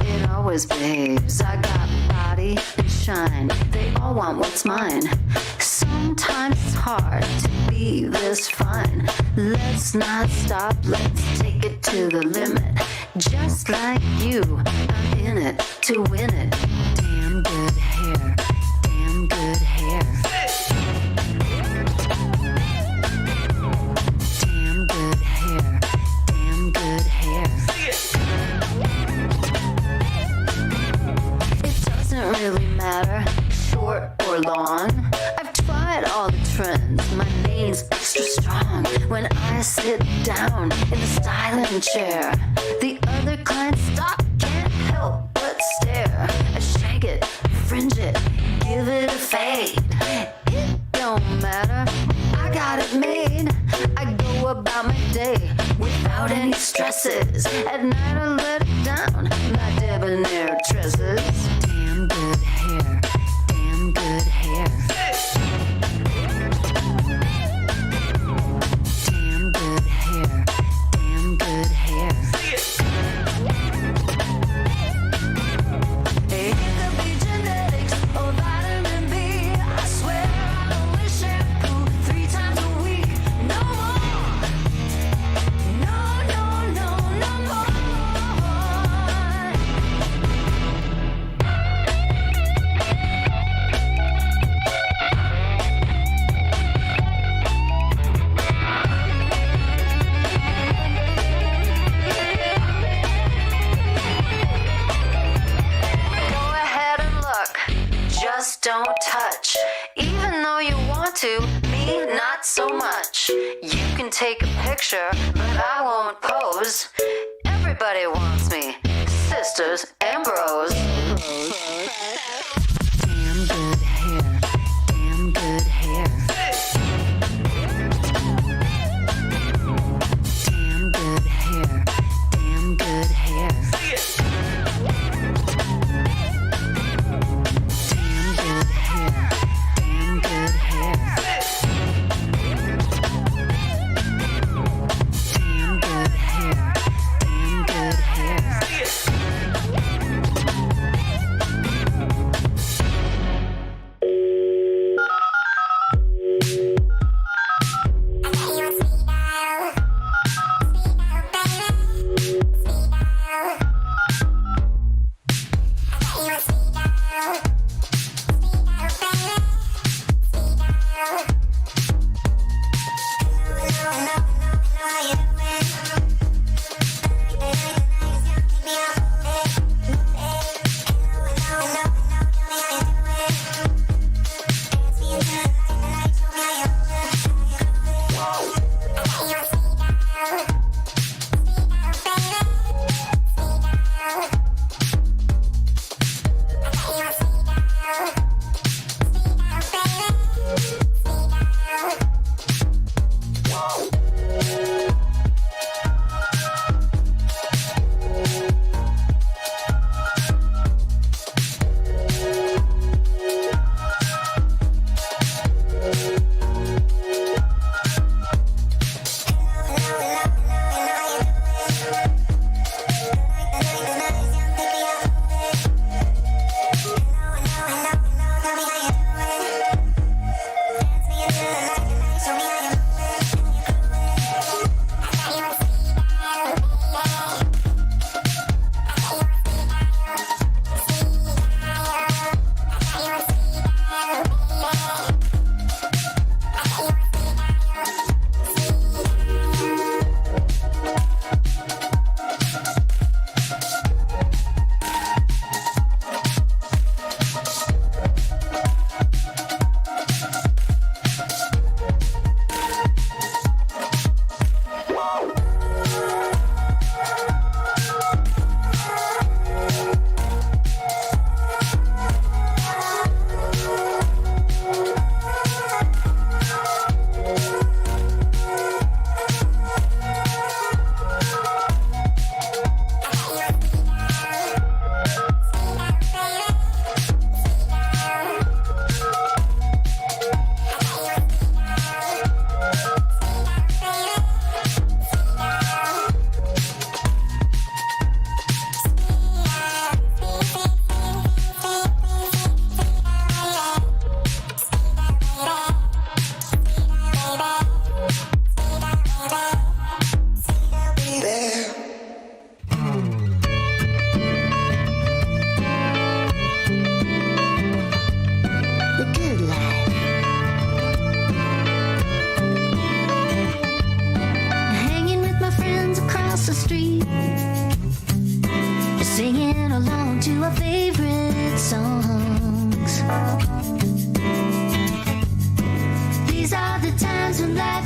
Speaker 22: it always behaves. I got body and shine, they all want what's mine. Sometimes it's hard to be this fine. Let's not stop, let's take it to the limit. Just like you, I'm in it to win it. Damn good hair, damn good hair. Damn good hair, damn good hair. It doesn't really matter, short or long. I've tried all the trends, my name's extra strong. When I sit down in the styling chair, the other clients stop, can't help but stare. A shake
Speaker 15: don't matter. I got it made. I go about my day without any stresses. At night I let it down, my debonair tresses. Damn good hair, damn good hair. Damn good hair, damn good hair. It could be genetics or vitamin B. I swear I only shampoo 3 times a week. No more. No, no, no, no more. Go ahead and look, just don't touch. Even though you want to, me not so much. You can take a picture, but I won't pose. Everybody wants me, sisters and bros. Damn good hair, damn good hair. Damn good hair, damn good hair. Damn good hair, damn good hair. Damn good hair, damn good hair.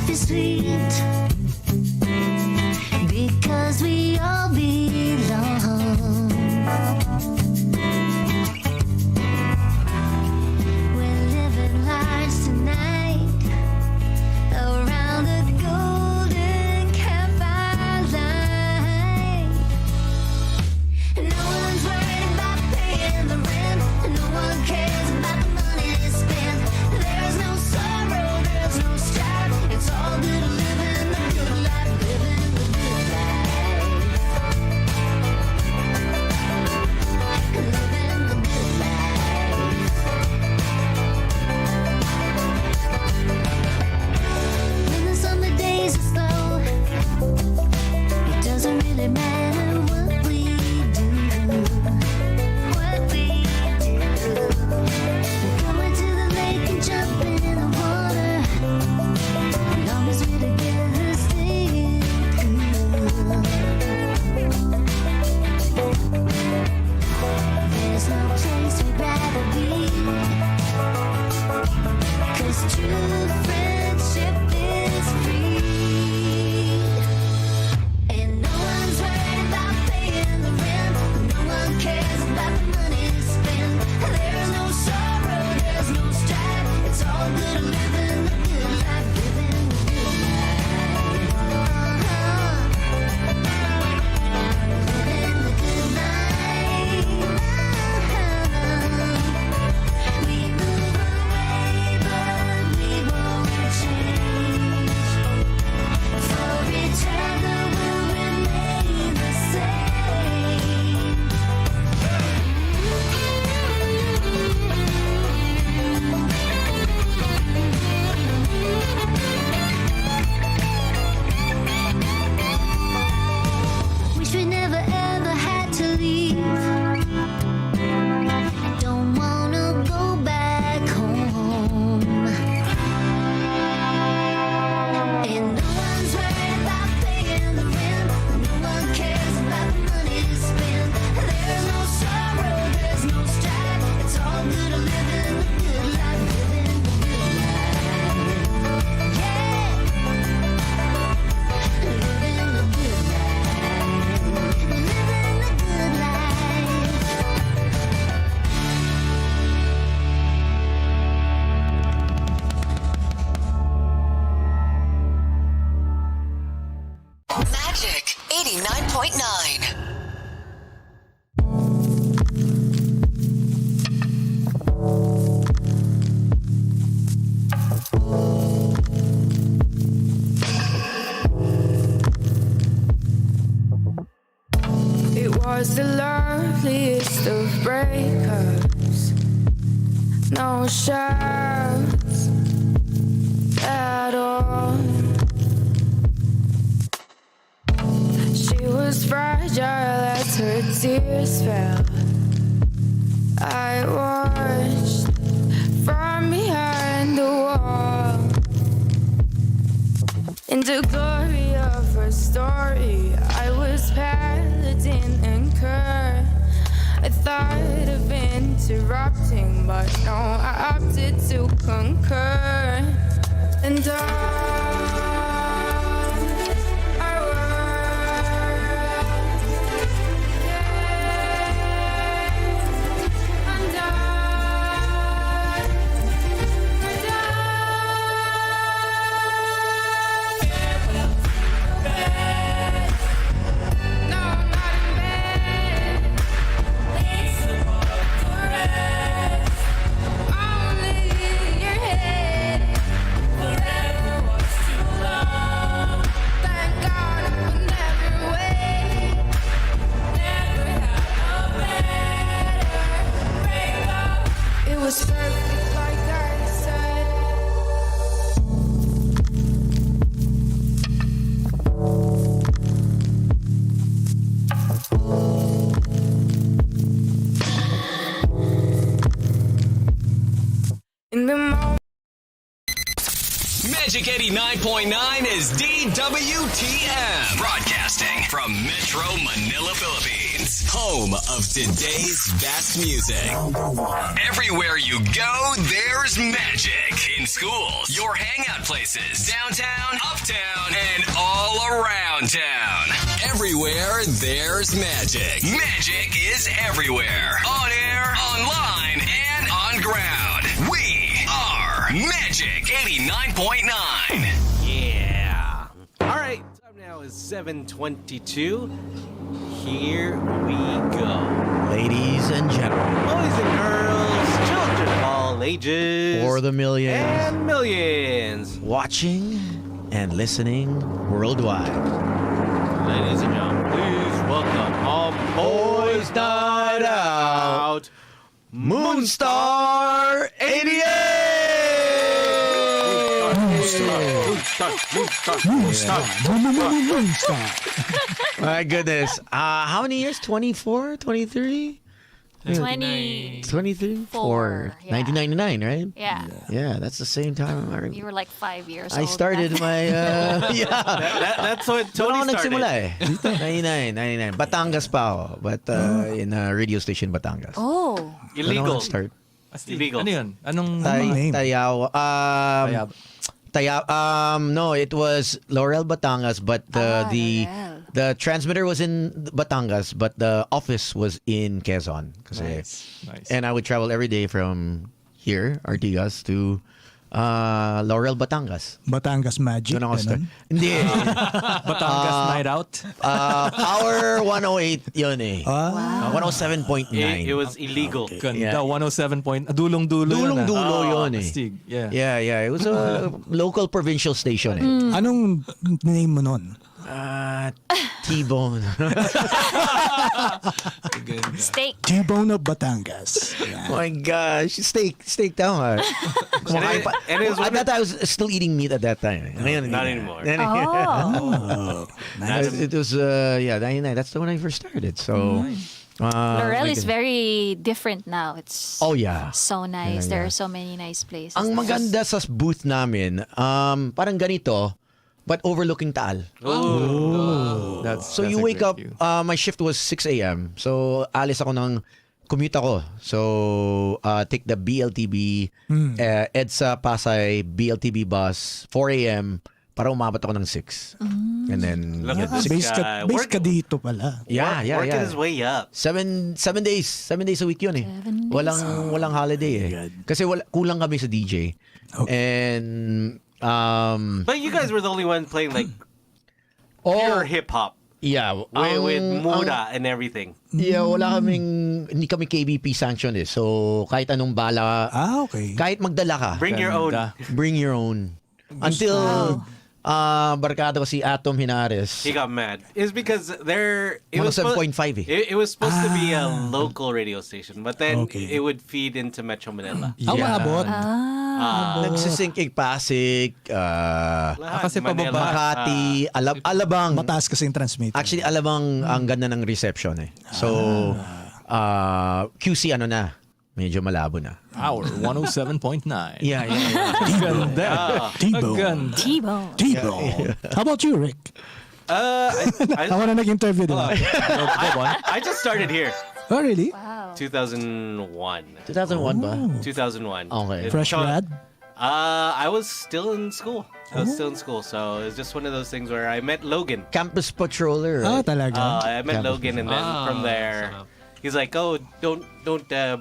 Speaker 15: is sweet because we all belong. We're living lives tonight
Speaker 12: 89.9.
Speaker 7: It was the loveliest of breakups. No shouts at all. She was fragile as her tears fell. I watched from behind the wall. In the glory of her story, I was paladin and cur. I thought of interrupting, but no, I opted to concur. And was perfect like I said. In the moment.
Speaker 18: Magic 89.9 is DWTM. Broadcasting from Metro Manila, Philippines. Home of today's best music. Everywhere you go, there's magic. In schools, your hangout places, downtown, uptown, and all around town. Everywhere, there's magic. Magic is everywhere. On air, online, and on ground. We are Magic 89.9.
Speaker 1: Yeah. All right. Time now is 7:22. Here we go.
Speaker 2: Ladies and gentlemen.
Speaker 1: Boys and girls, children of all ages.
Speaker 2: For the millions.
Speaker 1: And millions.
Speaker 2: Watching and listening worldwide.
Speaker 1: Ladies and gentlemen, please welcome on Boys Night Out,
Speaker 2: Moonstar 88! My goodness. How many years? 24? 23? 23? 4.
Speaker 4: Yeah.
Speaker 2: 1999, right?
Speaker 4: Yeah.
Speaker 2: Yeah, that's the same time.
Speaker 4: You were like 5 years
Speaker 2: I
Speaker 4: old.
Speaker 2: started my,
Speaker 1: That's what Tony
Speaker 2: Doon ako
Speaker 1: started.
Speaker 2: nagsimula eh. 99. Batangas pa ako. But in a radio station, Batangas.
Speaker 4: Oh.
Speaker 1: Illegal.
Speaker 2: Start.
Speaker 1: Illegal.
Speaker 10: Ano yun? Anong
Speaker 2: Tayaw.
Speaker 10: Tayaw.
Speaker 2: No, it was Laurel, Batangas, but the transmitter was in Batangas, but the office was in Quezon.
Speaker 10: Nice.
Speaker 2: And I would travel every day from here, Artigas, to Laurel, Batangas.
Speaker 11: Batangas Magic.
Speaker 2: Doon ako start. Hindi.
Speaker 10: Batangas Night Out?
Speaker 2: Power 108 yun eh. 107.9.
Speaker 1: It was illegal.
Speaker 10: Ganda, 107 point. Dulong-dulo yun.
Speaker 2: Dulong-dulo yun eh.
Speaker 10: Astig. Yeah.
Speaker 2: Yeah. It was a local provincial station eh.
Speaker 11: Anong name mo nun?
Speaker 2: T-Bone.
Speaker 4: Steak.
Speaker 11: T-Bone of Batangas.
Speaker 2: Oh my gosh. Steak tama. At that time, I was still eating meat at that time. Ngayon,
Speaker 1: Not anymore.
Speaker 4: Oh.
Speaker 2: Nice. It was, 99. That's the one I first started. So,
Speaker 4: Laurel is very different now. It's
Speaker 2: oh yeah.
Speaker 4: so nice.
Speaker 2: Yeah.
Speaker 4: There are so many nice places.
Speaker 2: Ang maganda sa booth namin, parang ganito, but overlooking Taal. So you wake up, my shift was 6 a.m. So alis ako ng commute ako. So take the BLTB, EDSA Pasay BLTB bus, 4 a.m. para umabot ako ng 6. And then
Speaker 11: Base ka dito pala.
Speaker 2: Yeah.
Speaker 1: Working his way up.
Speaker 2: 7 days a week yun eh. Walang holiday eh. Kasi kulang kami sa DJ. And
Speaker 1: But you guys were the only one playing like pure hip hop.
Speaker 2: Yeah.
Speaker 1: With Mura and everything.
Speaker 2: Yeah, hindi kami KBP sanctioned eh. So, kahit anong bala,
Speaker 11: okay.
Speaker 2: kahit magdala ka.
Speaker 1: Bring your own.
Speaker 2: Bring your own. Until barkada ko si Atom Hinares.
Speaker 1: He got mad. It's because it was
Speaker 2: 7.5 eh.
Speaker 1: It was supposed to be a local radio station, but then it would feed into Metro Manila.
Speaker 11: Maabot.
Speaker 2: Nagsisink Pasig,
Speaker 10: kasi pababa.
Speaker 2: Makati, Alabang.
Speaker 11: Mataas kasi yung transmit.
Speaker 2: Actually, Alabang ang ganda ng reception eh. So, QC medyo malabo na.
Speaker 10: Power 107.9.
Speaker 2: Yeah.
Speaker 10: Ganda.
Speaker 11: T-Bone.
Speaker 2: T-Bone.
Speaker 11: How about you, Rick?
Speaker 1: I
Speaker 11: want to nag-interview din.
Speaker 1: I just started here.
Speaker 11: Oh, really?
Speaker 4: Wow.
Speaker 1: 2001.
Speaker 2: 2001 ba?
Speaker 1: 2001.
Speaker 2: Okay.
Speaker 11: Fresh grad?
Speaker 1: I was still in school. So it's just one of those things where I met Logan.
Speaker 2: Campus patroller.
Speaker 11: Talaga?
Speaker 1: I met Logan, and then from there, he's like, "Oh, don't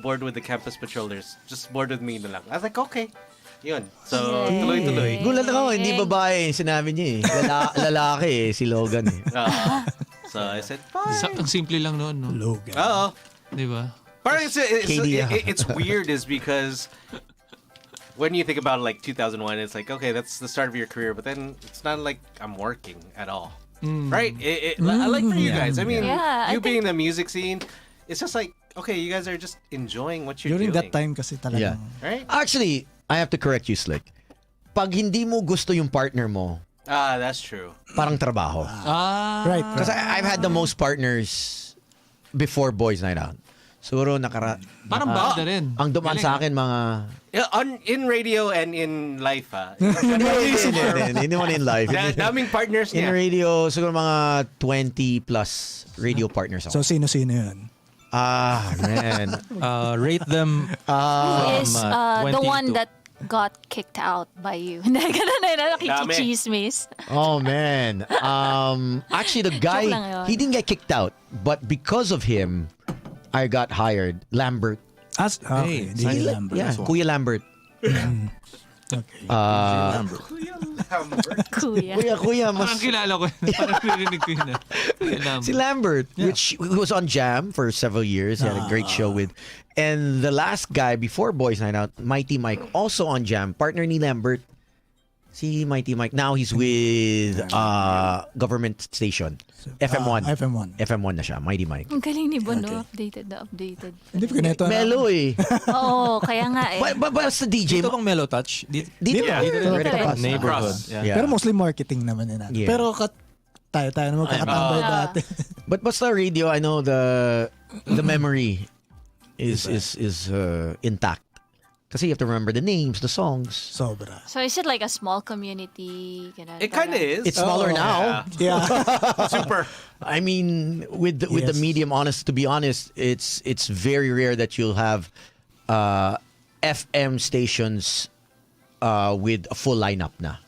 Speaker 1: board with the campus patrollers. Just board with me na lang." I was like, "Okay." Yun. So, tuloy-tuloy.
Speaker 2: Gulat ako, hindi babae. Sinabi niya eh. Lalaki eh, si Logan eh.
Speaker 1: So I said, fine.
Speaker 13: Ang simple lang noon, no?
Speaker 11: Logan.
Speaker 1: Oo.
Speaker 13: Di ba?
Speaker 1: Parang it's weird is because when you think about like 2001, it's like, okay, that's the start of your career, but then it's not like I'm working at all. Right? I like for you guys. I mean, you being in the music scene, it's just like, okay, you guys are just enjoying what you're
Speaker 11: During
Speaker 1: doing.
Speaker 11: that time kasi talaga.
Speaker 1: Right?
Speaker 2: Actually, I have to correct you, Slick. Pag hindi mo gusto yung partner mo,
Speaker 1: that's true.
Speaker 2: parang trabaho.
Speaker 11: Right.
Speaker 2: Because I've had the most partners before Boys Night Out. Siguro
Speaker 13: parang banda rin.
Speaker 2: Ang dumaan sa akin mga...
Speaker 1: In radio and in life,
Speaker 2: Hindi naman in life.
Speaker 1: Daming partners
Speaker 2: In
Speaker 1: niya.
Speaker 2: radio, siguro mga 20 plus radio partners
Speaker 11: So,
Speaker 2: ako.
Speaker 11: sino-sino yun?
Speaker 2: Man.
Speaker 10: Rate them
Speaker 4: Who is
Speaker 10: from 20
Speaker 4: the one
Speaker 10: to...
Speaker 4: that got kicked out by you? Ganun na nakikichismis.
Speaker 2: Oh, man. Actually, the
Speaker 4: Joke lang
Speaker 2: guy,
Speaker 4: yun.
Speaker 2: he didn't get kicked out. But because of him, I got hired. Lambert.
Speaker 11: Okay.
Speaker 10: Hey,
Speaker 11: Lambert.
Speaker 2: Yeah,
Speaker 11: So,
Speaker 2: Kuya Lambert.
Speaker 11: okay.
Speaker 2: Kuya, mas...
Speaker 13: Parang kilala ko. Parang narinig ko yun.
Speaker 2: Si Lambert, which he was on Jam for several years. He had a great show with. And the last guy before Boys Night Out, Mighty Mike, also on Jam. Partner ni Lambert. Si Mighty Mike. Now he's with government station. FM1. FM1 na siya. Mighty Mike.
Speaker 4: Ang galing ni Bono. Updated.
Speaker 11: Hindi ko ganito.
Speaker 2: Melo eh.
Speaker 4: Oo, kaya nga eh.
Speaker 2: Basta DJ.
Speaker 10: Dito bang Mellow Touch?
Speaker 2: Dito.
Speaker 4: Dito.
Speaker 10: Neighborhood.
Speaker 2: Yeah.
Speaker 11: Pero mostly marketing naman nila.
Speaker 2: Yeah.
Speaker 11: Pero tayo naman kakatambay dati.
Speaker 2: But basta radio, I know the memory is intact. Kasi you have to remember the names, the songs.
Speaker 11: Sobra.
Speaker 4: So is it like a small community?
Speaker 1: It kind of is.
Speaker 2: It's smaller now.
Speaker 11: Yeah.
Speaker 1: Super.
Speaker 2: I mean, with the medium, to be honest, it's very rare that you'll have FM stations with a full lineup na.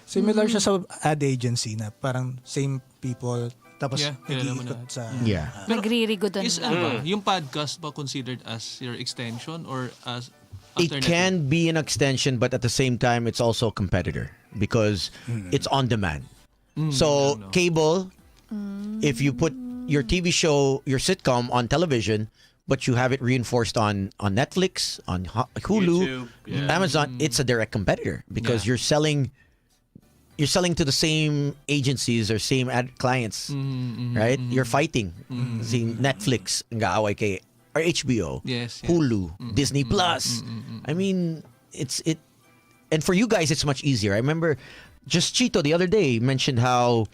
Speaker 11: Similar siya sa ad agency na parang same people tapos
Speaker 13: kilala mo
Speaker 11: nag-iikot sa...
Speaker 2: Yeah.
Speaker 4: Nagririgo doon.
Speaker 13: Is yung podcast ba considered as your extension or as
Speaker 2: It
Speaker 13: alternative?
Speaker 2: can be an extension, but at the same time, it's also a competitor because it's on demand. So cable, if you put your TV show, your sitcom on television, but you have it reinforced on Netflix, on Hulu,
Speaker 1: YouTube,
Speaker 2: Amazon, it's a direct competitor because you're selling to the same agencies or same ad clients, right? You're fighting. See Netflix, nag-aaway kay or HBO, Hulu, Disney Plus. I mean, and for you guys, it's much easier. I remember just Chito the other day mentioned how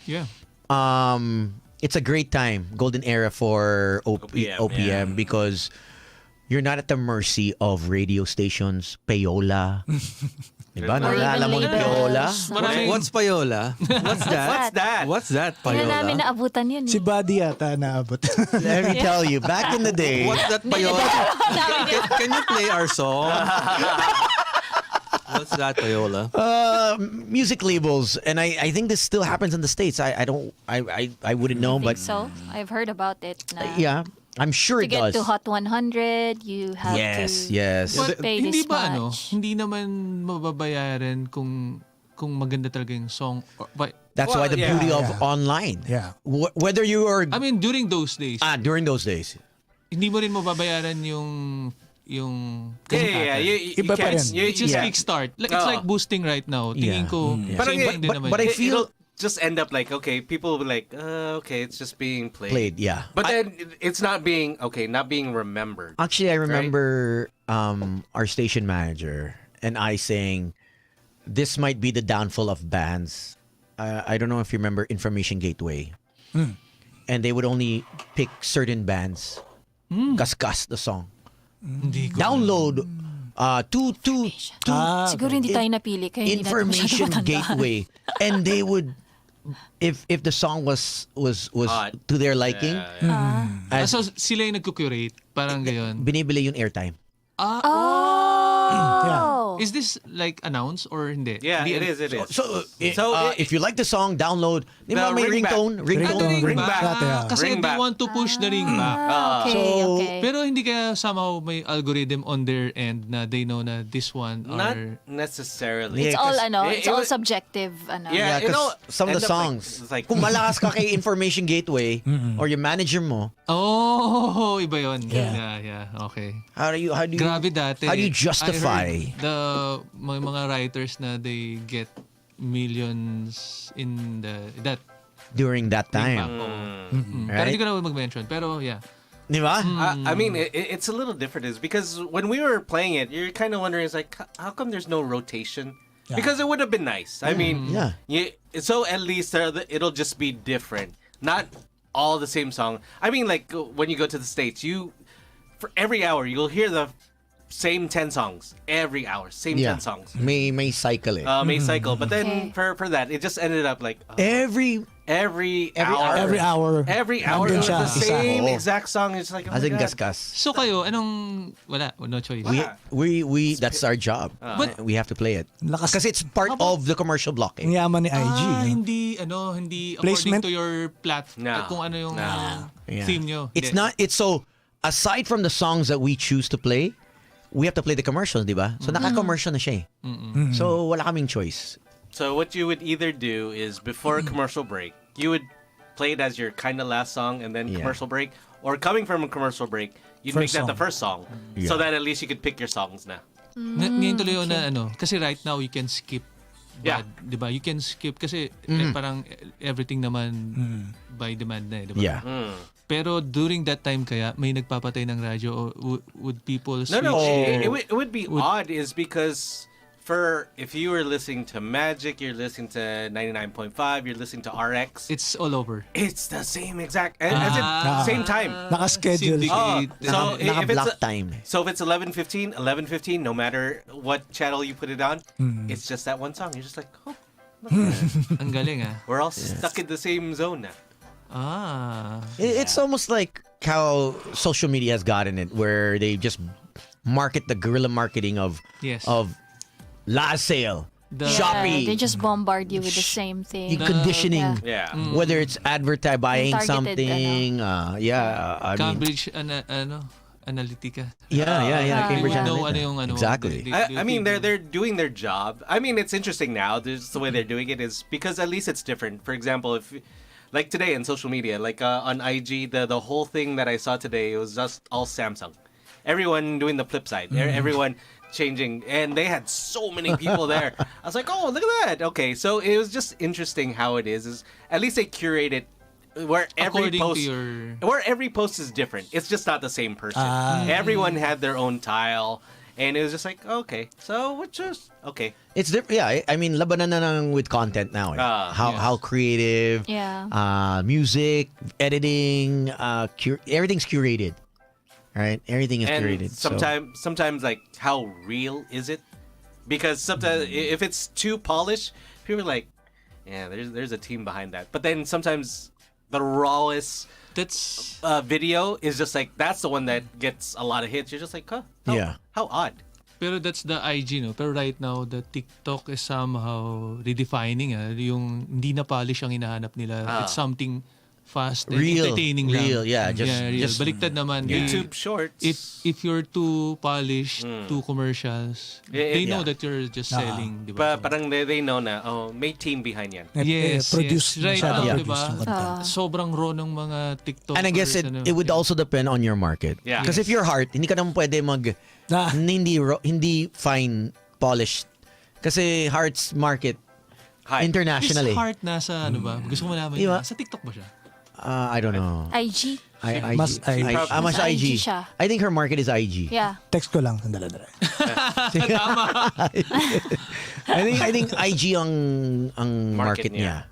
Speaker 2: it's a great time, golden era for OPM because you're not at the mercy of radio stations, payola. Diba? Naalala mo yung payola?
Speaker 10: What's payola? What's that? What's that,
Speaker 4: Kaya
Speaker 10: payola?
Speaker 4: namin naabutan yun.
Speaker 11: Si Buddy yata naabot.
Speaker 2: Let me tell you, back in the day.
Speaker 10: What's that, payola? Can you play our song? What's that, payola?
Speaker 2: Music labels, and I think this still happens in the States. I wouldn't know, but
Speaker 4: so I've heard about it. Na
Speaker 2: yeah, I'm sure
Speaker 4: to
Speaker 2: it does.
Speaker 4: get to Hot 100, you have to
Speaker 2: yes.
Speaker 4: pay
Speaker 13: Hindi
Speaker 4: this
Speaker 13: ba
Speaker 4: much.
Speaker 13: hindi naman mababayaran kung kung maganda talaga yung song.
Speaker 2: That's why the beauty of online.
Speaker 11: Yeah.
Speaker 2: Whether you are...
Speaker 13: I mean, during those days.
Speaker 2: During those days.
Speaker 13: Hindi mo rin mababayaran yung
Speaker 11: Iba pa rin.
Speaker 13: It's just kickstart. Like, it's like boosting right now. Tingin ko, same pa din naman.
Speaker 1: But I feel... just end up like, okay, people will be like, okay, it's just being played.
Speaker 2: Yeah.
Speaker 1: But then it's not being remembered.
Speaker 2: Actually, I remember our station manager and I saying, this might be the downfall of bands. I don't know if you remember Information Gateway. And they would only pick certain bands. Kaskas, the song. Download
Speaker 4: siguro hindi tayo napili kaya hindi
Speaker 2: Information
Speaker 4: natin
Speaker 2: Gateway. And they would, if the song was to their liking,
Speaker 13: so sila yung nagko-curate, parang gayon.
Speaker 2: Binibili yung airtime.
Speaker 13: Is this like announced or hindi?
Speaker 1: Yeah, it is.
Speaker 2: So if you like the song, download. Di ba may ringtone?
Speaker 1: Ring back.
Speaker 13: Kasi they want to push the ring back.
Speaker 4: Okay.
Speaker 13: Pero hindi kaya somehow may algorithm on their end na they know na this one
Speaker 1: Not
Speaker 13: or...
Speaker 1: necessarily.
Speaker 4: It's all it's all subjective.
Speaker 2: Yeah, because some of the songs,
Speaker 1: like,
Speaker 2: kung malakas ka kay Information Gateway or yung manager mo,
Speaker 13: iba yun. Yeah. Okay.
Speaker 2: How do you
Speaker 13: Grabe dati.
Speaker 2: How do you justify
Speaker 13: mga writers na they get millions in that
Speaker 2: during that time?
Speaker 13: Pero hindi ko na mag-mention. Pero yeah.
Speaker 2: Di ba?
Speaker 1: I mean, it's a little different. Is because when we were playing it, you're kind of wondering, it's like, how come there's no rotation? Yeah. Because it would have been nice. I mean, so at least it'll just be different. Not all the same song. I mean, like when you go to the States, for every hour, you'll hear the same 10 songs. Every hour, same 10 songs.
Speaker 2: May cycle it.
Speaker 1: May cycle. But then for that, it just ended up like...
Speaker 2: Every
Speaker 1: hour. It's the same exact song. It's like, oh
Speaker 2: as in
Speaker 1: God.
Speaker 2: gasgas.
Speaker 13: So kayo, no choice.
Speaker 2: We that's our job. But we have to play it. Because it's part of the commercial blocking.
Speaker 11: Ang yaman ni IG.
Speaker 13: Hindi
Speaker 11: Placement?
Speaker 13: according to your platform. Kung ano yung theme nyo.
Speaker 2: It's so, aside from the songs that we choose to play, we have to play the commercials, di ba? So naka-commercial na siya eh. So wala kaming choice.
Speaker 1: So what you would either do is before a commercial break, you would play it as your kind of last song and then commercial break, or coming from a commercial break, you'd make that the first song, so that at least you could pick your songs na.
Speaker 13: Ngayon tuloy yun na kasi right now you can skip. Di ba? You can skip kasi parang everything naman by demand na eh, di ba?
Speaker 2: Yeah.
Speaker 13: Pero during that time kaya may nagpapatay ng radyo or would people switch?
Speaker 1: No. It would be odd is because if you were listening to Magic, you're listening to 99.5, you're listening to RX.
Speaker 13: It's all over.
Speaker 1: It's the same exact, as in same time.
Speaker 11: Naka-schedule.
Speaker 1: So
Speaker 2: naka-block time.
Speaker 1: So if it's 11:15, no matter what channel you put it on, it's just that one song. You're just like, oh,
Speaker 13: ang galing
Speaker 1: we're all stuck in the same zone now.
Speaker 2: It's almost like how social media has gotten it, where they just market the guerrilla marketing of last sale, Shopee.
Speaker 4: They just bombard you with the same thing.
Speaker 2: Conditioning. Whether it's buying something.
Speaker 13: Cambridge Analytica.
Speaker 2: Cambridge
Speaker 13: Analytica.
Speaker 2: Exactly.
Speaker 1: I mean, they're doing their job. I mean, it's interesting now. The way they're doing it is because at least it's different. For example, if like today on social media, like on IG, the whole thing that I saw today, it was just all Samsung. Everyone doing the flip side. Everyone changing, and they had so many people there. I was like, oh, look at that. Okay, so it was just interesting how it is at least they curate it where every post is different. It's just not the same person. Everyone had their own tile, and it was just like, okay, so which is okay.
Speaker 2: It's different. Yeah, I mean, labanan na lang with content now. How creative. Music, editing, everything's curated. Right, everything is curated.
Speaker 1: Sometimes like how real is it? Because sometimes if it's too polished, people are like, yeah, there's a team behind that. But then sometimes the rawest video is just like that's the one that gets a lot of hits. You're just like, how odd.
Speaker 13: Pero that's the IG, no? Pero right now, the TikTok is somehow redefining. Yung hindi na polish ang hinahanap nila. It's something fast and
Speaker 2: Real,
Speaker 13: entertaining lang.
Speaker 2: real, yeah,
Speaker 13: real.
Speaker 2: just-
Speaker 13: Baliktad naman.
Speaker 1: YouTube Shorts.
Speaker 13: If you're too polished, too commercials, they know that you're just selling, di ba?
Speaker 1: Parang they know na, may team behind yan.
Speaker 13: Yes,
Speaker 11: produce
Speaker 13: right
Speaker 11: masyado
Speaker 13: now,
Speaker 11: produce
Speaker 13: diba?
Speaker 11: yung content.
Speaker 13: Sobrang raw ng mga TikTokers.
Speaker 2: And I guess it would also depend on your market.
Speaker 1: Yeah.
Speaker 2: Because if you're heart, hindi ka naman pwede hindi fine polished. Kasi heart's market internationally.
Speaker 13: Is heart nasa ano ba? Gusto ko malaman
Speaker 2: Diba?
Speaker 13: sa TikTok ba siya?
Speaker 2: I don't know.
Speaker 4: IG.
Speaker 11: Mas
Speaker 2: IG.
Speaker 4: siya.
Speaker 2: I think her market is IG.
Speaker 4: Yeah.
Speaker 11: Text ko lang. Sandala.
Speaker 2: I think IG ang market niya.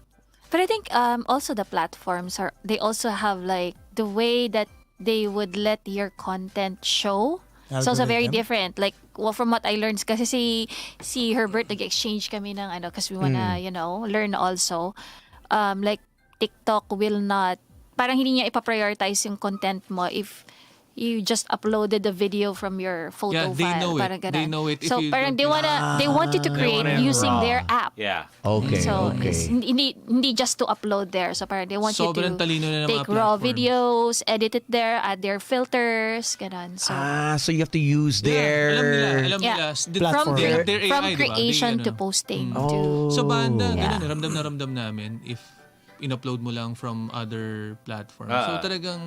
Speaker 4: But I think also the platforms they also have like the way that they would let your content show. It's also very different. Like from what I learned, kasi si Herbert nag-exchange kami ng kasi we wanna learn also. Like TikTok will not, parang hindi niya ipaprioritize yung content mo if you just uploaded the video from your photo
Speaker 13: they
Speaker 4: file.
Speaker 13: know it.
Speaker 4: Parang ganun.
Speaker 13: They know it. If
Speaker 4: So
Speaker 13: you
Speaker 4: parang
Speaker 13: don't-
Speaker 4: they want you to create using their app.
Speaker 1: Yeah.
Speaker 2: Okay.
Speaker 4: So
Speaker 2: okay.
Speaker 4: hindi just to upload there. So parang they want
Speaker 13: Sobrang
Speaker 4: you to
Speaker 13: talino na ng
Speaker 4: take
Speaker 13: mga
Speaker 4: raw
Speaker 13: platforms.
Speaker 4: videos, edit it there, add their filters, ganun. So
Speaker 2: So you have to use their
Speaker 13: Alam nila.
Speaker 11: Platform.
Speaker 13: Their AI,
Speaker 4: from
Speaker 13: diba?
Speaker 4: creation
Speaker 13: They,
Speaker 4: to posting
Speaker 2: Oh.
Speaker 4: to
Speaker 13: So banda,
Speaker 4: Yeah.
Speaker 13: ganun, ramdam namin if in-upload mo lang from other platforms. So talagang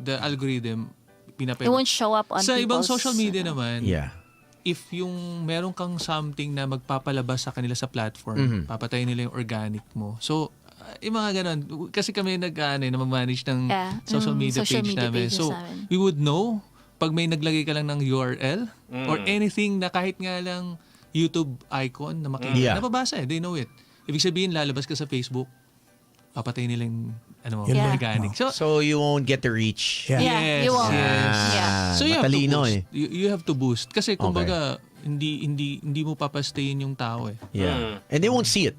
Speaker 13: the algorithm
Speaker 4: it won't show up on
Speaker 13: sa ibang
Speaker 4: people's,
Speaker 13: social media naman.
Speaker 2: Yeah.
Speaker 13: If yung meron kang something na magpapalabas sa kanila sa platform, papatayin nila yung organic mo. So yung mga ganun. Kasi kami na mag-manage ng social media page namin. So we would know pag may naglagay ka lang ng URL or anything na kahit nga lang YouTube icon na makikita. Napabasa They know it. Ibig sabihin, lalabas ka sa Facebook, papatayin nila yung organic.
Speaker 2: So you won't get the reach.
Speaker 11: Yeah.
Speaker 13: Yes,
Speaker 4: you won't.
Speaker 13: yes.
Speaker 4: Yeah.
Speaker 13: So you have to
Speaker 2: Matalino
Speaker 13: boost. You have to boost. Kasi kumbaga, hindi mo papastayin yung tao eh.
Speaker 2: Yeah. And they won't see it.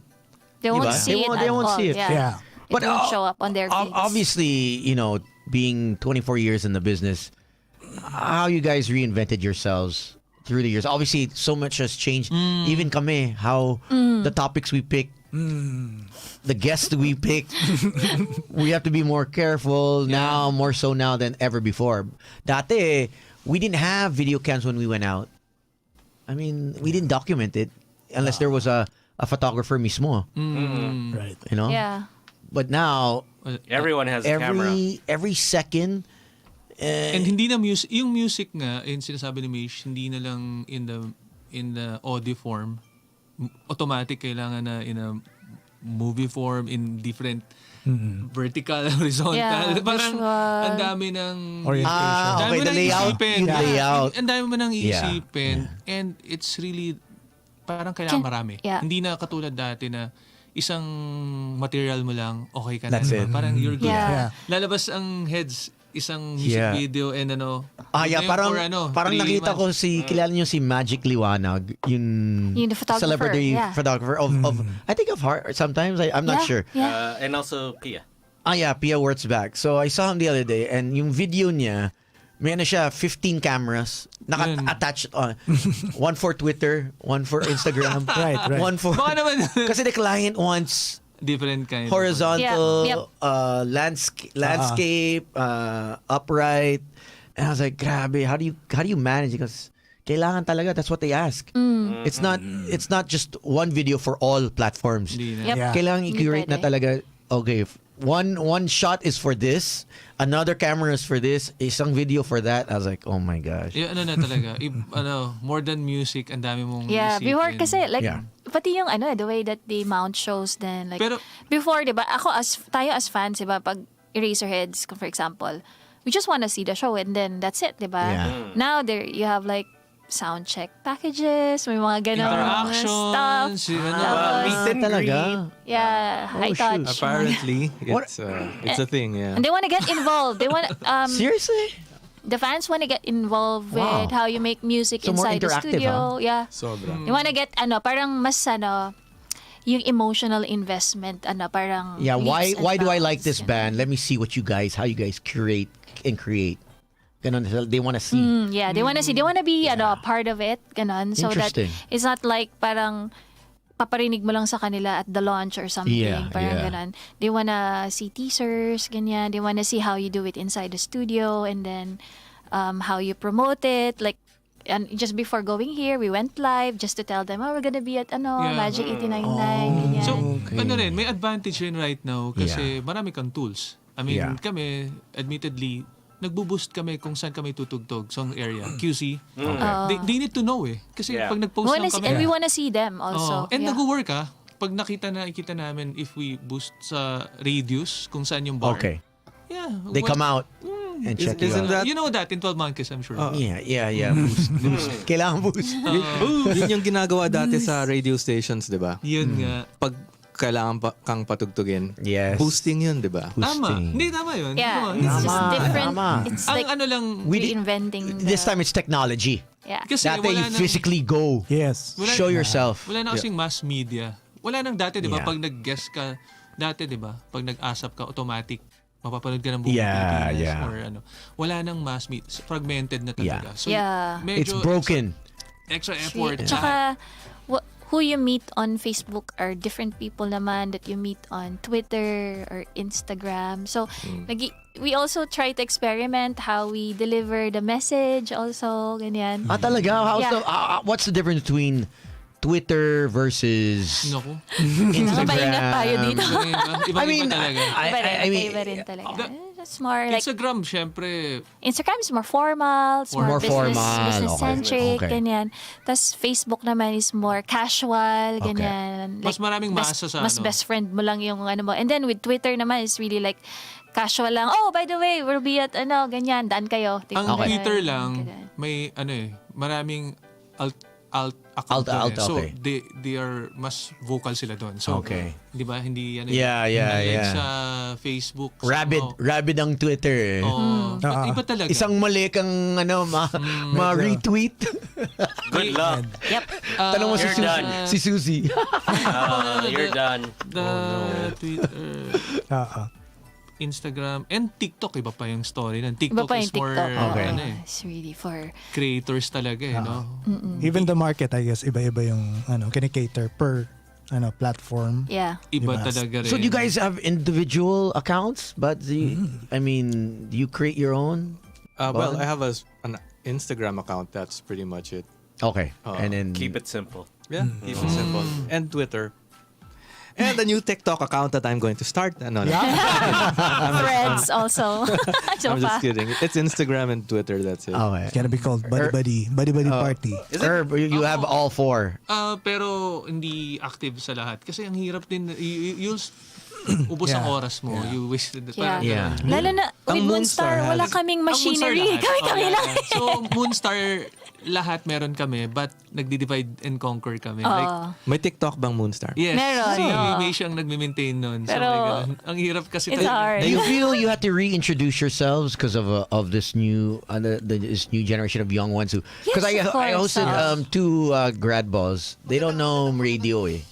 Speaker 4: They won't
Speaker 2: Diba?
Speaker 4: see it
Speaker 2: They
Speaker 4: at
Speaker 2: won't
Speaker 4: all.
Speaker 2: see it.
Speaker 4: Yeah.
Speaker 2: But
Speaker 4: it won't show up on their feeds.
Speaker 2: obviously, being 24 years in the business, how you guys reinvented yourselves through the years. Obviously, so much has changed. Even kami, how the topics we pick, the guests we pick, we have to be more careful now, more so now than ever before. Dati, we didn't have video cams when we went out. I mean, we didn't document it unless there was a photographer mismo.
Speaker 11: Right.
Speaker 4: Yeah.
Speaker 2: But now,
Speaker 1: everyone has a camera.
Speaker 2: Every second.
Speaker 13: And hindi na yung music nga, yung sinasabi ni Mish, hindi na lang in the audio form. Automatic kailangan na in a movie form, in different vertical, horizontal.
Speaker 4: Yeah,
Speaker 13: Parang
Speaker 4: visual.
Speaker 13: ang dami ng
Speaker 11: Orientation.
Speaker 13: dami
Speaker 2: Okay,
Speaker 13: mo
Speaker 2: the
Speaker 13: nang
Speaker 2: layout.
Speaker 13: isipin.
Speaker 2: Yung layout.
Speaker 13: Ang dami mo nang
Speaker 2: Yeah.
Speaker 13: iisipin. And it's really, parang kailangan marami.
Speaker 4: Yeah.
Speaker 13: Hindi na katulad dati na isang material mo lang, okay ka na.
Speaker 2: That's
Speaker 13: diba?
Speaker 2: it.
Speaker 13: Parang you're good.
Speaker 4: Yeah.
Speaker 13: Lalabas ang heads, isang music
Speaker 2: Yeah.
Speaker 13: video and
Speaker 2: Yeah,
Speaker 13: ngayon
Speaker 2: parang
Speaker 13: 3
Speaker 2: nakita ko
Speaker 13: months.
Speaker 2: kilala niyo si Magic Liwanag, yung
Speaker 4: the photographer,
Speaker 2: celebrity
Speaker 4: yeah.
Speaker 2: photographer of I think of heart sometimes I'm not sure.
Speaker 4: Yeah.
Speaker 1: And also Pia.
Speaker 2: Yeah, Pia Wurtzbach. So I saw him the other day and yung video niya, may siya 15 cameras naka-attached on. One for Twitter, one for Instagram,
Speaker 11: Right.
Speaker 2: one for
Speaker 13: Baka naman
Speaker 2: kasi the client wants
Speaker 13: different kind
Speaker 2: horizontal,
Speaker 4: Yeah. Yep.
Speaker 2: landscape, upright. And I was like, grabe, how do you manage it? Because kailangan talaga, that's what they ask. It's not just one video for all platforms.
Speaker 13: Hindi na.
Speaker 4: Yep.
Speaker 11: Yeah.
Speaker 2: Kailangan
Speaker 4: Hindi
Speaker 2: i-curate na
Speaker 4: pwede.
Speaker 2: talaga, okay, one shot is for this, another camera is for this, isang video for that. I was like, oh my gosh.
Speaker 13: Yung na talaga. More than music, ang dami mong
Speaker 4: Yeah,
Speaker 13: isipin.
Speaker 4: before kasi like
Speaker 2: Yeah.
Speaker 4: pati yung the way that they mount shows then like
Speaker 13: Pero-
Speaker 4: before 'di ba tayo as fans 'di ba pag Eraserheads for example we just want to see the show and then that's it 'di ba
Speaker 2: Yeah.
Speaker 4: now there you have like sound check packages may mga ganun stuff
Speaker 13: Interactions,
Speaker 2: Talaga?
Speaker 4: yeah high touch
Speaker 10: Apparently,
Speaker 2: What?
Speaker 10: it's a thing, yeah.
Speaker 4: and they want to get involved they want
Speaker 2: Seriously?
Speaker 4: the fans want to get involved
Speaker 2: Wow.
Speaker 4: with how you make music
Speaker 2: So more
Speaker 4: inside the
Speaker 2: interactive,
Speaker 4: studio yeah
Speaker 10: Sobra.
Speaker 4: you want to get parang mas yung emotional investment parang
Speaker 2: Yeah,
Speaker 4: leaps and
Speaker 2: why do I like
Speaker 4: bounds,
Speaker 2: this band? Let me see how you guys curate and create. Ganon, they want to see.
Speaker 4: yeah they want to see they want to be a part of it ganon so that
Speaker 2: Interesting.
Speaker 4: it's not like parang paparinig mo lang sa kanila at the launch or something.
Speaker 2: Yeah,
Speaker 4: Parang
Speaker 2: yeah.
Speaker 4: ganun. They wanna see teasers, ganyan. They wanna see how you do it inside the studio and then how you promote it. Like, and just before going here, we went live just to tell them, we're gonna be at Magic 89.9, ganyan.
Speaker 13: So, rin, may advantage rin right now kasi marami kang tools. I mean, kami, admittedly, nagbo-boost kami kung saan kami tutugtog song area, QC. They need to know kasi pag nag-post lang kami.
Speaker 4: And we wanna see them also.
Speaker 13: And nag-work pag nakita namin if we boost sa radius kung saan yung bar.
Speaker 2: Okay.
Speaker 13: Yeah.
Speaker 2: They come out and check you out.
Speaker 13: You know that in 12 Monkeys, I'm sure.
Speaker 2: Yeah. Boost. Kailangan boost.
Speaker 10: Yun yung ginagawa dati sa radio stations, di ba?
Speaker 13: Yun nga.
Speaker 10: Pag kailangan kang patugtugin.
Speaker 2: Yes.
Speaker 10: Boosting yun, di ba?
Speaker 13: Tama. Hindi, tama yun.
Speaker 4: Yeah,
Speaker 13: Tama.
Speaker 4: it's just different. It's
Speaker 13: Ang
Speaker 4: like reinventing
Speaker 2: This time it's technology.
Speaker 4: Yeah.
Speaker 13: Kasi
Speaker 2: Dati you
Speaker 13: wala nang-
Speaker 2: physically go.
Speaker 11: Yes.
Speaker 2: Show yourself.
Speaker 13: Wala na kasing mass media. Wala nang dati, di ba?
Speaker 2: Yeah.
Speaker 13: Pag nag-guest ka, dati, di ba? Pag nag-asap ka, automatic, mapapanood ka ng buong
Speaker 2: Yeah,
Speaker 13: Pilipinas
Speaker 2: yeah.
Speaker 13: or ano. Wala nang mass media. Fragmented na talaga. So,
Speaker 4: Yeah.
Speaker 2: It's
Speaker 13: medyo
Speaker 2: broken.
Speaker 13: Extra effort.
Speaker 4: Tsaka, who you meet on Facebook are different people naman that you meet on Twitter or Instagram. So, we also try to experiment how we deliver the message also, ganyan.
Speaker 2: Talaga?
Speaker 4: Yeah.
Speaker 2: What's the difference between Twitter versus
Speaker 13: Naku.
Speaker 2: Instagram?
Speaker 4: Maingat tayo dito.
Speaker 13: Iba talaga.
Speaker 4: Iba rin talaga. It's more like
Speaker 13: Instagram, syempre.
Speaker 4: Instagram is more formal, it's more business centric,
Speaker 2: Okay.
Speaker 4: ganyan. Tapos Facebook naman is more casual, ganyan.
Speaker 13: Mas maraming masa sa
Speaker 4: mas
Speaker 13: ano.
Speaker 4: best friend mo lang yung ano mo. And then with Twitter naman is really like casual lang. Oh, by the way, we'll be at ganyan, daan kayo.
Speaker 13: Ang Twitter lang, may maraming account doon
Speaker 2: Alt,
Speaker 13: So,
Speaker 2: okay.
Speaker 13: they are mas vocal sila doon. So,
Speaker 2: Okay.
Speaker 13: di ba, hindi
Speaker 2: Yeah.
Speaker 13: sa Facebook.
Speaker 2: Rabid ang Twitter.
Speaker 13: Iba talaga.
Speaker 2: Isang mali kang ma-retweet.
Speaker 1: Good luck.
Speaker 4: Yep.
Speaker 2: Tanong mo
Speaker 1: You're done.
Speaker 2: si Susie.
Speaker 1: You're done.
Speaker 13: Twitter, Instagram, and TikTok, iba pa yung story nun. TikTok
Speaker 4: Iba pa
Speaker 13: is
Speaker 4: yung
Speaker 13: more,
Speaker 4: TikTok. It's really for
Speaker 13: creators talaga, no?
Speaker 11: Even the market, I guess, iba-iba yung kinikater per platform.
Speaker 4: Yeah.
Speaker 13: Iba
Speaker 11: Diba?
Speaker 13: talaga rin.
Speaker 2: So do you guys have individual accounts? But do you create your own?
Speaker 10: Well, I have an Instagram account. That's pretty much it.
Speaker 2: Okay. And then
Speaker 1: Keep it simple.
Speaker 10: Yeah, keep it simple. And Twitter. And the new TikTok account that I'm going to start.
Speaker 4: Threads also.
Speaker 10: I'm just kidding. It's Instagram and Twitter. That's it.
Speaker 2: Okay.
Speaker 11: It's gonna be called Buddy Buddy Party.
Speaker 2: Herb, you have all four.
Speaker 13: Pero hindi active sa lahat. Kasi ang hirap din, you'll ubos ang oras mo. You wasted the time.
Speaker 2: Yeah.
Speaker 4: Lalo na with
Speaker 10: Ang
Speaker 4: Moonstar,
Speaker 10: Moonstar
Speaker 4: wala kaming machinery. Kami lang.
Speaker 13: So, Moonstar, lahat meron kami, but nagdi-divide and conquer kami.
Speaker 10: May TikTok bang Moonstar?
Speaker 13: Yes.
Speaker 4: Meron,
Speaker 13: Si
Speaker 4: oo.
Speaker 13: May siyang nagme-maintain nun. So,
Speaker 4: Pero,
Speaker 13: may ganun. Ang hirap kasi
Speaker 4: it's hard.
Speaker 2: Do you feel you have to reintroduce yourselves because of this new this new generation of young ones who? Because
Speaker 4: Yes, of
Speaker 2: I
Speaker 4: course.
Speaker 2: hosted two grad balls. They don't know radio eh.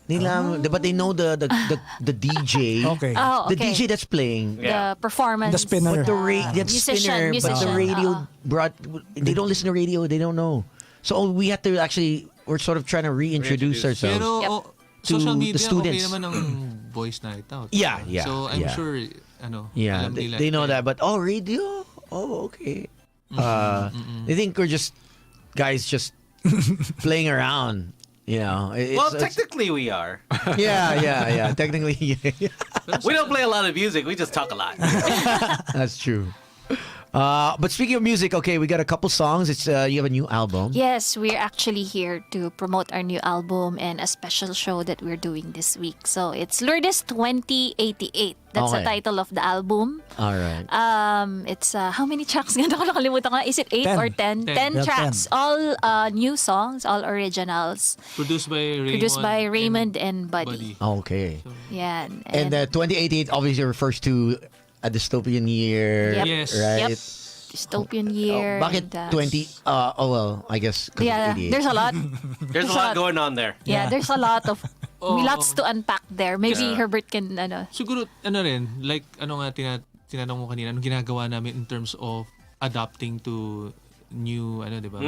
Speaker 2: But they know the DJ.
Speaker 11: Okay.
Speaker 4: Oh,
Speaker 2: The
Speaker 4: okay.
Speaker 2: DJ that's playing.
Speaker 4: The performance.
Speaker 11: The spinner.
Speaker 2: But that spinner, but the
Speaker 4: musician.
Speaker 2: radio they don't listen to radio. They don't know. So we have to we're sort of trying to reintroduce ourselves.
Speaker 13: Pero,
Speaker 2: to
Speaker 13: social
Speaker 2: the
Speaker 13: media,
Speaker 2: students.
Speaker 13: okay naman ang voice night out.
Speaker 2: Yeah.
Speaker 13: So, I'm
Speaker 2: yeah.
Speaker 13: sure,
Speaker 2: Yeah,
Speaker 13: alam nila.
Speaker 2: they know that. But radio? Oh, okay. They think we're just guys just playing around.
Speaker 1: Technically we are.
Speaker 2: Yeah. Technically,
Speaker 1: We don't play a lot of music. We just talk a lot.
Speaker 2: that's true. But speaking of music, okay, we got a couple songs. It's you have a new album.
Speaker 4: Yes, we're actually here to promote our new album and a special show that we're doing this week. So it's Lourdes 2088. That's the
Speaker 2: Okay.
Speaker 4: title of the album.
Speaker 2: All right.
Speaker 4: It's how many tracks? Nga nakalimutan ko. Is it 8
Speaker 11: 10.
Speaker 4: or 10? 10
Speaker 11: Yeah,
Speaker 4: tracks.
Speaker 11: 10.
Speaker 4: All new songs, all originals.
Speaker 13: Produced by
Speaker 4: Raymond and Buddy.
Speaker 2: Okay.
Speaker 4: Yeah.
Speaker 2: And 2088 obviously refers to a dystopian year,
Speaker 4: Yep.
Speaker 13: Yes.
Speaker 2: right?
Speaker 4: Yep. Dystopian year.
Speaker 2: Bakit
Speaker 4: and,
Speaker 2: 20? I guess 'cause
Speaker 4: Yeah,
Speaker 2: of 88.
Speaker 4: there's a lot.
Speaker 1: There's a lot going on there.
Speaker 4: Yeah, there's a lot of lots to unpack there. Maybe Herbert can
Speaker 13: Siguro, like, tinanong mo kanina, anong ginagawa namin in terms of adapting to new, di ba?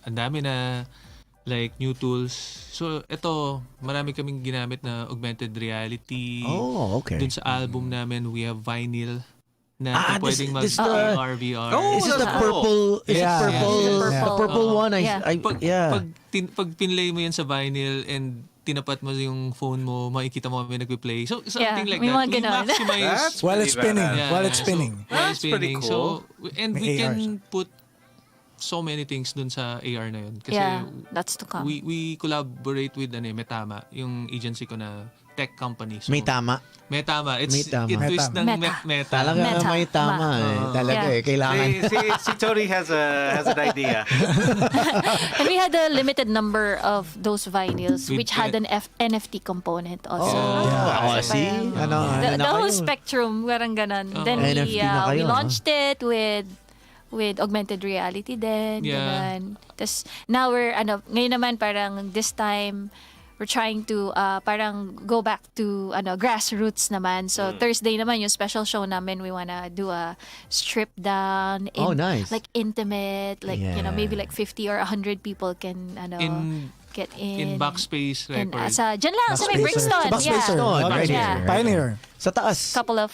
Speaker 13: Ang dami na like new tools. So ito, marami kaming ginamit na augmented reality.
Speaker 2: Oh, okay.
Speaker 13: Dun sa album namin, we have vinyl na pwedeng
Speaker 2: this
Speaker 13: mag-AR, VR.
Speaker 2: Is this the purple? Is it purple?
Speaker 13: Yeah.
Speaker 2: The purple one?
Speaker 13: Pag pinlay mo yan sa vinyl and tinapat mo yung phone mo, makikita mo kami nagpe-play. So, something like that. We maximize...
Speaker 11: While it's spinning. While it's spinning.
Speaker 13: That's pretty
Speaker 1: cool.
Speaker 13: So, and we can put so many things dun sa AR na yun. Kasi
Speaker 4: that's to come.
Speaker 13: We collaborate with Metama, yung agency ko na tech company. So,
Speaker 2: Metama?
Speaker 13: Metama. It
Speaker 2: Meta.
Speaker 13: twist ng meta.
Speaker 2: Talaga may tama Talaga kailangan.
Speaker 1: Si Tony has an idea.
Speaker 4: And we had a limited number of those vinyls which had an NFT component also.
Speaker 2: See?
Speaker 4: The whole spectrum, parang ganon. Then we launched it with augmented reality then. Ganun. Tapos now ngayon naman parang this time we're trying to parang go back to grassroots naman. So Thursday naman yung special show namin, we wanna do a strip down
Speaker 2: nice.
Speaker 4: like intimate, like maybe like 50 or 100 people can get in
Speaker 13: Backspace Records.
Speaker 4: Diyan lang sa may Brixton.
Speaker 11: Backspace Pioneer.
Speaker 2: Sa taas.
Speaker 4: Couple of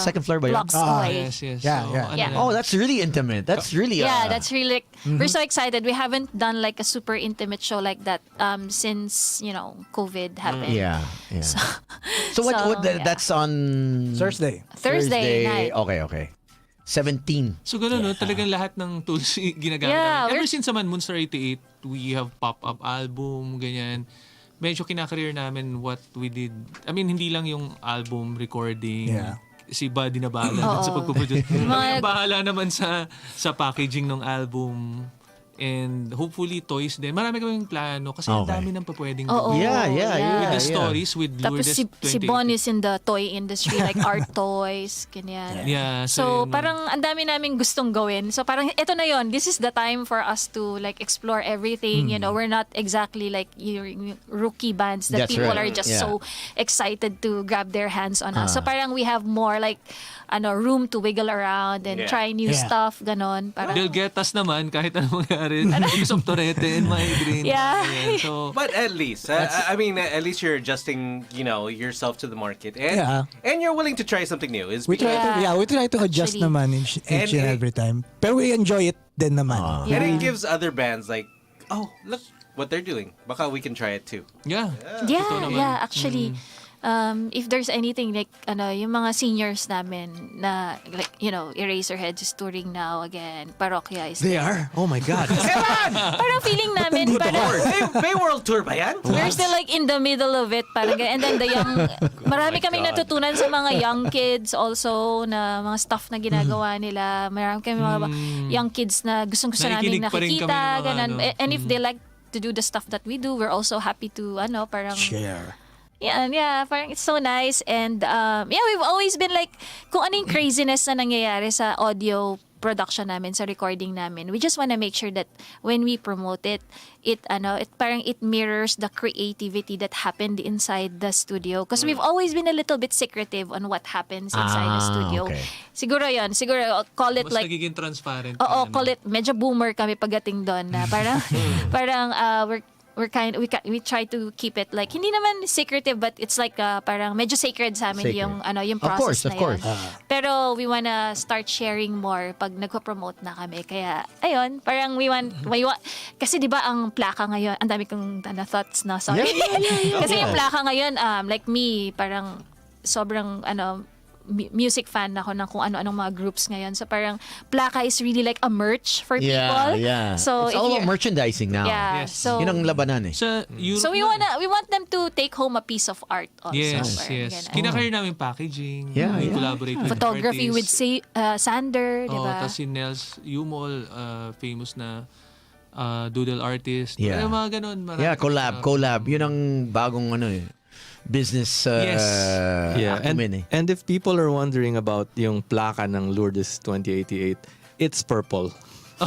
Speaker 2: second floor ba yun?
Speaker 4: blocks away.
Speaker 13: Yes.
Speaker 11: Yeah.
Speaker 2: Oh, that's really intimate. That's really
Speaker 4: that's really we're so excited. We haven't done like a super intimate show like that since COVID happened.
Speaker 2: Yeah. So what that's on
Speaker 11: Thursday
Speaker 4: night.
Speaker 2: Okay. 17.
Speaker 13: So gano'n, no? Talagang lahat ng tools ginagamit. Ever since naman Monster 88, we have pop-up album, ganyan. Medyo kinakareer namin what we did. I mean, hindi lang yung album recording. Si Buddy na bahala sa pagpuproduce. Bahala naman sa packaging ng album. And hopefully toys din. Marami kaming plano kasi ang dami nang pwedeng gawin. With the stories, with Lourdes
Speaker 4: Tapos si Bon is in the toy industry, like art toys, ganyan. So parang ang dami naming gustong gawin. So parang ito na yon. This is the time for us to like explore everything. We're not exactly like rookie bands that people are just so excited to grab their hands on us. So parang we have more like room to wiggle around and try new stuff, ganon. Parang,
Speaker 13: they'll get us naman kahit anong mangyari. Because of Torete and migraine. So,
Speaker 1: but at least, I mean, at least you're adjusting, yourself to the market, and you're willing to try something new.
Speaker 11: We try to adjust naman each and every time. Pero we enjoy it din naman.
Speaker 1: And it gives other bands like, oh, look what they're doing. Baka we can try it too.
Speaker 4: Yeah, actually. If there's anything like yung mga seniors namin na like Eraserheads is touring now again, Parokya is
Speaker 10: They are? Oh my God.
Speaker 4: parang feeling namin
Speaker 1: may world tour ba yan?
Speaker 4: We're still like in the middle of it parang, and then the young marami kaming natutunan sa mga young kids also na mga stuff na ginagawa nila. Marami kaming mga young kids na gustong-gusto namin nakikita ganun. And if they like to do the stuff that we do, we're also happy to parang
Speaker 11: share.
Speaker 4: Parang it's so nice. And we've always been like, kung ano yung craziness na nangyayari sa audio production namin, sa recording namin, we just want to make sure that when we promote it parang it mirrors the creativity that happened inside the studio. Because we've always been a little bit secretive on what happens inside the studio. Okay. Siguro call it
Speaker 13: mas
Speaker 4: like...
Speaker 13: nagiging transparent.
Speaker 4: Call it, medyo boomer kami pagdating doon na parang we try to keep it like hindi naman secretive, but it's like parang medyo sacred sa amin yung process
Speaker 2: of course.
Speaker 4: Pero we wanna start sharing more pag nagko-promote na kami. Kaya ayun, parang we want kasi 'di ba ang plaka ngayon, ang dami kong thoughts na sorry. Kasi yung plaka ngayon like me, parang sobrang music fan ako ng kung ano-anong mga groups ngayon. So parang plaka is really like a merch for people. So
Speaker 2: it's all about merchandising now.
Speaker 4: So
Speaker 2: yun ang labanan eh.
Speaker 4: So we want them to take home a piece of art also.
Speaker 13: Yes. Kinakareer namin packaging. We collaborate with
Speaker 4: photography
Speaker 13: artists.
Speaker 4: with Sander, di ba?
Speaker 13: Tapos si Nels Yumol, famous na doodle artist. Mga ganun.
Speaker 2: Collab. Yun ang bagong business
Speaker 10: and if people are wondering about yung plaka ng Lourdes 2088, it's purple.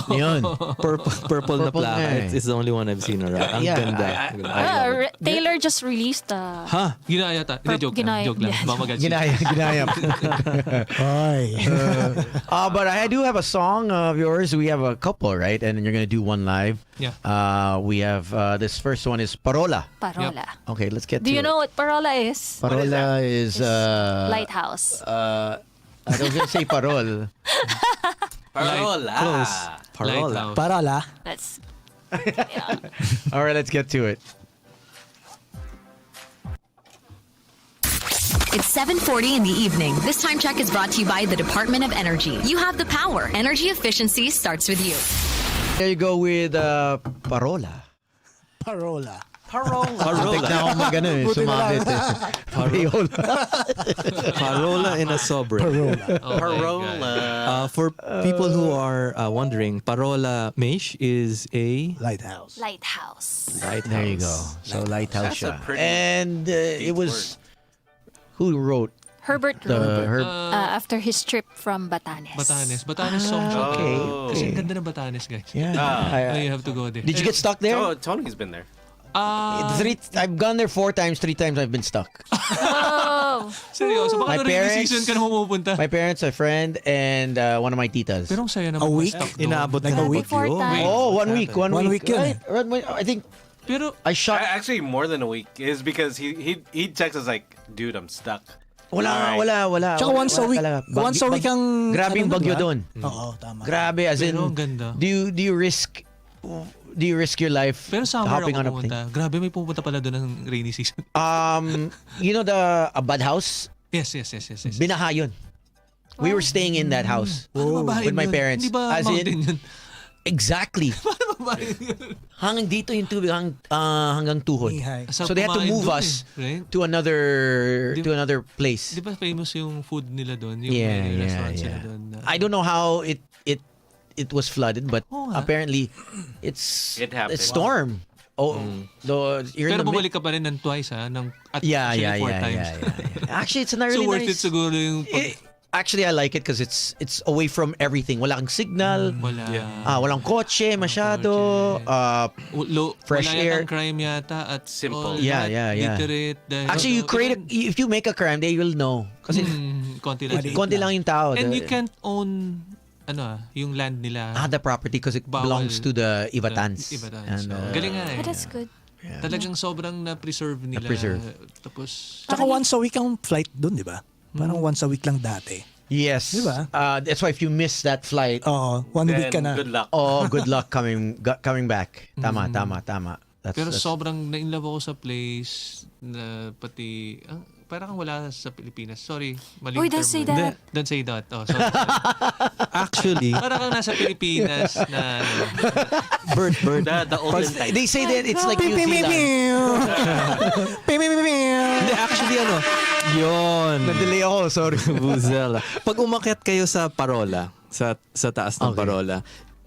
Speaker 2: Yun.
Speaker 10: Purple na
Speaker 2: Purple
Speaker 10: plaka.
Speaker 2: nga eh.
Speaker 10: It's the only one I've seen around. Ang
Speaker 2: Yeah,
Speaker 10: ganda.
Speaker 4: Taylor just released
Speaker 10: Ha?
Speaker 13: Ginaya ta. Hindi, joke lang.
Speaker 4: Ginaya.
Speaker 13: Joke lang.
Speaker 4: Yes.
Speaker 13: Mamagat siya.
Speaker 2: Ginaya.
Speaker 11: Ay.
Speaker 2: But I do have a song of yours. We have a couple, right? And then you're gonna do one live.
Speaker 13: Yeah.
Speaker 2: We have this first one is Parola.
Speaker 4: Parola.
Speaker 2: Okay, let's get
Speaker 4: Do
Speaker 2: to
Speaker 4: you
Speaker 2: it.
Speaker 4: know what parola is?
Speaker 2: Parola is
Speaker 4: Lighthouse.
Speaker 2: I was gonna say parol.
Speaker 1: Parola.
Speaker 10: Close. Parola.
Speaker 11: Parola.
Speaker 4: That's
Speaker 2: All right, let's get to it.
Speaker 19: It's 7:40 in the evening. This time check is brought to you by the Department of Energy. You have the power. Energy efficiency starts with you.
Speaker 2: There you go with Parola.
Speaker 11: Parola.
Speaker 2: Tek na ako mag
Speaker 11: Buti na lang.
Speaker 2: sumabit Parola.
Speaker 10: Parola in a sobre.
Speaker 1: Parola.
Speaker 10: For people who are wondering, Parola Meish is a
Speaker 11: Lighthouse.
Speaker 4: lighthouse.
Speaker 2: There you go. So lighthouse
Speaker 1: That's a
Speaker 2: siya.
Speaker 1: pretty
Speaker 2: And it was who wrote
Speaker 4: Herbert
Speaker 2: the
Speaker 4: wrote after his trip from Batanes.
Speaker 13: Batanes song siya.
Speaker 2: okay.
Speaker 13: Kasi ang ganda ng Batanes, guys.
Speaker 2: Yeah.
Speaker 13: You have to go there.
Speaker 2: Did you get stuck there?
Speaker 1: Oh, Tony's been there.
Speaker 2: I've gone there 4 times. 3 times I've been stuck.
Speaker 4: Oh.
Speaker 13: Seryoso,
Speaker 2: My
Speaker 13: baka rainy
Speaker 2: parents-
Speaker 13: season ka na pumupunta.
Speaker 2: My parents, a friend, and one of my titas.
Speaker 13: Pero ang saya naman.
Speaker 11: A week?
Speaker 13: ma-stuck doon.
Speaker 10: Inaabot
Speaker 11: Like
Speaker 10: ng
Speaker 11: a week?
Speaker 10: bagyo.
Speaker 4: Four times.
Speaker 2: Oh, 1 week. 1
Speaker 11: 1
Speaker 2: week.
Speaker 11: week yun
Speaker 2: I think
Speaker 13: Pero
Speaker 2: I shot.
Speaker 1: Actually, more than a week is because he texts us like, dude, I'm stuck.
Speaker 2: Wala.
Speaker 11: Tsaka once a week. Once a week ang...
Speaker 2: Grabe yung bagyo doon.
Speaker 11: Oo, tama.
Speaker 2: Grabe, as in,
Speaker 13: Pero ang ganda.
Speaker 2: do you risk your life
Speaker 13: Pero summer
Speaker 2: hopping
Speaker 13: ako
Speaker 2: on a plane?
Speaker 13: pumunta. Grabe, may pupunta pala doon ng rainy season.
Speaker 2: You know the Abad house?
Speaker 13: Yes.
Speaker 2: Binaha yun. We were staying in that house
Speaker 13: Paano babae
Speaker 2: with my
Speaker 13: yun?
Speaker 2: parents.
Speaker 13: Hindi ba
Speaker 2: As
Speaker 13: mountain
Speaker 2: in,
Speaker 13: yun?
Speaker 2: exactly.
Speaker 13: Paano babae yun?
Speaker 2: Hanggang dito yung tubig hanggang tuhod.
Speaker 11: Ihay.
Speaker 2: So they had to
Speaker 13: Kumain
Speaker 2: move
Speaker 13: doon
Speaker 2: us
Speaker 13: right?
Speaker 2: to another place.
Speaker 13: Di ba famous yung food nila doon? Yung
Speaker 2: Yeah,
Speaker 13: may
Speaker 2: yeah,
Speaker 13: restaurant sila
Speaker 2: yeah.
Speaker 13: doon.
Speaker 2: I don't know how it was flooded, but
Speaker 13: Oo nga.
Speaker 2: apparently it's
Speaker 1: It happened.
Speaker 2: a storm. Oh, though you're
Speaker 13: Pero
Speaker 2: in the
Speaker 13: bumalik ka pa rin ng twice ha? At
Speaker 2: Yeah,
Speaker 13: actually 4
Speaker 2: yeah.
Speaker 13: times.
Speaker 2: Actually, it's not
Speaker 13: So
Speaker 2: really
Speaker 13: worth
Speaker 2: nice.
Speaker 13: it siguro yung
Speaker 2: Actually, I like it because it's away from everything. Wala kang signal.
Speaker 13: Wala.
Speaker 2: Walang kotse masyado. Fresh
Speaker 13: wala
Speaker 2: air.
Speaker 13: yatang crime yata at
Speaker 1: Simple.
Speaker 13: all
Speaker 2: Yeah,
Speaker 13: that,
Speaker 2: yeah.
Speaker 13: literate.
Speaker 2: Actually, you create if you make a crime, they will know. Kasi
Speaker 13: konti lang.
Speaker 2: konti lang yung tao.
Speaker 13: And you can't own yung land nila.
Speaker 2: the property because it
Speaker 13: Bawal.
Speaker 2: belongs to the Ivatans.
Speaker 13: Ivatans.
Speaker 2: And,
Speaker 13: Galing nga eh.
Speaker 4: Oh, that's good.
Speaker 13: Talagang sobrang na-preserve nila.
Speaker 2: Na-preserve.
Speaker 13: Tapos,
Speaker 11: Tsaka once a week ang flight dun, di ba? Parang once a week lang dati.
Speaker 2: Yes.
Speaker 11: Diba?
Speaker 2: That's why if you miss that flight,
Speaker 11: Oo, 1 week ka na.
Speaker 1: Good luck.
Speaker 2: good luck coming back. Tama.
Speaker 13: pero sobrang na-inlove ako sa place na pati, parang wala sa Pilipinas. Sorry, maling
Speaker 4: Uy,
Speaker 13: term.
Speaker 4: don't say that.
Speaker 13: Don't say that. Oh, sorry.
Speaker 10: Actually,
Speaker 13: Parang kang nasa Pilipinas na
Speaker 10: bird.
Speaker 1: The olden times.
Speaker 2: they say that it's like New Zealand.
Speaker 10: Hindi, actually yun.
Speaker 2: Na-delay ako, sorry.
Speaker 10: Buzela. Pag umakyat kayo sa Parola, sa taas ng Parola,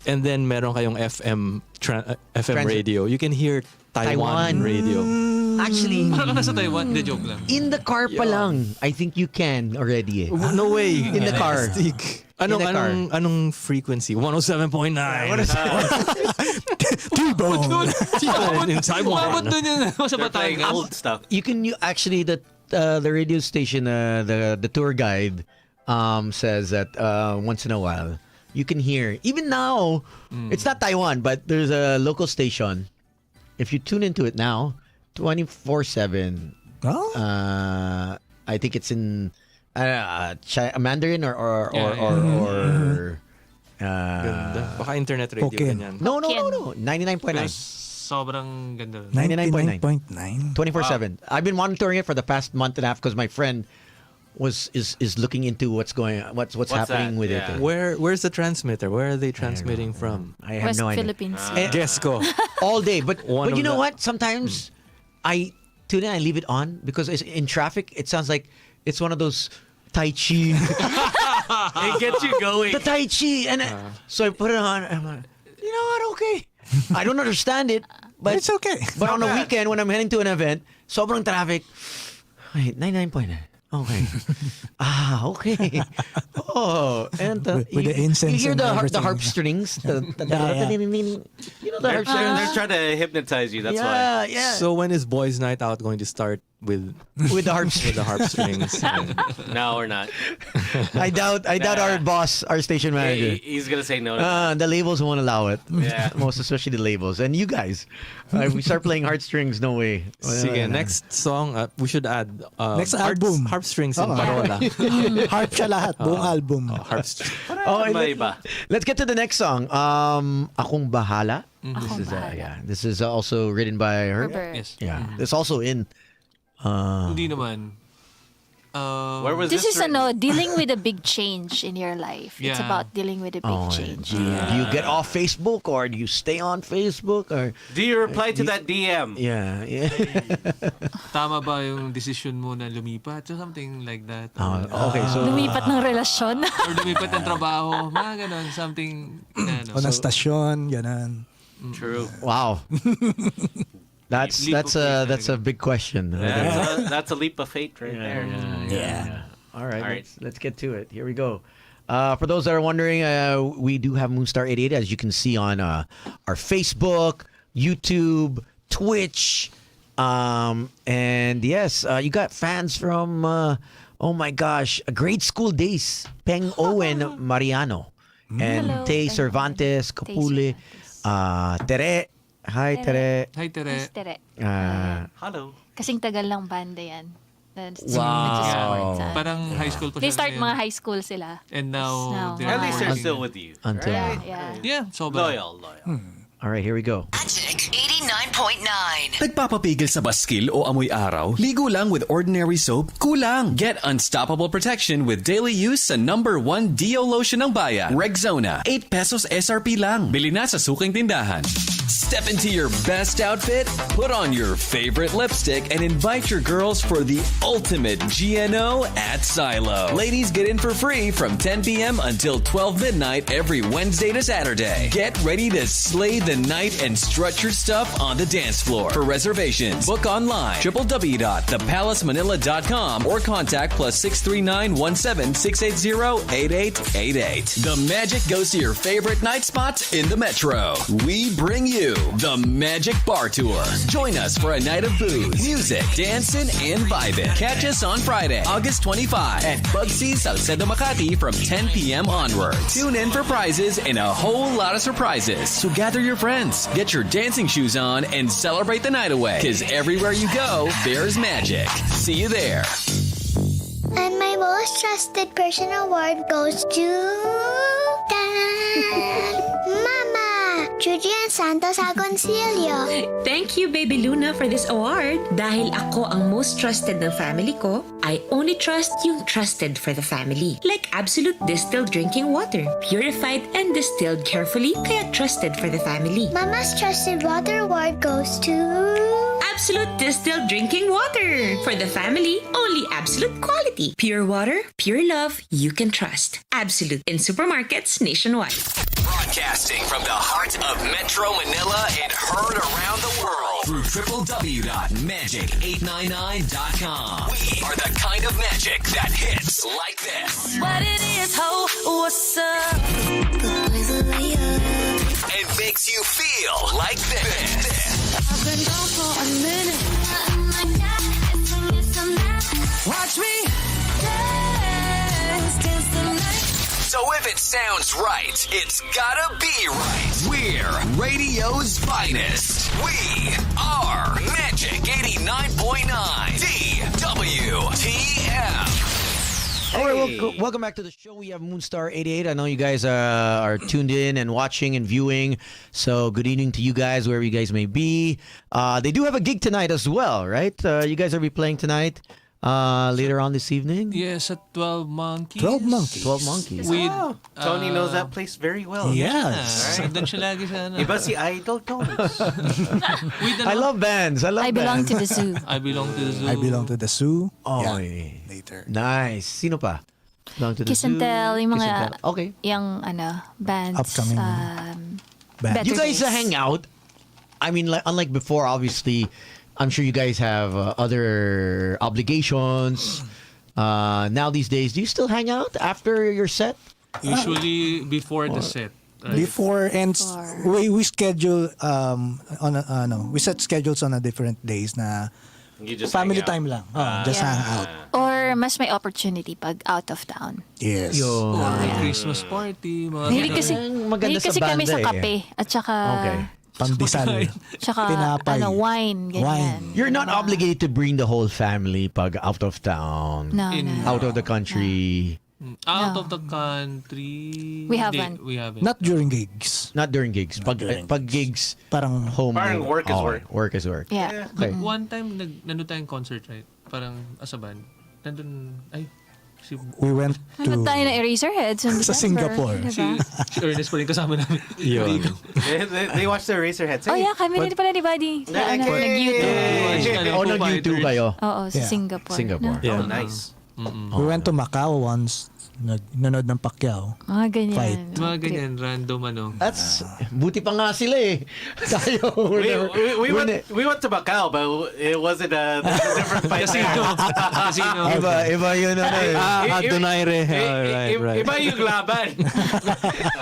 Speaker 10: and then meron kayong FM radio, you can hear Taiwan radio.
Speaker 2: Actually,
Speaker 13: parang ka nasa Taiwan. Hindi, joke lang.
Speaker 2: in the car pa lang, I think you can already.
Speaker 10: No way.
Speaker 2: In the car.
Speaker 10: Anong frequency? 107.9.
Speaker 11: T-Bone.
Speaker 10: T-Bone in Taiwan.
Speaker 13: Umabot doon yun sa
Speaker 1: They're playing
Speaker 13: Batangas.
Speaker 1: old stuff.
Speaker 2: Actually the radio station, the tour guide says that once in a while you can hear. Even now, it's not Taiwan, but there's a local station. If you tune into it now, 24/7.
Speaker 11: Oh?
Speaker 2: I think it's in Mandarin or
Speaker 10: Ganda. Baka internet radio
Speaker 11: Hokkien.
Speaker 10: ganyan.
Speaker 2: no 99.9.
Speaker 13: Pero sobrang ganda.
Speaker 2: 99.9. 24/7. I've been monitoring it for the past month and a half because my friend is looking into what's happening
Speaker 1: that?
Speaker 2: with
Speaker 1: Yeah.
Speaker 2: it.
Speaker 10: Where's the transmitter? Where are they transmitting from?
Speaker 2: I have
Speaker 4: West
Speaker 2: no idea.
Speaker 4: Philippines.
Speaker 10: Guess ko.
Speaker 2: All day, but
Speaker 10: One
Speaker 2: you
Speaker 10: of
Speaker 2: know
Speaker 10: the-
Speaker 2: what? Sometimes I tune in, I leave it on because in traffic it sounds like it's one of those Tai Chi.
Speaker 1: It gets you going.
Speaker 2: The Tai Chi, and so I put it on. I'm like, you know what? Okay, I don't understand it, but
Speaker 11: It's okay.
Speaker 2: But on a weekend when I'm heading to an event, sobrang traffic. Wait, 99.9. Okay. Okay. Oh, and
Speaker 11: With the incense
Speaker 2: you hear
Speaker 11: and
Speaker 2: the harp
Speaker 11: everything.
Speaker 2: strings.
Speaker 11: Yeah.
Speaker 2: You know the
Speaker 1: They're
Speaker 2: harp strings.
Speaker 1: trying to hypnotize you. That's why.
Speaker 2: Yeah.
Speaker 10: So when is Boys Night Out going to start with
Speaker 2: With the harp
Speaker 10: with the harp strings?
Speaker 1: No, we're not.
Speaker 2: I doubt our boss, our station manager.
Speaker 1: He's gonna say no.
Speaker 2: The labels won't allow it.
Speaker 1: Yeah.
Speaker 2: Most especially the labels. And you guys, we start playing heartstrings, no way.
Speaker 10: Sige, next song, we should add
Speaker 11: Next album.
Speaker 10: harp strings and
Speaker 11: Oo.
Speaker 10: parola.
Speaker 11: Harp siya lahat, buong album.
Speaker 10: Harp
Speaker 2: Let's get to the next song. Akong Bahala. This is also written by her.
Speaker 4: Herbert.
Speaker 13: Yes.
Speaker 2: Yeah. It's also in.
Speaker 13: Hindi naman.
Speaker 1: Where was
Speaker 4: This
Speaker 1: this?
Speaker 4: is dealing with a big change in your life. It's
Speaker 13: Yeah.
Speaker 4: about dealing with a big change.
Speaker 2: Do you get off Facebook or do you stay on Facebook or?
Speaker 1: Do you reply to that DM?
Speaker 2: Yeah.
Speaker 13: Tama ba yung decision mo na lumipat? So something like that.
Speaker 2: Okay, so
Speaker 4: Lumipat ng relasyon.
Speaker 13: Or lumipat ng trabaho. Mga ganon. Something.
Speaker 11: O na stasyon, ganan.
Speaker 1: True.
Speaker 2: wow. That's a big question.
Speaker 1: That's a leap of faith right there.
Speaker 2: Yeah. All right. Let's get to it. Here we go. For those that are wondering, we do have Moonstar 88, as you can see on our Facebook, YouTube, Twitch, and yes, you got fans from oh my gosh, grade school days. Peng Owen Mariano and
Speaker 4: Hello,
Speaker 2: Tay
Speaker 4: Peng
Speaker 2: Cervantes, Kapule, Tere. Hi, Tere.
Speaker 13: Hi, Tere.
Speaker 4: Tere.
Speaker 1: Hello.
Speaker 4: Kasing tagal lang banda yan.
Speaker 2: Wow.
Speaker 13: Parang high school pa
Speaker 4: They
Speaker 13: siya
Speaker 4: start
Speaker 13: ngayon.
Speaker 4: mga high school sila.
Speaker 13: And now,
Speaker 1: At least they're still with you.
Speaker 2: Until
Speaker 1: right?
Speaker 13: Yeah, sobra.
Speaker 1: Loyal.
Speaker 2: All right, here we go.
Speaker 12: Magic 89.9.
Speaker 18: Nagpapapigil sa baskil o amoy araw? Ligo lang with ordinary soap? Kulang! Get unstoppable protection with daily use sa #1 Dio lotion ng bayan. Rexona. 8 pesos SRP lang. Bili na sa suking tindahan. Step into your best outfit, put on your favorite lipstick, and invite your girls for the ultimate GNO at Silo. Ladies get in for free from 10 p.m. until 12 midnight every Wednesday to Saturday. Get ready to slay the night and strut your stuff on the dance floor. For reservations, book online www.thepalacemanila.com or contact +639 17680 8888. The magic goes to your favorite night spots in the metro. We bring you the Magic Bar Tour. Join us for a night of booze, music, dancing, and vibing. Catch us on Friday, August 25 at Bugsy's Salcedo Makati from 10 p.m. onward. Tune in for prizes and a whole lot of surprises. So gather your friends, get your dancing shoes on, and celebrate the night away. Because everywhere you go, there's magic. See you there.
Speaker 16: And my most trusted person award goes to Mama Julian Santos Agoncillo.
Speaker 17: Thank you, Baby Luna, for this award. Dahil ako ang most trusted ng family ko, I only trust yung trusted for the family. Like Absolute Distilled Drinking Water. Purified and distilled carefully, kaya trusted for the family.
Speaker 16: Mama's trusted water award goes to
Speaker 17: Absolute Distilled Drinking Water. For the family, only Absolute quality. Pure water, pure love, you can trust. Absolute in supermarkets nationwide.
Speaker 18: Broadcasting from the heart of Metro Manila and heard around the world through www.magic899.com. We are the kind of magic that hits like this.
Speaker 15: What it is, ho, what's up?
Speaker 18: And makes you feel like this.
Speaker 15: I've been gone for a minute. Watch me dance the night.
Speaker 18: So if it sounds right, it's gotta be right. We're radio's finest. We are Magic 89.9 DWTM.
Speaker 2: All right, welcome back to the show. We have Moonstar 88. I know you guys are tuned in and watching and viewing. So good evening to you guys, wherever you guys may be. They do have a gig tonight as well, right? You guys are be playing tonight later on this evening?
Speaker 13: Yes, at 12 Monkeys.
Speaker 11: 12 Monkeys.
Speaker 2: 12 Monkeys.
Speaker 13: With,
Speaker 1: Tony knows that place very well.
Speaker 11: Yes.
Speaker 1: Alright.
Speaker 13: Doon siya lagi sa ano.
Speaker 1: Iba si Idol Tones.
Speaker 2: I love bands.
Speaker 4: I belong to the zoo.
Speaker 13: I belong to the zoo.
Speaker 11: I belong to the zoo.
Speaker 2: Oh,
Speaker 11: Yeah. Later.
Speaker 2: nice. Sino pa? Belong to the
Speaker 4: Kiss
Speaker 2: zoo.
Speaker 4: and Tell, yung
Speaker 2: Kiss
Speaker 4: mga,
Speaker 2: and Tell. Okay.
Speaker 4: yung bands.
Speaker 11: Upcoming band.
Speaker 4: Better
Speaker 2: You guys
Speaker 4: Days.
Speaker 2: hang out. I mean, like, unlike before, obviously, I'm sure you guys have other obligations. Now these days, do you still hang out after your set?
Speaker 13: Usually before the set. Right?
Speaker 11: Before and we schedule we set schedules on a different days na
Speaker 1: You just
Speaker 11: family
Speaker 1: hang out.
Speaker 11: time lang. Just hang out.
Speaker 4: Or mas may opportunity pag out of town.
Speaker 11: Yes.
Speaker 2: Yo.
Speaker 13: Christmas party. Mga
Speaker 4: Mahilig
Speaker 13: ganun.
Speaker 4: kasi,
Speaker 2: maganda
Speaker 4: mahilig
Speaker 2: sa
Speaker 4: kasi kami
Speaker 2: banda
Speaker 4: sa
Speaker 2: eh.
Speaker 4: kape at saka
Speaker 11: Pandesal.
Speaker 4: tsaka
Speaker 11: Tinapay.
Speaker 4: wine, ganyan.
Speaker 2: You're not obligated to bring the whole family pag out of town,
Speaker 4: No,
Speaker 2: out of the country.
Speaker 13: Out of the country.
Speaker 4: We haven't.
Speaker 13: We haven't.
Speaker 11: Not during gigs.
Speaker 2: Not during gigs. Pag gigs,
Speaker 11: parang
Speaker 2: home.
Speaker 1: Parang work is work.
Speaker 2: Work is work.
Speaker 4: Yeah.
Speaker 2: Okay.
Speaker 13: One time, nandun tayong concert, right? Parang as a band. Nandun,
Speaker 11: We went to
Speaker 4: Nanood tayo ng Eraserheads in
Speaker 11: sa Singapore.
Speaker 4: Diba?
Speaker 13: Si Ernest pa rin kasama namin.
Speaker 10: Yun.
Speaker 1: They watch the Eraserheads.
Speaker 4: Oh yeah, kami rin pala ni Buddy. Sa nag-YouTube.
Speaker 2: Oh, nag-YouTube kayo?
Speaker 4: Oo, sa Singapore.
Speaker 2: Singapore.
Speaker 4: No?
Speaker 1: Oh, nice.
Speaker 11: We went to Macau once. Nanood ng Pacquiao.
Speaker 4: Mga ganyan.
Speaker 11: Fight.
Speaker 13: Mga ganyan, random ano.
Speaker 2: That's, buti pa nga sila eh. Tayo,
Speaker 1: we went to Macau, but it wasn't a different fight.
Speaker 13: Casino.
Speaker 2: Iba yun ano eh.
Speaker 10: Donaire. Right.
Speaker 1: Iba yung laban.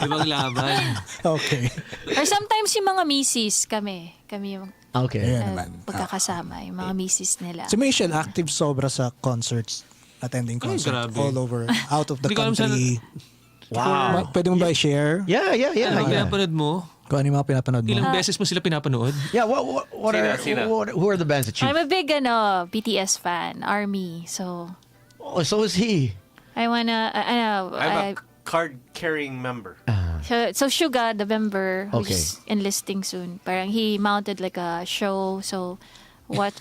Speaker 13: Ibang laban.
Speaker 11: Okay.
Speaker 4: Or sometimes yung mga misis kami yung
Speaker 2: Okay.
Speaker 11: Ayan naman.
Speaker 4: pagkakasama, yung mga misis nila.
Speaker 11: Si Michelle, active sobra sa concerts. Attending concerts
Speaker 13: grabe.
Speaker 11: all over, out of the
Speaker 13: Hindi ko alam
Speaker 11: country.
Speaker 2: Wow.
Speaker 11: Pwede mo ba i-share?
Speaker 2: Yeah.
Speaker 13: Ano pinapanood mo?
Speaker 11: Kung ano yung mga pinapanood mo?
Speaker 13: Ilang beses mo sila pinapanood?
Speaker 2: Yeah, who are the bands that you...
Speaker 4: I'm a big BTS fan, ARMY. So
Speaker 2: so is he.
Speaker 4: I wanna
Speaker 1: I'm a card-carrying member.
Speaker 4: so Suga, the member
Speaker 2: Okay.
Speaker 4: who's enlisting soon, parang he mounted like a show. So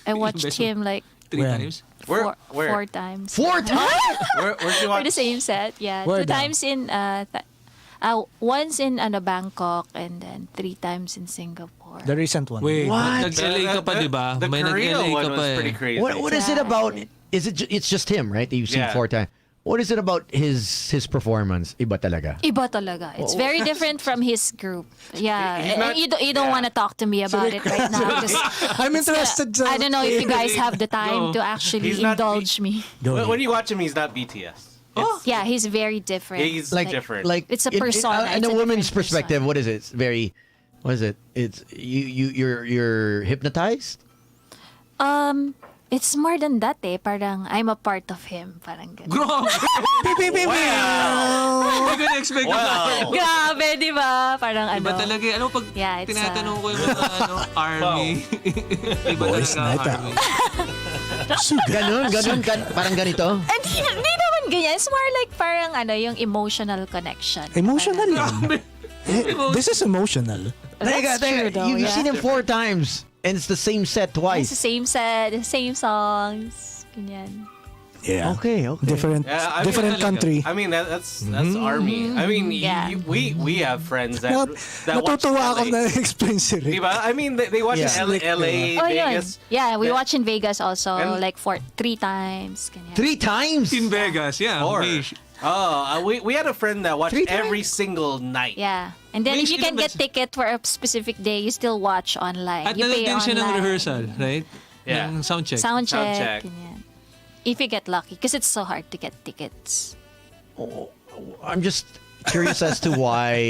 Speaker 4: I watched him like
Speaker 13: 3 times?
Speaker 1: Where?
Speaker 4: 4 times.
Speaker 2: 4 times?
Speaker 1: Where'd you
Speaker 4: For
Speaker 1: watch?
Speaker 4: the same set, yeah.
Speaker 11: Where
Speaker 4: 2
Speaker 11: daw?
Speaker 4: times in once in Bangkok and then 3 times in Singapore.
Speaker 11: The recent one.
Speaker 13: Wait,
Speaker 2: What?
Speaker 13: nag-LA ka pa, di ba?
Speaker 1: The
Speaker 13: May
Speaker 1: Korea
Speaker 13: nag-LA
Speaker 1: one
Speaker 13: ka pa
Speaker 1: was pretty
Speaker 13: eh.
Speaker 1: crazy.
Speaker 2: What is it about? Is it? It's just him, right? That you've seen
Speaker 1: Yeah.
Speaker 2: 4 times. What is it about his performance? Iba talaga.
Speaker 4: Iba talaga. It's very different from his group. Yeah.
Speaker 1: He's not-
Speaker 4: you don't want to talk to me about it right now. Just,
Speaker 11: I'm interested.
Speaker 4: I don't know if you guys have the time
Speaker 1: No.
Speaker 4: to actually
Speaker 1: He's not
Speaker 4: indulge me.
Speaker 1: When you watch him, he's not BTS.
Speaker 4: Yeah, he's very different.
Speaker 1: He's different.
Speaker 2: Like
Speaker 4: It's a persona.
Speaker 2: In
Speaker 4: It's
Speaker 2: a
Speaker 4: a
Speaker 2: woman's
Speaker 4: different
Speaker 2: perspective, what is it? It's very. What is it? It's you're hypnotized.
Speaker 4: It's more than that eh. Parang I'm a part of him. Parang ganun.
Speaker 13: Grabe! Hindi ko na-expect na.
Speaker 4: Grabe, di ba? Parang
Speaker 13: Iba talaga. Ano pag
Speaker 4: Yeah, it's,
Speaker 13: tinatanong ko yung mga army. Iba
Speaker 11: Boys night
Speaker 13: talaga
Speaker 11: out.
Speaker 13: army.
Speaker 2: Ganon, parang ganito.
Speaker 4: Hindi naman ganyan. It's more like parang yung emotional connection.
Speaker 11: Emotional yan. This is emotional.
Speaker 4: That's true though,
Speaker 2: You've
Speaker 4: yeah.
Speaker 2: seen him 4 times, and it's the same set
Speaker 4: It's the
Speaker 2: twice.
Speaker 4: same set, same songs. Ganyan.
Speaker 11: Yeah.
Speaker 2: Okay.
Speaker 11: Different
Speaker 1: I mean,
Speaker 11: different country.
Speaker 1: I mean, that's army. I mean,
Speaker 4: Yeah.
Speaker 1: we have friends that watch
Speaker 11: Natutuwa ako
Speaker 1: LA.
Speaker 11: na explain si Rick.
Speaker 1: Diba? I mean, they watch
Speaker 2: Yeah.
Speaker 1: LA,
Speaker 4: Oh, yun.
Speaker 1: Vegas.
Speaker 4: Yeah, we watch in Vegas also,
Speaker 1: And-
Speaker 4: like 3 times. Ganyan.
Speaker 2: 3 times.
Speaker 13: In Vegas, yeah.
Speaker 1: Or,
Speaker 13: May-
Speaker 1: we had a friend that watched
Speaker 2: 3 times?
Speaker 1: every single night.
Speaker 4: Yeah. And then
Speaker 13: May
Speaker 4: if you can get
Speaker 13: ilang
Speaker 4: ticket for a specific day, you still watch online.
Speaker 13: At
Speaker 4: you pay
Speaker 13: nanood din siya ng
Speaker 4: online.
Speaker 13: rehearsal, right?
Speaker 1: Yeah.
Speaker 13: Ng sound check.
Speaker 4: Sound check.
Speaker 1: check.
Speaker 4: Ganyan. If you get lucky. Because it's so hard to get tickets.
Speaker 2: I'm just curious as to why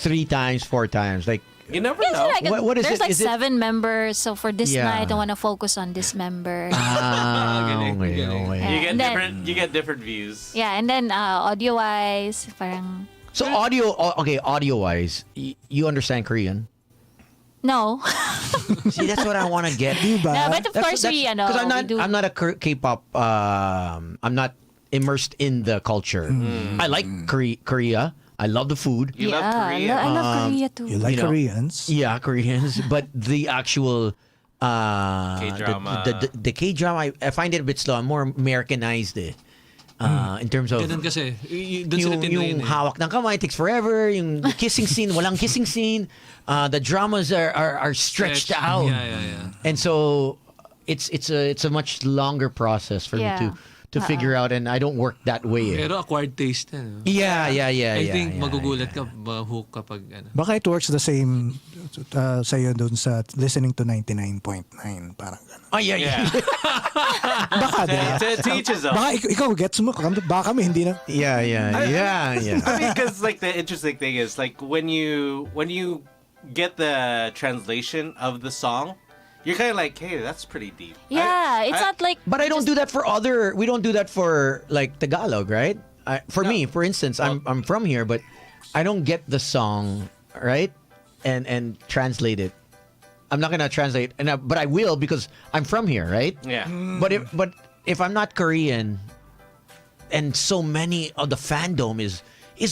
Speaker 2: 3 times, 4 times. Like,
Speaker 1: You never
Speaker 4: Yes,
Speaker 1: know.
Speaker 4: like
Speaker 2: What is
Speaker 4: there's
Speaker 2: it?
Speaker 4: like
Speaker 2: Is it-
Speaker 4: 7 members. So for this
Speaker 2: Yeah.
Speaker 4: night, I want to focus on this member.
Speaker 13: Galing,
Speaker 2: okay.
Speaker 13: galing.
Speaker 1: You
Speaker 4: And then-
Speaker 1: you get different views.
Speaker 4: Yeah, and then audio-wise, parang...
Speaker 2: So audio-wise, you understand Korean?
Speaker 4: No.
Speaker 2: See, that's what I want to get.
Speaker 11: Diba?
Speaker 4: No, but of course we,
Speaker 2: because I'm not,
Speaker 4: we do.
Speaker 2: I'm not a K-pop. I'm not immersed in the culture. I like Korea. I love the food.
Speaker 1: You love Korea.
Speaker 4: I love Korea too.
Speaker 11: You like
Speaker 2: You know,
Speaker 11: Koreans?
Speaker 2: Yeah, Koreans. But the actual
Speaker 1: K-drama.
Speaker 2: the K-drama, I find it a bit slow. I'm more Americanized eh. In terms of
Speaker 13: Ganun kasi. Doon sila tinuloy
Speaker 2: yung hawak ng kamay takes forever, yung kissing scene, walang kissing scene. The dramas are stretched out.
Speaker 13: Yeah.
Speaker 2: And so it's a much longer process for me
Speaker 4: Yeah.
Speaker 2: to figure out, and I don't work that way.
Speaker 13: Pero acquired taste na. No?
Speaker 2: Yeah.
Speaker 13: I think magugulat ka, ma-hook kapag ano.
Speaker 11: Baka it works the same sa'yo doon sa listening to 99.9. Parang gano'n.
Speaker 2: Oh, yeah.
Speaker 11: Baka,
Speaker 1: To each his own.
Speaker 11: Baka ikaw gets mo. Baka kami hindi na.
Speaker 2: Yeah.
Speaker 1: I mean, because like the interesting thing is like when you get the translation of the song, you're kind of like, hey, that's pretty deep.
Speaker 4: Yeah, it's not like.
Speaker 2: But I don't do that for other. We don't do that for like Tagalog, right? For me, for instance, I'm from here, but I don't get the song right and translate it. I'm not gonna translate, but I will because I'm from here, right?
Speaker 1: Yeah.
Speaker 2: But if I'm not Korean, and so many of the fandom is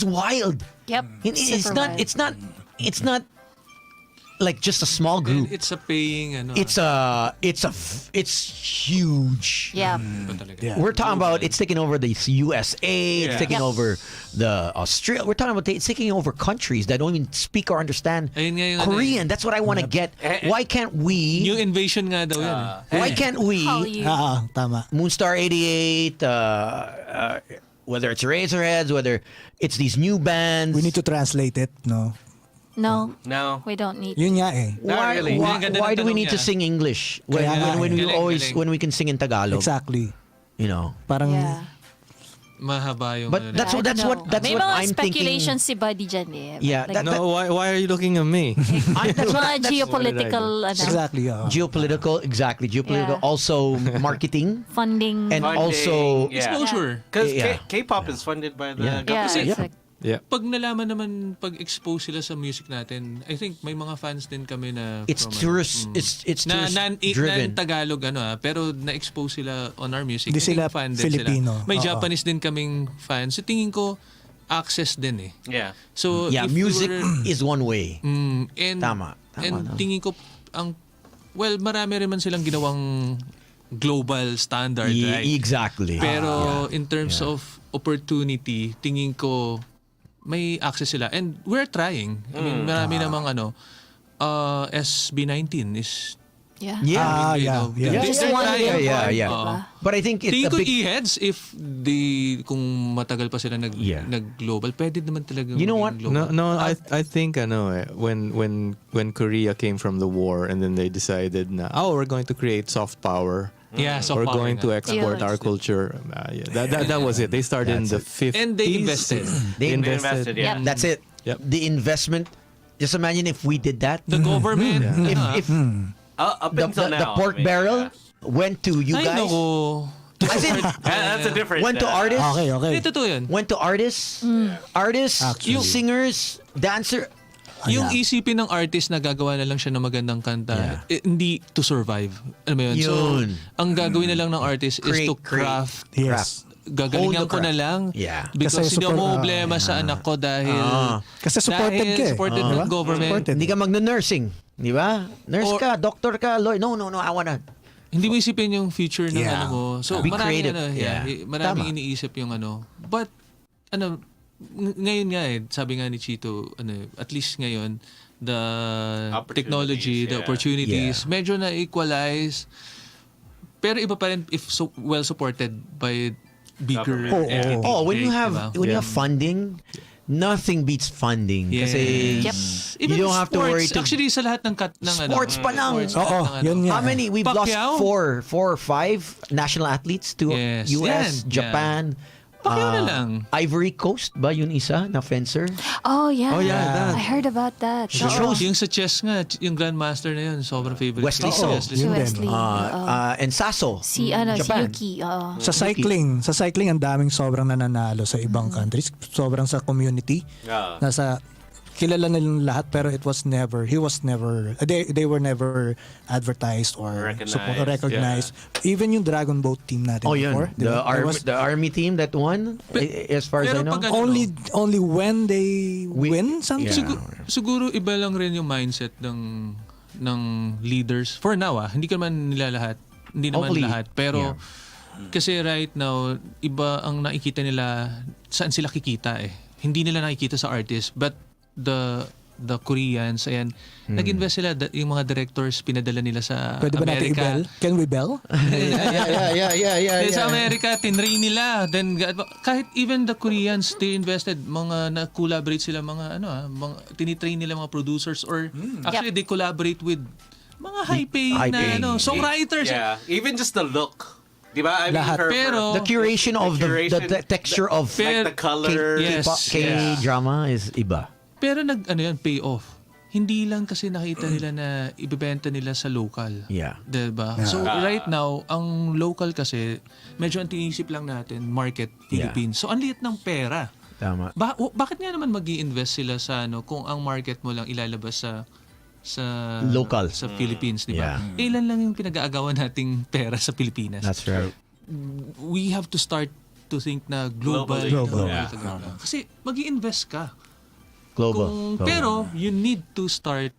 Speaker 2: wild.
Speaker 4: Yep.
Speaker 2: It's not like just a small group.
Speaker 13: And it's a paying ano.
Speaker 2: It's huge.
Speaker 4: Yeah.
Speaker 2: We're talking about it's taking over the USA. It's taking over the Australia. We're talking about it's taking over countries that don't even speak or understand Korean. That's what I want to get. Why can't we?
Speaker 13: New invasion nga daw yan.
Speaker 2: Why can't we?
Speaker 11: Tama.
Speaker 2: Moonstar 88. Whether it's Razorheads, whether it's these new bands.
Speaker 11: We need to translate it, no?
Speaker 1: No,
Speaker 4: we don't need.
Speaker 11: Yun nga eh.
Speaker 2: Why do we need to sing English when we can sing in Tagalog?
Speaker 11: Exactly.
Speaker 2: You know.
Speaker 11: Parang
Speaker 13: mahaba yung.
Speaker 2: But that's what
Speaker 4: May
Speaker 2: what
Speaker 4: mga
Speaker 2: I'm thinking.
Speaker 4: speculations si Buddy dyan eh.
Speaker 2: Yeah.
Speaker 4: Like,
Speaker 10: Why are you looking at me?
Speaker 4: mga geopolitical
Speaker 11: Exactly.
Speaker 2: Geopolitical, exactly. Geopolitical.
Speaker 4: Yeah.
Speaker 2: Also marketing.
Speaker 4: Funding.
Speaker 2: And also
Speaker 13: exposure.
Speaker 1: Because K-pop is funded by the government.
Speaker 10: Yeah.
Speaker 13: Pag nalaman naman, pag-expose sila sa music natin, I think may mga fans din kami na
Speaker 2: it's tourist driven.
Speaker 13: Tagalog pero na-expose sila on our music.
Speaker 11: Hindi sila
Speaker 13: fan din
Speaker 11: Filipino.
Speaker 13: Sila. May Japanese din kaming fans. So tingin ko access din eh.
Speaker 1: Yeah.
Speaker 13: So
Speaker 2: music is one way. Tama.
Speaker 13: And tingin ko marami rin man silang ginawang global standard, right?
Speaker 2: Exactly.
Speaker 13: Pero in terms of opportunity, tingin ko may access sila. And we're trying. I mean, marami namang SB19 is...
Speaker 4: Yeah.
Speaker 2: But I think
Speaker 13: tingin ko e-heads, if kung matagal pa sila nag-global, pwede naman talaga.
Speaker 2: You know what?
Speaker 10: No, I think when Korea came from the war and then they decided na we're going to create soft power.
Speaker 13: Yeah, soft
Speaker 10: we're
Speaker 13: power
Speaker 10: going to export our culture. That was it. They started in the 50s.
Speaker 13: And they invested.
Speaker 2: They invested.
Speaker 4: Yeah.
Speaker 2: That's it.
Speaker 10: Yep.
Speaker 2: The investment. Just imagine if we did that.
Speaker 13: The government.
Speaker 2: If
Speaker 1: up until now,
Speaker 2: the pork barrel went to you guys.
Speaker 1: That's a different.
Speaker 2: Went to artists.
Speaker 11: Okay.
Speaker 13: Ito yan.
Speaker 2: Went to artists. Artists, singers, dancer.
Speaker 13: Yung isipin ng artist na gagawa na lang siya ng magandang kanta, hindi to survive. Alam mo yun? So, ang gagawin na lang ng artist is to craft.
Speaker 11: Yes.
Speaker 13: Gagalingan ko na lang.
Speaker 2: Yeah.
Speaker 13: Because hindi ako problema sa anak ko dahil...
Speaker 11: Kasi supported ka eh.
Speaker 13: Supported ng government.
Speaker 2: Hindi ka mag-nursing. Di ba? Nurse ka, doctor ka, lawyer. No, I wanna...
Speaker 13: Hindi mo isipin yung future ng ano mo. So,
Speaker 2: Be creative.
Speaker 13: maraming iniisip yung ano. But, ngayon nga sabi nga ni Chito, at least ngayon, the technology, the opportunities, medyo na-equalize. Pero iba pa rin if well supported by bigger entities.
Speaker 2: When you have funding, nothing beats funding. Kasi you don't have to worry to...
Speaker 13: Actually, sa lahat ng
Speaker 2: sports pa lang.
Speaker 11: Yun nga.
Speaker 2: How many? We've lost four or five national athletes to US, Japan.
Speaker 13: Pacquiao na lang.
Speaker 2: Ivory Coast ba yun isa na fencer?
Speaker 4: Oh yeah.
Speaker 2: That.
Speaker 4: I heard about that.
Speaker 13: Yung sa chess nga, yung grandmaster na yun, sobrang favorite.
Speaker 2: Wesley So.
Speaker 4: Wesley.
Speaker 2: And Sasso.
Speaker 4: Si
Speaker 2: Japan.
Speaker 4: Yuki.
Speaker 11: Sa cycling ang daming sobrang nananalo sa ibang countries. Sobrang sa community. Nasa kilala na yung lahat pero he was never they were never advertised or recognized. Even yung Dragon Boat team natin before.
Speaker 2: The army team that won, as far as I know.
Speaker 11: Only when they win something.
Speaker 13: Siguro iba lang rin yung mindset ng leaders. For now, hindi naman lahat. Pero kasi right now, iba ang nakikita nila, saan sila kikita eh. Hindi nila nakikita sa artist, but the the Koreans, ayan, nag-invest sila, yung mga directors, pinadala nila sa
Speaker 11: Pwede ba natin
Speaker 13: Amerika.
Speaker 11: i-bell? Can we bell?
Speaker 2: Yeah.
Speaker 13: Sa Amerika, tinrain nila. Then, kahit even the Koreans, they invested, mga na-collaborate sila, mga tinitrain nila mga producers or actually, they collaborate with mga high-paying na songwriters.
Speaker 1: Yeah, even just the look. Diba? I mean,
Speaker 13: Pero
Speaker 2: the curation of the texture of
Speaker 1: like the color.
Speaker 2: K-drama is iba.
Speaker 13: Pero pay off. Hindi lang kasi nakita nila na ibebenta nila sa local.
Speaker 2: Yeah.
Speaker 13: Diba? So right now, ang local kasi, medyo ang tinisip lang natin, market, Philippines. So ang liit ng pera.
Speaker 2: Tama.
Speaker 13: Bakit nga naman mag-i-invest sila sa kung ang market mo lang ilalabas sa
Speaker 2: local
Speaker 13: sa Philippines, di ba?
Speaker 2: Yeah.
Speaker 13: Ilan lang yung pinag-aagawan nating pera sa Pilipinas.
Speaker 2: That's right.
Speaker 13: We have to start to think na global.
Speaker 2: Yeah.
Speaker 13: Kasi mag-i-invest ka.
Speaker 2: Global.
Speaker 13: Pero you need to start,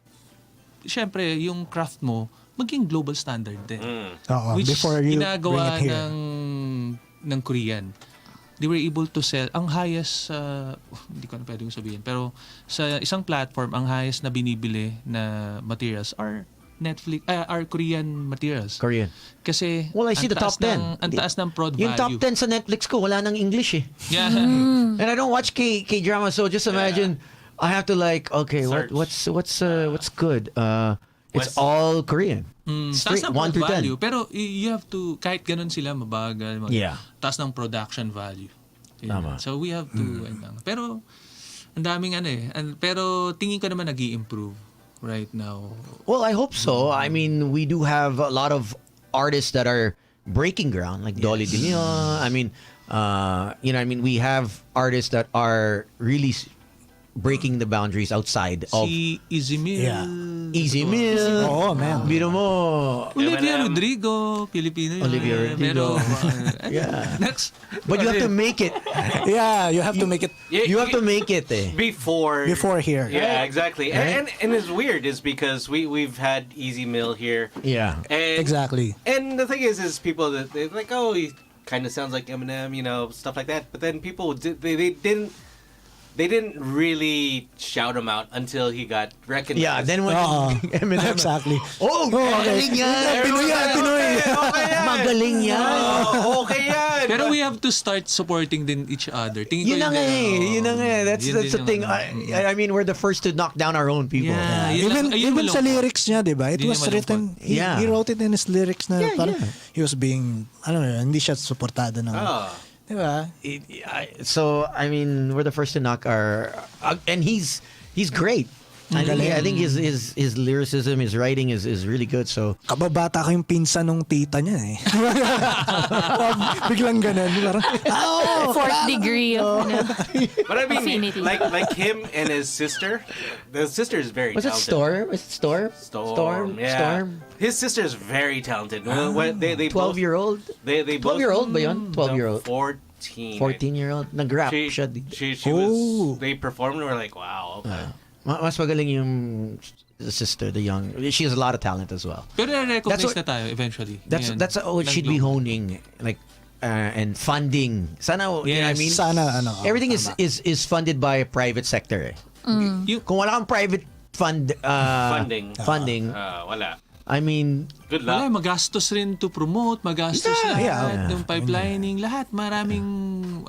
Speaker 13: syempre, yung craft mo, maging global standard din. Which
Speaker 11: before you
Speaker 13: ginagawa
Speaker 11: bring it here.
Speaker 13: ng Korean. They were able to sell, ang highest, hindi ko na pwede yung sabihin, pero sa isang platform, ang highest na binibili na materials are Netflix, are Korean materials.
Speaker 2: Korean.
Speaker 13: Kasi,
Speaker 2: I see the top 10.
Speaker 13: Ang taas ng prod value.
Speaker 2: Yung top 10 sa Netflix ko, wala nang English eh.
Speaker 13: Yeah.
Speaker 2: And I don't watch K-drama, so just imagine, I have to okay, what's good? It's all Korean.
Speaker 13: Taas ng
Speaker 2: 1 to 10.
Speaker 13: value. Pero you have to, kahit ganun sila, mabagal. Taas ng production value.
Speaker 2: Tama.
Speaker 13: So we have to, pero ang daming pero tingin ko naman nag-i-improve right now.
Speaker 2: Well, I hope so. I mean, we do have a lot of artists that are breaking ground, like Dolly De Leon. I mean, we have artists that are really breaking the boundaries outside of
Speaker 13: Easy Meal.
Speaker 2: Yeah. Easy Meal.
Speaker 11: Oh, man.
Speaker 2: Biro mo.
Speaker 13: Olivia Rodrigo, Filipino yun.
Speaker 2: Olivia Rodrigo.
Speaker 13: Next.
Speaker 2: But you have to make it.
Speaker 11: Yeah, you have to make it.
Speaker 2: You have to make it
Speaker 1: before
Speaker 11: here.
Speaker 1: Yeah, exactly.
Speaker 2: Right?
Speaker 1: And it's weird is because we've had Easy Meal here.
Speaker 2: Yeah.
Speaker 1: And,
Speaker 11: exactly.
Speaker 1: And the thing is people that they're like, oh, he kind of sounds like Eminem, stuff like that. But then people they didn't really shout him out until he got recognized.
Speaker 2: Yeah, then when Eminem.
Speaker 11: Exactly.
Speaker 2: Magaling yan. Pinoy. Magaling yan.
Speaker 1: Okay yan.
Speaker 13: Pero we have to start supporting din each other.
Speaker 2: Yun na nga. That's the thing. I mean, we're the first to knock down our own people.
Speaker 13: Yeah.
Speaker 11: Even sa lyrics niya, di ba? It was written, he wrote it in his lyrics na parang he was being, hindi siya suportado ng... Diba?
Speaker 2: So, I mean, we're the first to knock our... and he's great. I think his lyricism, his writing is really good. So
Speaker 11: kababata ko yung pinsan nung tita niya eh. Biglang ganun.
Speaker 4: Fourth degree of
Speaker 1: But I mean,
Speaker 4: affinity.
Speaker 1: like him and his sister. The sister is very
Speaker 2: Was it
Speaker 1: talented.
Speaker 2: Storm?
Speaker 1: Storm.
Speaker 2: Storm?
Speaker 1: His sister is very talented. They
Speaker 2: 12-year-old?
Speaker 1: They
Speaker 2: 12-year-old ba yun? 12-year-old?
Speaker 1: 14.
Speaker 2: Nag-rap siya.
Speaker 1: She was. They performed and we're like, wow. Okay.
Speaker 2: Mas magaling yung sister, the young. She has a lot of talent as well.
Speaker 13: Pero na-recognize na tayo eventually.
Speaker 2: That's what she'd be honing, like and funding. Sana, you know what I mean?
Speaker 11: Sana
Speaker 2: everything is funded by private sector. Kung wala kang private funding,
Speaker 1: wala.
Speaker 2: I mean,
Speaker 1: good luck.
Speaker 13: Wala, magastos rin to promote, magastos lahat, yung pipelining, lahat, maraming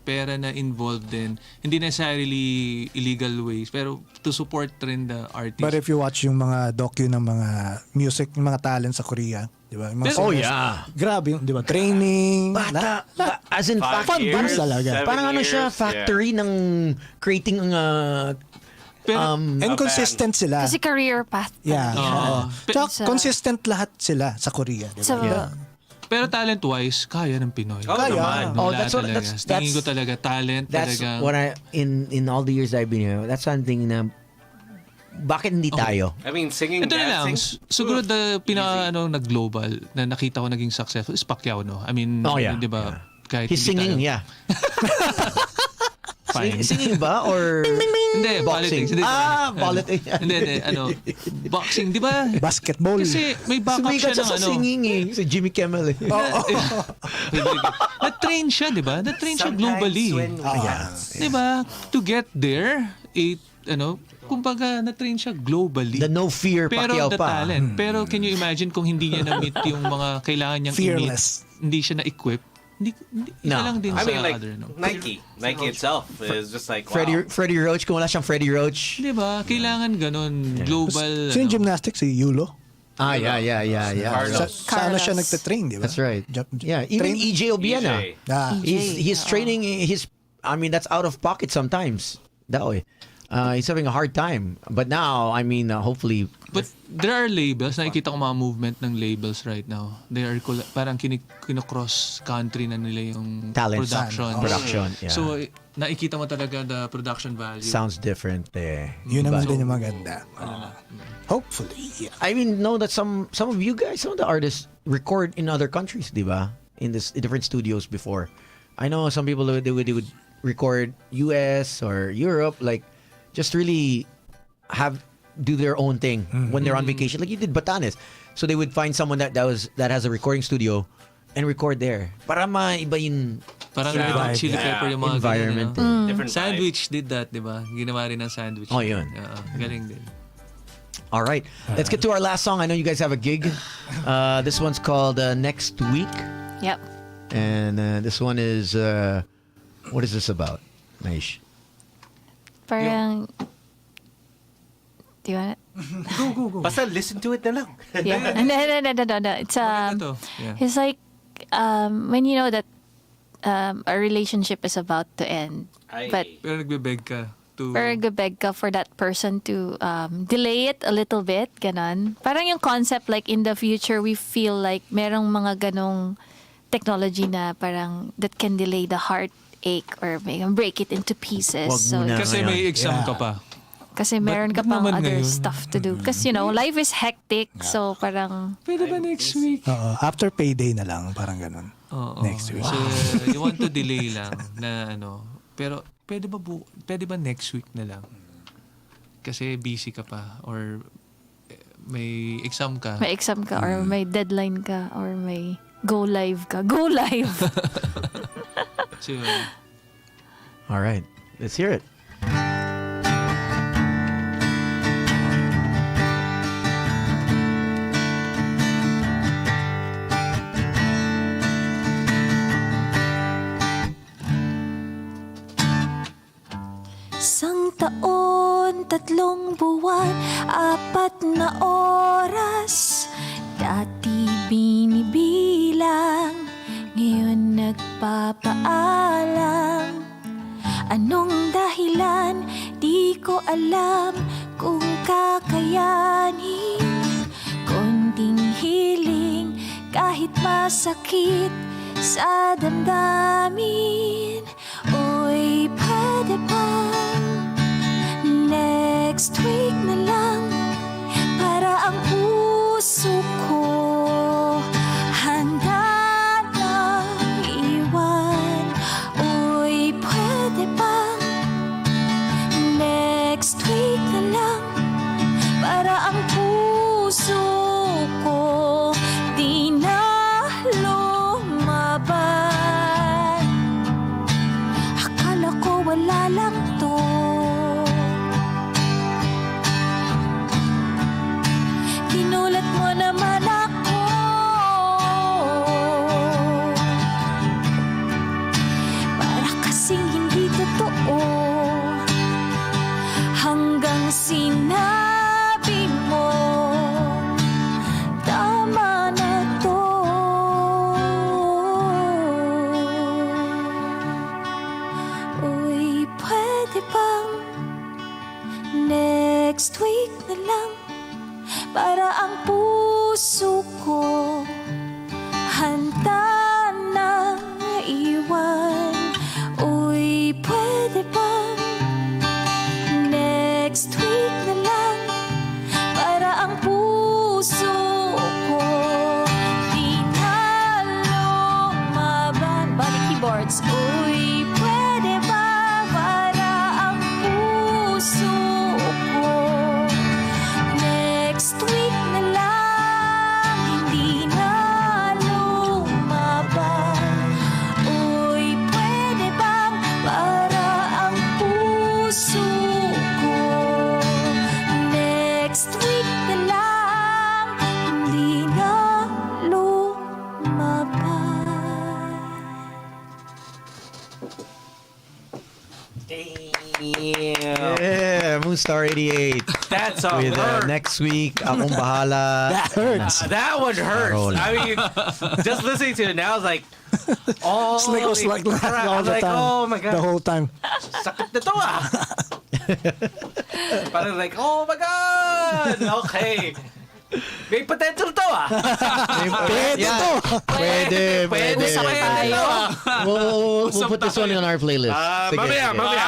Speaker 13: pera na involved din. Hindi necessarily illegal ways, pero to support rin the artist.
Speaker 11: But if you watch yung mga docu ng mga music, yung mga talent sa Korea, di ba? Grabe yung, di ba? Training.
Speaker 2: As in,
Speaker 11: fun bands talaga.
Speaker 2: Parang siya, factory ng creating
Speaker 11: and consistent sila.
Speaker 4: Kasi career path.
Speaker 11: Yeah. Consistent lahat sila sa Korea. Diba?
Speaker 13: Pero talent-wise, kaya ng Pinoy.
Speaker 11: Kaya.
Speaker 13: Tingin ko talaga, talent
Speaker 2: that's
Speaker 13: talaga.
Speaker 2: What in all the years I've been here, that's one thing na bakit hindi tayo?
Speaker 1: I mean, singing,
Speaker 13: ito na lang,
Speaker 1: dancing.
Speaker 13: siguro nag-global na nakita ko naging successful is Pacquiao, no? I mean, di ba? Kahit
Speaker 2: he's singing,
Speaker 13: tayo. Fine.
Speaker 2: Singing ba? Or
Speaker 13: hindi,
Speaker 2: boxing?
Speaker 13: Politics. Hindi, boxing, di ba?
Speaker 11: Basketball.
Speaker 13: Kasi may backup siya ng
Speaker 2: sa singing eh. Si Jimmy Kimmel eh.
Speaker 13: Na-train siya, di ba? Na-train siya globally. Di ba? To get there, kumbaga na-train siya globally.
Speaker 2: The no fear
Speaker 13: pero
Speaker 2: Pacquiao
Speaker 13: the
Speaker 2: pa.
Speaker 13: talent. Pero can you imagine kung hindi niya na-meet yung mga kailangan niyang
Speaker 11: Fearless.
Speaker 13: i-meet, hindi siya na-equip, isa lang din
Speaker 1: I
Speaker 13: sa
Speaker 1: mean, like,
Speaker 13: other, no?
Speaker 1: Nike itself is just like, wow.
Speaker 2: Freddie Roach, kung wala siyang Freddie Roach.
Speaker 13: Di ba? Kailangan ganun, global.
Speaker 11: So yung gymnastics, si Yulo.
Speaker 2: Yeah.
Speaker 11: Sa ano siya nagte-train, di ba?
Speaker 2: That's right. Yeah, even EJ Obiena. He's training that's out of pocket sometimes. That way. He's having a hard time. But now, hopefully...
Speaker 13: But there are labels. Nakikita ko mga movement ng labels right now. They are parang kino-cross country na nila yung
Speaker 2: talent
Speaker 13: production.
Speaker 2: Yeah.
Speaker 13: So, nakikita mo talaga the production value.
Speaker 2: Sounds different eh.
Speaker 11: Yun naman din yung maganda. Hopefully. Yeah.
Speaker 2: I know that some of you guys, some of the artists record in other countries, di ba? In different studios before. I know some people, they would record US or Europe, like just really do their own thing when they're on vacation, like you did Batanes. So they would find someone that has a recording studio and record there. Para maiba yung
Speaker 13: parang Chili Pepper yung mga
Speaker 2: environment.
Speaker 1: Different
Speaker 13: Sandwich did that, di ba? Ginawa rin ng Sandwich.
Speaker 2: Oh, yun.
Speaker 13: Galing din.
Speaker 2: All right, let's get to our last song. I know you guys have a gig. This one's called Next Week.
Speaker 4: Yep.
Speaker 2: And this one is, what is this about, Naish?
Speaker 4: Parang, do you want it?
Speaker 1: Go. Basta listen to it na lang.
Speaker 4: Yeah. No. It's it's like when you know that a relationship is about to end, but
Speaker 13: pero nagbebeg ka
Speaker 4: for that person to delay it a little bit, ganon. Parang yung concept, like in the future we feel like merong mga ganong technology na parang that can delay the heartache or break it into pieces. So
Speaker 13: kasi may exam ka pa.
Speaker 4: Kasi meron ka pang other stuff to do. Kasi life is hectic, so parang...
Speaker 13: Pwede ba next week?
Speaker 11: After payday na lang, parang ganun. Next week.
Speaker 13: So, you want to delay lang na pero pwede ba next week na lang? Kasi busy ka pa or may exam ka.
Speaker 4: May exam ka or may deadline ka or may go live ka. Go live!
Speaker 13: So,
Speaker 2: all right, let's hear it.
Speaker 15: Isang taon, 3 buwan, 4 na oras. Dati binibilang, ngayon nagpapaalam. Anong dahilan, di ko alam kung kakayanin. Konting hiling, kahit masakit sa damdamin. Uy, pwede bang next week na lang, para ang puso ko handa na iwan. Uy, pwede bang next week na lang, para ang puso ko di na lumaban. Akala ko wala lang to, ginulat mo naman ako. Para kasing hindi totoo, hanggang sinabi mo tama na to. Uy, pwede bang next week na lang, para ang puso ko handa na iwan. Uy, pwede bang next week na lang, para ang puso ko di na lumaban. Body keyboards. Uy, pwede ba, para ang puso ko next week na lang, hindi na lumaban. Uy, pwede bang, para ang puso ko
Speaker 2: Yeah, Moonstar 88.
Speaker 1: That song
Speaker 2: With
Speaker 1: hurt.
Speaker 2: next week, Akong Bahala.
Speaker 11: That hurts.
Speaker 1: That one hurts.
Speaker 2: Roll.
Speaker 1: I mean, just listening to it now, I was like, oh,
Speaker 11: It's like it was like that
Speaker 1: crap.
Speaker 11: all
Speaker 1: I'm
Speaker 11: the
Speaker 1: like,
Speaker 11: time.
Speaker 1: oh my god,
Speaker 11: The whole time.
Speaker 1: sakit na to ah. Parang like, oh my god, okay. May potential to ah.
Speaker 11: Pwede to.
Speaker 2: Pwede.
Speaker 4: Usap tayo.
Speaker 2: We'll put this one on our playlist. Sige,
Speaker 1: Mamaya,
Speaker 2: sige.
Speaker 1: mamaya.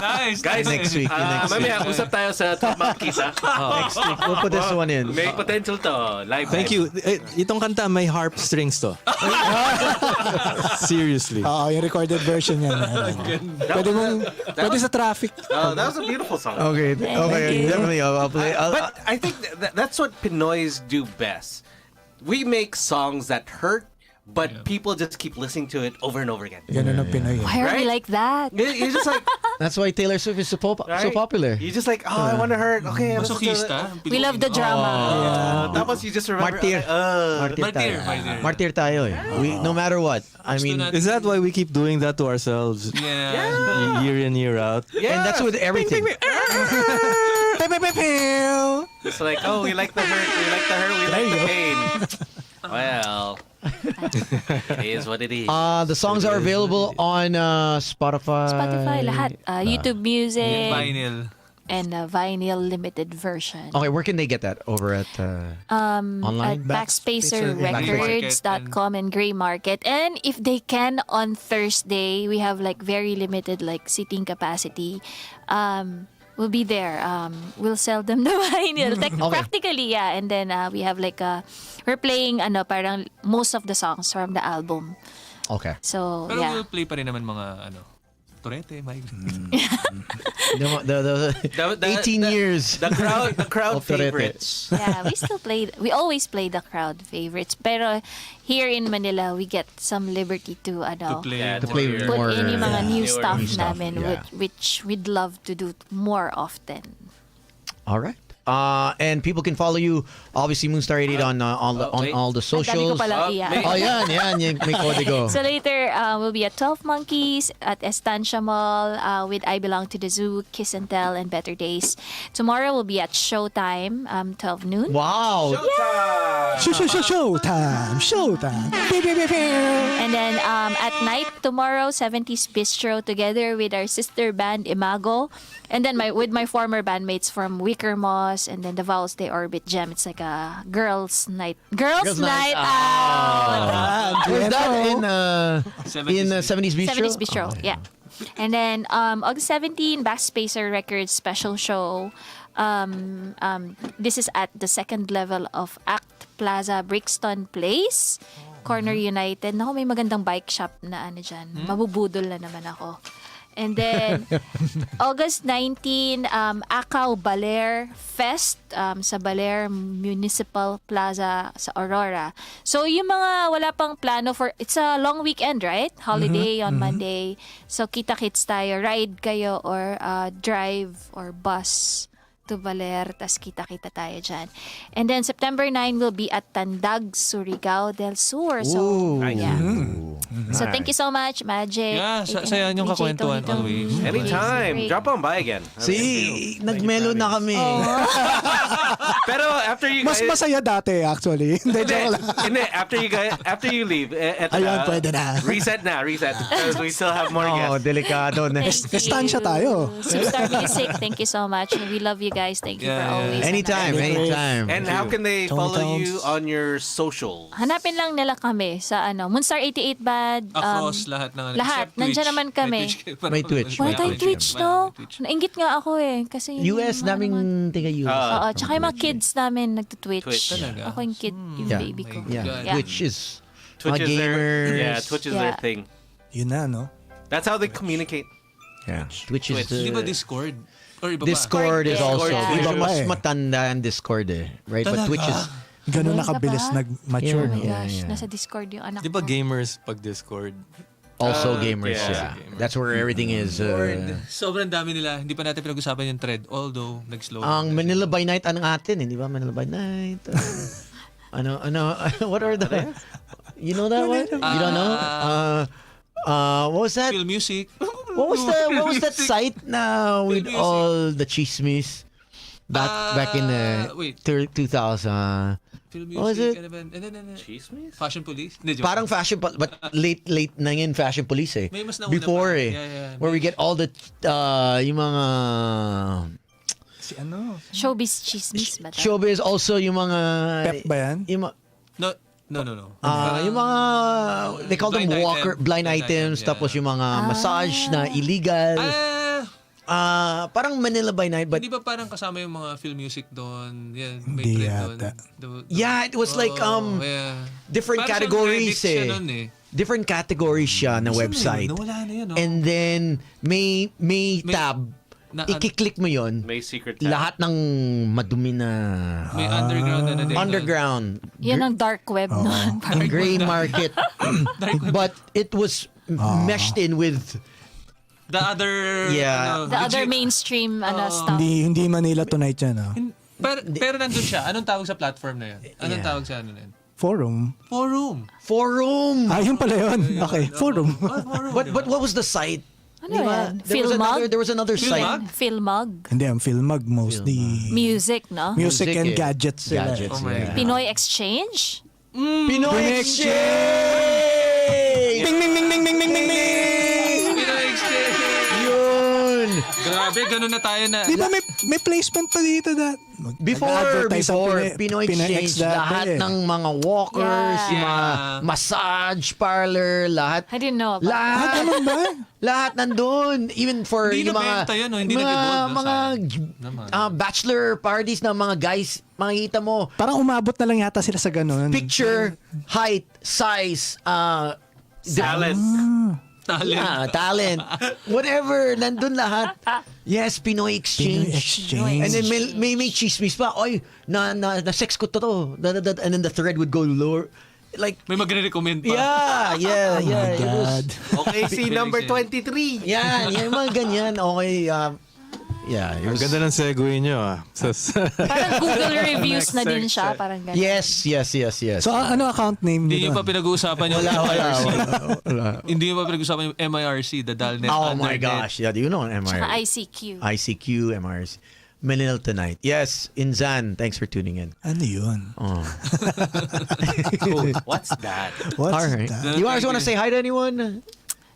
Speaker 13: Nice.
Speaker 1: Guys,
Speaker 2: Next week. Next week.
Speaker 1: mamaya, usap tayo sa Top Monkeys ah.
Speaker 2: Next week. We'll put this one in.
Speaker 1: May potential to. Live.
Speaker 10: Thank you. Itong kanta may harp strings to. Seriously.
Speaker 11: Oo, yung recorded version yan. Pwede sa traffic.
Speaker 1: Oh, that was a beautiful song.
Speaker 2: Okay, definitely. I'll play.
Speaker 1: But I think that's what Pinoys do best. We make songs that hurt, but people just keep listening to it over and over again.
Speaker 11: Ganun ang Pinoy.
Speaker 4: Why are we like that?
Speaker 1: You're just like,
Speaker 2: That's why Taylor Swift is so
Speaker 1: right?
Speaker 2: popular.
Speaker 1: You're just like, oh, I want to hurt. Okay, let's listen to it.
Speaker 13: Masokista.
Speaker 4: We love the drama.
Speaker 1: Tapos you just remember.
Speaker 2: Martir. Martir tayo eh. No matter what. I mean,
Speaker 10: Is that why we keep doing that to ourselves?
Speaker 13: Yeah.
Speaker 10: Year in, year out.
Speaker 1: Yeah.
Speaker 2: and that's with everything.
Speaker 1: It's like, oh, we like the hurt, we like the pain. Well, it is what it is.
Speaker 2: The songs are available on Spotify.
Speaker 4: Spotify, lahat. YouTube Music.
Speaker 13: Vinyl.
Speaker 4: And a vinyl limited version.
Speaker 2: Okay, where can they get that? Over at online?
Speaker 4: At backspacerrecords.com and Gray Market. And if they can, on Thursday, we have like very limited like seating capacity. We'll be there. We'll sell them the vinyl. Practically, yeah. And then we have like we're playing parang most of the songs from the album.
Speaker 2: Okay.
Speaker 4: So,
Speaker 13: Pero
Speaker 4: yeah.
Speaker 13: we'll play pa rin naman mga Torete, Mike.
Speaker 2: The 18 years.
Speaker 1: The crowd favorites.
Speaker 4: Yeah, we always play the crowd favorites. Pero here in Manila, we get some liberty to
Speaker 13: play
Speaker 4: put
Speaker 2: more,
Speaker 4: any mga new stuff
Speaker 2: new stuff,
Speaker 4: namin,
Speaker 2: yeah.
Speaker 4: which we'd love to do more often.
Speaker 2: All right. And people can follow you, obviously, Moonstar 88 on all the socials.
Speaker 4: Ang dami ko palang iyan.
Speaker 2: Oh, yan. May kodigo.
Speaker 4: So later, we'll be at 12 Monkeys, at Estancia Mall, with I Belong to the Zoo, Kiss and Tell, and Better Days. Tomorrow, we'll be at Showtime, 12 noon.
Speaker 2: Wow.
Speaker 11: Showtime.
Speaker 4: And then at night, tomorrow, 70s Bistro, together with our sister band, Imago. And then with my former bandmates from Wicker Moss, and then the Vowels They Orbit Gem. It's like a girls' night out.
Speaker 2: Was that in 70s Bistro?
Speaker 4: 70s Bistro, yeah. And then August 17, Backspacer Records special show. This is at the second level of Act Plaza, Brixton Place, Corner United. Naku, may magandang bike shop na dyan. Mabubudol na naman ako. And then, August 19, Akaw Baler Fest sa Baler Municipal Plaza sa Aurora. So, yung mga wala pang plano it's a long weekend, right? Holiday on Monday. So, kita-kits tayo. Ride kayo or drive or bus to Baler, tas kita-kita tayo dyan. And then, September 9 will be at Tandag, Surigao del Sur. So, yeah. So, thank you so much, Magic.
Speaker 13: Yeah, saya yung
Speaker 4: DJ
Speaker 13: kakwentuhan
Speaker 4: Tolito.
Speaker 13: always.
Speaker 1: Anytime. Drop on by again.
Speaker 2: See, nagmelo na kami.
Speaker 1: Pero after you
Speaker 11: Mas
Speaker 1: guys...
Speaker 11: masaya dati, actually. Hindi, joke lang.
Speaker 1: Hindi, after you leave,
Speaker 11: Ayan, pwede na.
Speaker 1: Reset. Because we still have more
Speaker 2: Oh,
Speaker 1: guests.
Speaker 2: delikado na.
Speaker 11: Estancia tayo.
Speaker 4: Superstar Music, thank you so much. We love you guys. Thank you for always.
Speaker 2: Anytime.
Speaker 1: And how can they follow you on your socials?
Speaker 4: Hanapin lang nila kami sa Moonstar 88 Band.
Speaker 13: Across lahat ng
Speaker 4: Lahat.
Speaker 13: except Twitch.
Speaker 4: Nandiyan naman kami.
Speaker 2: May Twitch.
Speaker 4: Wala tayong Twitch, no? Nainggit nga ako kasi
Speaker 2: US, daming taga-US.
Speaker 4: Oo, tsaka yung mga kids namin nagtutwitch.
Speaker 1: Twitch.
Speaker 13: Talaga?
Speaker 4: Ako yung kid, yung
Speaker 2: Yeah.
Speaker 4: baby ko.
Speaker 2: Yeah. Twitch is
Speaker 1: Twitch
Speaker 2: mga
Speaker 1: is their
Speaker 2: gamers.
Speaker 1: Twitch is their thing.
Speaker 11: Yun na, no?
Speaker 1: That's how they communicate.
Speaker 2: Yeah. Twitch is
Speaker 13: Di ba Discord? Or iba ba?
Speaker 2: Discord is also.
Speaker 4: Yeah.
Speaker 2: Iba mas
Speaker 11: Yeah.
Speaker 2: matanda ang Discord Right? But
Speaker 13: Talaga?
Speaker 2: Twitch is.
Speaker 11: Ganun
Speaker 4: Talaga
Speaker 11: nakabilis
Speaker 4: ba?
Speaker 11: nag-mature.
Speaker 4: Oh my
Speaker 11: no?
Speaker 4: gosh,
Speaker 2: yeah.
Speaker 4: nasa Discord yung anak
Speaker 10: Di ba
Speaker 4: ko.
Speaker 10: gamers pag Discord?
Speaker 2: Also gamers,
Speaker 1: yeah.
Speaker 2: That's where everything is.
Speaker 13: Sobrang dami nila. Hindi pa natin pinag-usapan yung thread. Although, nag-slow.
Speaker 2: Ang Manila by Night anong atin, di ba? Manila by Night. What are the... You know that one? You don't know? What What was that?
Speaker 13: Film music.
Speaker 2: What was that site now with all the chismis? Back in the 2000.
Speaker 13: Film music.
Speaker 2: What was it?
Speaker 13: And then,
Speaker 1: Chismis?
Speaker 13: Fashion Police? Hindi, joke.
Speaker 2: Parang fashion, but late na yun Fashion Police eh.
Speaker 13: May mas nauna
Speaker 2: Before
Speaker 13: pa.
Speaker 2: eh.
Speaker 13: Yeah.
Speaker 2: Where we get all the, yung mga...
Speaker 11: Si ano?
Speaker 4: Showbiz chismis ba?
Speaker 2: Showbiz also yung mga...
Speaker 11: Pep ba yan?
Speaker 2: Yung mga...
Speaker 13: No.
Speaker 2: Yung mga... They call them blind items.
Speaker 13: yeah.
Speaker 2: Tapos yung mga massage na illegal. Parang Manila by Night. But
Speaker 13: Hindi ba parang kasama yung mga film music doon? Yeah, may
Speaker 11: Hindi
Speaker 13: trend
Speaker 11: yata.
Speaker 13: doon.
Speaker 2: yeah, it was like
Speaker 13: yeah.
Speaker 2: different
Speaker 13: Parang
Speaker 2: categories
Speaker 13: siyang Reddit siya
Speaker 2: eh.
Speaker 13: nun eh.
Speaker 2: Different categories siya na website.
Speaker 13: Nawala na yun, no?
Speaker 2: And then may tab. I-click mo yon.
Speaker 1: May secret tab.
Speaker 2: Lahat ng madumi na
Speaker 13: May underground na din.
Speaker 2: underground.
Speaker 4: Yan ang dark web noon.
Speaker 2: Gray market. But it was meshed in with
Speaker 13: The other...
Speaker 2: Yeah.
Speaker 4: The other mainstream stuff.
Speaker 11: Hindi Manila Tonight yan. Oh.
Speaker 13: Pero nandun siya. Anong tawag sa platform na yun? Anong tawag sa ano na yun?
Speaker 11: Forum.
Speaker 2: Yun
Speaker 11: pala yun. Okay, Forum.
Speaker 2: But what was the site?
Speaker 4: Ano yan?
Speaker 2: There was another site.
Speaker 4: Filmag?
Speaker 11: Hindi, ang Filmag mostly.
Speaker 4: Music, no?
Speaker 11: Music and
Speaker 2: eh.
Speaker 11: gadgets sila.
Speaker 2: Gadgets,
Speaker 11: yeah.
Speaker 4: Pinoy Exchange?
Speaker 2: Pinoy Exchange!
Speaker 11: Ding, ding, ding, ding, ding, ding, ding, ding!
Speaker 13: Pinoy Exchange!
Speaker 2: Yun!
Speaker 13: Grabe, ganun na tayo na.
Speaker 11: Di ba may placement pa dito
Speaker 2: Before
Speaker 11: Nag-advertise
Speaker 2: Pinoy
Speaker 11: Pinoy
Speaker 2: Exchange,
Speaker 11: X dati
Speaker 2: lahat
Speaker 11: eh.
Speaker 2: ng mga walkers, yung mga massage parlor, lahat.
Speaker 4: I didn't know about
Speaker 2: Lahat.
Speaker 11: Ganun ba?
Speaker 2: Lahat nandun. Even for
Speaker 13: Hindi
Speaker 2: yung mga
Speaker 13: nabenta yun, no? Hindi nag-evolve, no?
Speaker 2: mga
Speaker 13: Naman.
Speaker 2: bachelor parties ng mga guys, makikita mo.
Speaker 11: Parang umabot na lang yata sila sa ganun.
Speaker 2: Picture, height, size,
Speaker 1: Talent.
Speaker 2: Yeah, talent. Whatever, nandun lahat. Yes, Pinoy Exchange.
Speaker 11: Pinoy Exchange.
Speaker 2: And then may chismis pa. Oy, na sex ko to. And then the thread would go lower. Like,
Speaker 13: may magre-recommend pa.
Speaker 2: Yeah. It was,
Speaker 1: Okay, see number 23.
Speaker 2: yan, mga ganyan. Okay, yeah. It
Speaker 10: Ang
Speaker 2: was,
Speaker 10: ganda ng segue nyo
Speaker 4: Parang Google reviews na din siya. Parang ganun.
Speaker 2: yes.
Speaker 11: So ano account name
Speaker 13: Hindi
Speaker 11: niyo
Speaker 13: nyo pa
Speaker 11: doon?
Speaker 13: pinag-uusapan yung MIRC. Hindi nyo pa pinag-uusapan yung MIRC, the Dalnet.
Speaker 2: oh my
Speaker 13: Undernet.
Speaker 2: gosh. Yeah, do you know an
Speaker 4: Tsaka
Speaker 2: MR?
Speaker 4: ICQ.
Speaker 2: ICQ, MRs. Manila Tonight. Yes, Inzan, thanks for tuning in.
Speaker 11: Ano yun?
Speaker 2: Oh.
Speaker 1: What's that?
Speaker 11: What's
Speaker 2: All right.
Speaker 11: that?
Speaker 2: You guys want to say hi to anyone?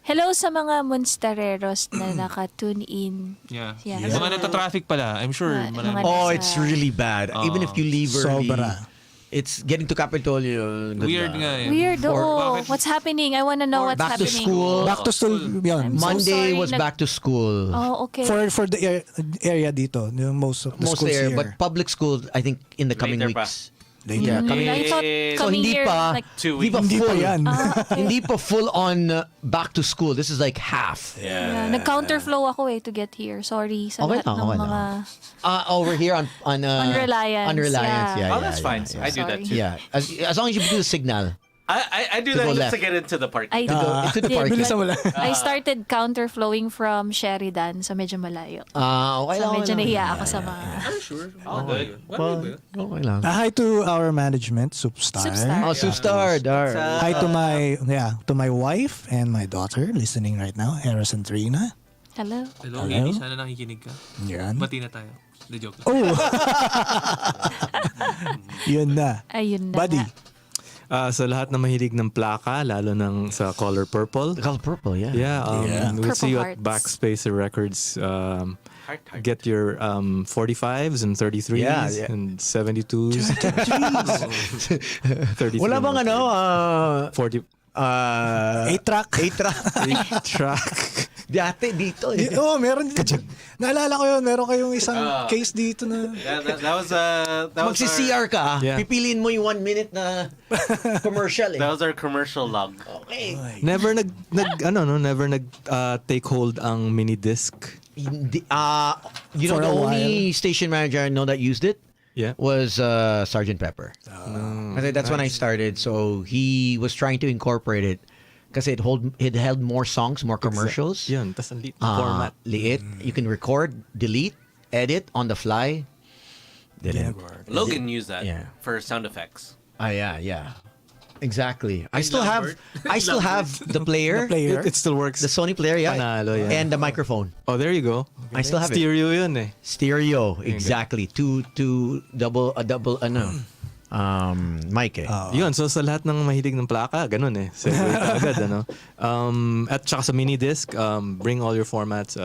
Speaker 4: Hello sa mga monstereros na naka-tune in.
Speaker 13: Yeah.
Speaker 4: Yeah.
Speaker 13: Mga nagta-traffic pala. I'm sure.
Speaker 4: Mga
Speaker 2: Oh,
Speaker 4: nasa-
Speaker 2: it's really bad. Even if you leave early,
Speaker 11: Sobra.
Speaker 2: it's getting to Capitolio.
Speaker 13: Weird nga eh.
Speaker 4: Weird, oo.
Speaker 13: Bakit?
Speaker 4: What's happening? I wanna know what's
Speaker 2: back to
Speaker 4: happening.
Speaker 2: school.
Speaker 11: Back to school. Yun.
Speaker 4: I'm so
Speaker 2: Monday
Speaker 4: sorry,
Speaker 2: was back to school.
Speaker 4: Oh, okay.
Speaker 11: For the area dito, yung most of the
Speaker 2: Most
Speaker 11: schools
Speaker 2: there,
Speaker 11: here.
Speaker 2: but public school, I think in the coming
Speaker 1: Later pa.
Speaker 2: weeks. Yeah, coming.
Speaker 4: I thought
Speaker 2: So
Speaker 4: coming
Speaker 2: hindi
Speaker 4: here,
Speaker 2: pa,
Speaker 4: like,
Speaker 1: 2
Speaker 2: hindi
Speaker 1: weeks.
Speaker 2: pa
Speaker 11: Hindi pa
Speaker 2: full.
Speaker 11: yan.
Speaker 2: Hindi pa full on back to school. This is like half.
Speaker 4: yeah, nag-counterflow ako to get here. Sorry sa
Speaker 2: Okay
Speaker 4: lahat
Speaker 2: lang,
Speaker 4: ng
Speaker 2: okay
Speaker 4: mga...
Speaker 2: Over here on
Speaker 4: Reliance,
Speaker 2: On Reliance,
Speaker 4: yeah.
Speaker 2: yeah.
Speaker 1: Oh, that's fine. I do that too.
Speaker 2: Yeah, as long as you do the signal.
Speaker 1: I do
Speaker 2: To
Speaker 1: that
Speaker 2: go
Speaker 1: just
Speaker 2: left.
Speaker 1: to get into the park.
Speaker 4: I
Speaker 2: Into the
Speaker 4: did,
Speaker 2: parking.
Speaker 11: Bilisan mo lang.
Speaker 4: I started counterflowing from Sheridan, so medyo malayo.
Speaker 2: Okay
Speaker 4: So
Speaker 2: lang.
Speaker 4: medyo
Speaker 2: okay lang.
Speaker 4: nahiya ako sa mga...
Speaker 13: Sure.
Speaker 2: Okay lang.
Speaker 11: Hi to our management, Superstar.
Speaker 4: Superstar.
Speaker 2: Oh, Superstar. Dar.
Speaker 11: Hi to my wife and my daughter listening right now, Eros and Trina.
Speaker 4: Hello.
Speaker 13: Hello, Gini. Sana nakikinig ka.
Speaker 11: Yan.
Speaker 13: Bati na tayo. The joke lang.
Speaker 11: Oh! Yun na.
Speaker 4: Ayun na
Speaker 11: Buddy.
Speaker 4: nga.
Speaker 10: Sa lahat na mahilig ng plaka, lalo ng sa color purple.
Speaker 2: The color purple, yeah.
Speaker 10: Yeah, we'll
Speaker 4: Purple
Speaker 10: see you at
Speaker 4: Hearts.
Speaker 10: Backspacer Records.
Speaker 1: Heart.
Speaker 10: Get your 45s and 33s
Speaker 2: Yeah, yeah.
Speaker 10: and 72s. 33
Speaker 2: Wala bang
Speaker 10: 40
Speaker 11: 8-track.
Speaker 2: 8-track.
Speaker 10: track.
Speaker 2: Dati dito eh.
Speaker 11: Oo, meron dito. Naalala ko yun, meron kayong isang case dito na...
Speaker 1: That was
Speaker 2: Magsi-CR ka,
Speaker 10: Yeah.
Speaker 2: pipiliin mo yung 1 minute na commercial eh.
Speaker 1: that was our commercial log.
Speaker 2: Okay.
Speaker 10: Never take hold ang mini disc.
Speaker 2: Hindi, you know,
Speaker 11: For
Speaker 2: the
Speaker 11: a
Speaker 2: only station manager I know that used it
Speaker 10: Yeah.
Speaker 2: was Sergeant Pepper. Kasi that's when I started. So he was trying to incorporate it kasi it held more songs, more commercials.
Speaker 10: Yun, tas ang liit na format.
Speaker 2: Liit. You can record, delete, edit on the fly.
Speaker 1: Logan used that
Speaker 2: Yeah.
Speaker 1: for sound effects.
Speaker 2: Yeah. Exactly. I still have the player.
Speaker 10: It still works.
Speaker 2: The Sony player, yeah.
Speaker 10: Panalo, yeah.
Speaker 2: And the microphone.
Speaker 10: Oh, there you go.
Speaker 2: I still have
Speaker 10: Stereo yun eh.
Speaker 2: Stereo, exactly. Two double mic eh.
Speaker 10: Yun, so sa lahat ng mahilig ng plaka, ganun eh. Segue ka agad, ano. At saka sa mini disc, bring all your formats.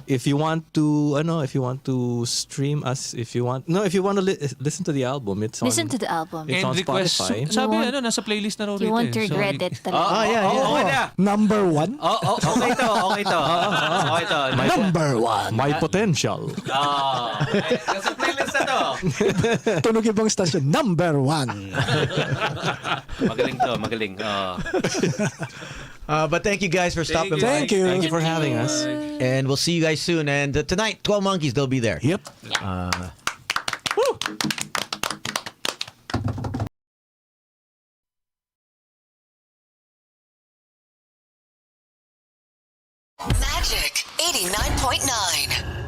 Speaker 10: If you want to stream us, if you want to listen to the album, it's on.
Speaker 4: Listen to the album.
Speaker 10: It's on Spotify.
Speaker 13: Sabi nasa playlist na rin.
Speaker 4: You won't regret it talaga.
Speaker 1: Yeah.
Speaker 11: Number 1?
Speaker 1: Okay to.
Speaker 11: Number 1.
Speaker 10: My potential.
Speaker 1: Nasa playlist na to.
Speaker 11: Tunog ibang stasyon. Number 1.
Speaker 1: Magaling.
Speaker 2: But thank you guys for stopping by.
Speaker 11: Thank you.
Speaker 10: Thank you for having us.
Speaker 2: And we'll see you guys soon. And tonight, 12 Monkeys, they'll be there.
Speaker 11: Yep.
Speaker 12: Magic 89.9.